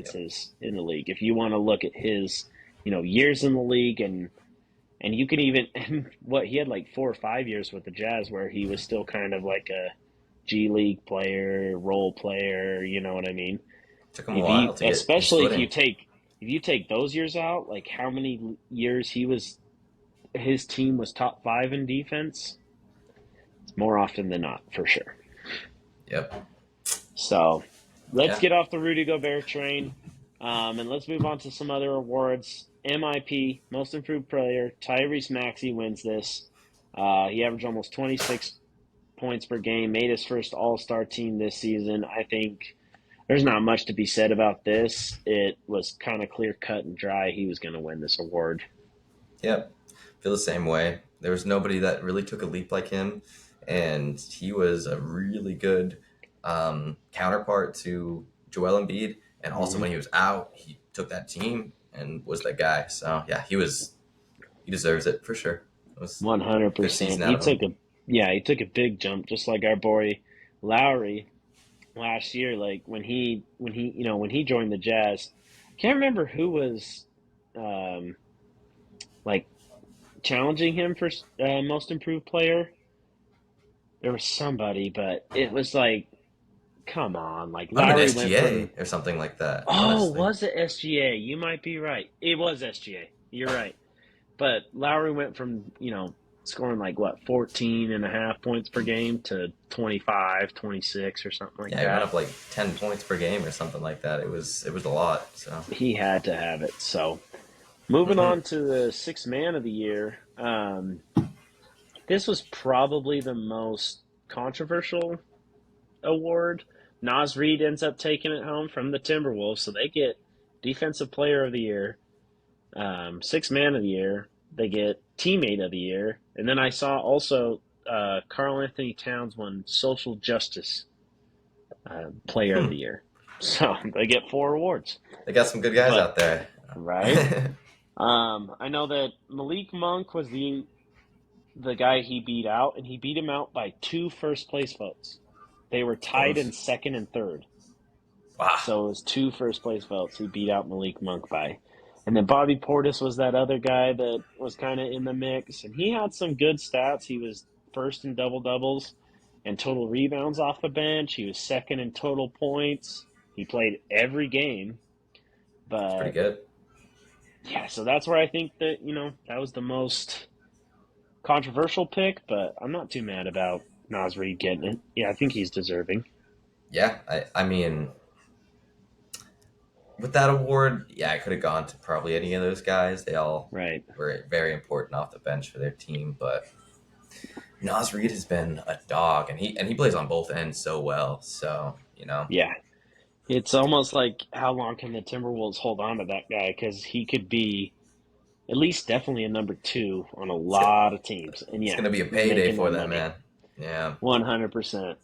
Yep. defenses in the league. If you want to look at his, years in the league and you can even what he had like 4 or 5 years with the Jazz where he was still kind of like a G League player, role player, you know what I mean? Took him a If you while to get his especially footing. if you take those years out, like how many years his team was top 5 in defense, it's more often than not, for sure. Yep. So, let's Yeah. get off the Rudy Gobert train. And let's move on to some other awards. MIP, Most Improved Player, Tyrese Maxey wins this. He averaged almost 26 points per game, made his first All Star team this season. I think there's not much to be said about this. It was kind of clear cut and dry. He was going to win this award. Yep. Feel the same way. There was nobody that really took a leap like him, and he was a really good counterpart to Joel Embiid. And also Mm-hmm. when he was out, he took that team and was that guy. So yeah, he deserves it for sure. It was a good 100%. season out of him. He took a big jump, just like our boy Lowry last year. Like when he joined the Jazz, can't remember who was um, like challenging him for most improved player. There was somebody, but it was like, come on, like Might have been Lowry went from. SGA or something like that. Oh, Honestly, was it SGA? You might be right. It was SGA. You're right. But Lowry went from, scoring like what, 14 and a half points per game to 25, 26 or something like yeah, he went that. up like 10 points per game or something like that. It was a lot. So He had to have it. So moving hmm on to the sixth man of the year. This was probably the most controversial award. Nas Reed ends up taking it home from the Timberwolves, so they get Defensive Player of the Year, Sixth Man of the Year. They get Teammate of the Year, and then I saw also Carl Anthony Towns won Social Justice Player of hmm. the Year. So they get 4 awards. They got some good guys But out there. right, I know that Malik Monk was the guy he beat out, and he beat him out by 2 first place votes. They were tied in Close. second and third. Wow. So it was 2 first place votes he beat out Malik Monk by. And then Bobby Portis was that other guy that was kind of in the mix. And he had some good stats. He was first in double doubles and total rebounds off the bench. He was second in total points. He played every game. It's pretty But good. yeah, so that's where I think that, that was the most controversial pick. But I'm not too mad about Nas Reed getting it. Yeah, I think he's deserving. Yeah, I mean, with that award, yeah, I could have gone to probably any of those guys. They all Right. were very important off the bench for their team, but Nas Reed has been a dog, and he plays on both ends so well. So Yeah. It's almost like how long can the Timberwolves hold on to that guy? Because he could be at least definitely a number 2 on a it's gonna, lot of teams. And it's yeah, gonna be a he's payday making for that that money. man. Yeah. 100%.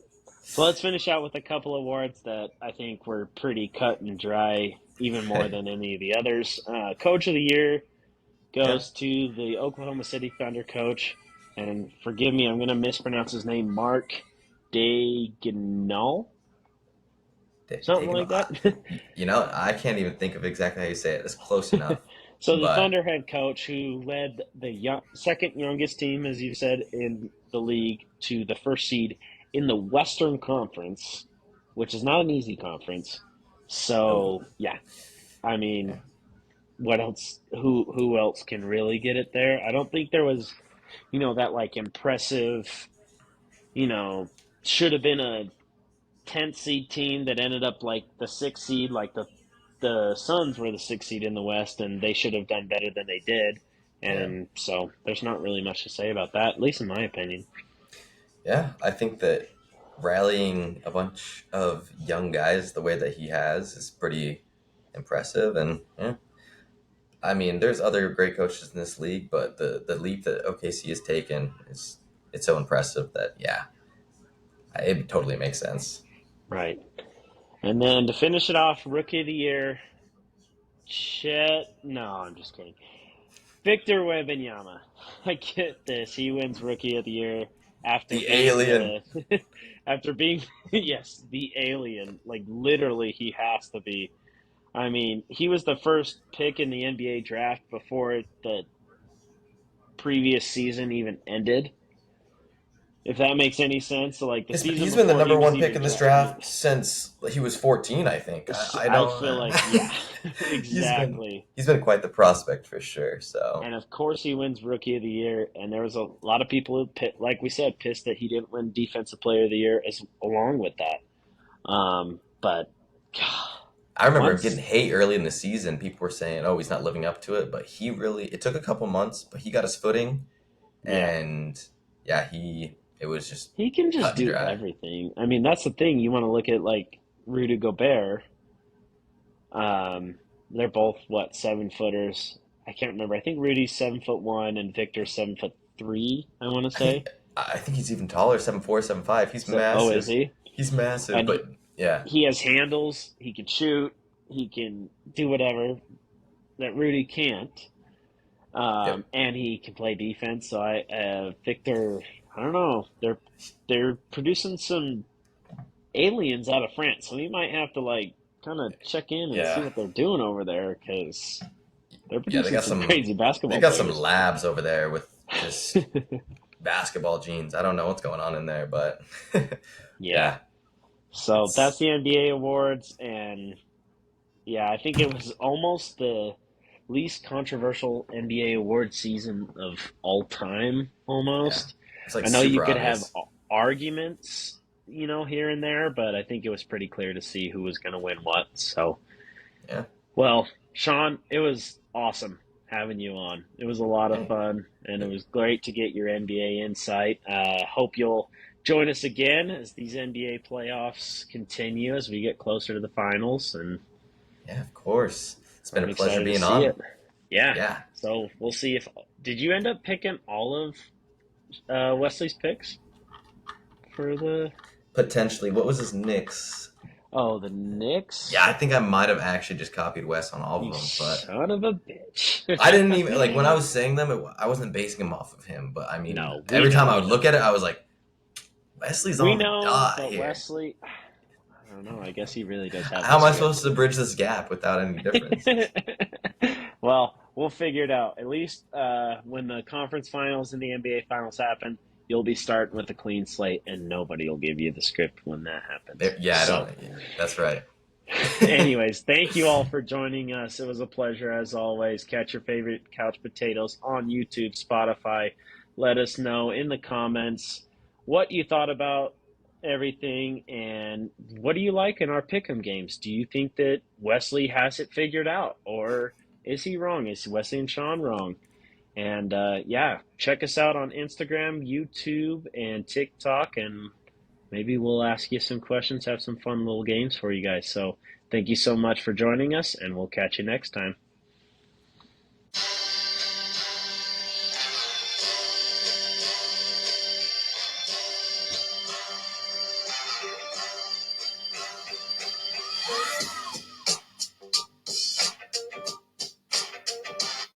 So let's finish out with a couple awards that I think were pretty cut and dry, even more than any of the others. Coach of the Year Yeah. goes to the Oklahoma City Thunder coach, and forgive me, I'm going to mispronounce his name, Mark Daigneault, something Digging. like that. I can't even think of exactly how you say it. It's close enough, So the but Thunder head coach, who led the second youngest team, as you said, in the league to the first seed in the Western Conference, which is not an easy conference. no. So yeah, I Yeah. mean, what else? Who else can really get it there? I don't think there was, that like impressive, you know, should have been a 10th seed team that ended up like the 6th seed, like the Suns were the 6th seed in the West, and they should have done better than they did. Yeah. And so there's not really much to say about that, at least in my opinion. Yeah. I think that rallying a bunch of young guys the way that he has is pretty impressive. And yeah, I mean, there's other great coaches in this league, but the leap that OKC has taken is it's so impressive that yeah, it totally makes sense. Right. And then to finish it off, Rookie of the Year, Chet. No, I'm just kidding. Victor Wembanyama. I get this. He wins Rookie of the Year after The being alien. the after being yes, the alien. Like literally he has to be. I mean, he was the first pick in the NBA draft before the previous season even ended. If that makes any sense. So like the season He's been the before he number was one pick even in this drafted. draft since he was 14. I think. I I don't. feel like yeah, he's been exactly. he's been quite the prospect for sure. So And of course, he wins Rookie of the Year. And there was a lot of people who, like we said, pissed that he didn't win Defensive Player of the Year as along with that. But God, I remember him getting once, hate early in the season. People were saying, "Oh, he's not living up to it," but he really. It took a couple months, but he got his footing, yeah, and yeah, it was just he can just cut and do dry. everything. I mean, that's the thing. You want to look at like Rudy Gobert. They're both what 7 footers. I can't remember. I think Rudy's 7'1" and Victor's 7'3". I want to say. I think he's even taller, 7'4", 7'5". He's Oh, is massive. he? He's massive, And but yeah, he has handles. He can shoot. He can do whatever that Rudy can't. yep, And he can play defense. So Victor, I don't know. They're producing some aliens out of France, so we might have to like kind of check in and see yeah, what they're doing over there because they're yeah. They producing got some some. crazy They basketball got some players. labs over there with just basketball genes. I don't know what's going on in there, but Yeah. yeah, So that's it's the NBA awards, and yeah, I think it was almost the least controversial NBA award season of all time, yeah, almost. it's like I know you super could have obvious. arguments, here and there, but I think it was pretty clear to see who was going to win what. So, Yeah, well, Sean, it was awesome having you on. It was a lot of yeah, fun, and it yep, was great to get your NBA insight. Hope you'll join us again as these NBA playoffs continue as we get closer to the finals, and yeah. Of course, it's been a I'm pleasure excited to being see on. it. Yeah. Yeah, So we'll see if did you end up picking all of Wesley's picks for the potentially. What was his Knicks? the Knicks? Yeah, I think I might have actually just copied Wes on all of You them, but son of a bitch. I didn't even like when I was saying them. I wasn't basing them off of him, but I mean, No, we every know, time I we would know. look at it, I was like, Wesley's We on the know, dot but here. Wesley, I don't know. I guess he really does have How the am I supposed script. to bridge this gap without any differences? Well, we'll figure it out. At least when the conference finals and the NBA finals happen, you'll be starting with a clean slate, and nobody will give you the script when that happens. Yeah, I So, don't. That's right. anyways, thank you all for joining us. It was a pleasure as always. Catch your favorite couch potatoes on YouTube, Spotify. Let us know in the comments what you thought about everything and what do you like in our pick'em games? Do you think that Wesley has it figured out or is he wrong? Is Wesley and Sean wrong? And yeah, check us out on Instagram, YouTube, and TikTok, and maybe we'll ask you some questions, have some fun little games for you guys. So thank you so much for joining us, and we'll catch you next time.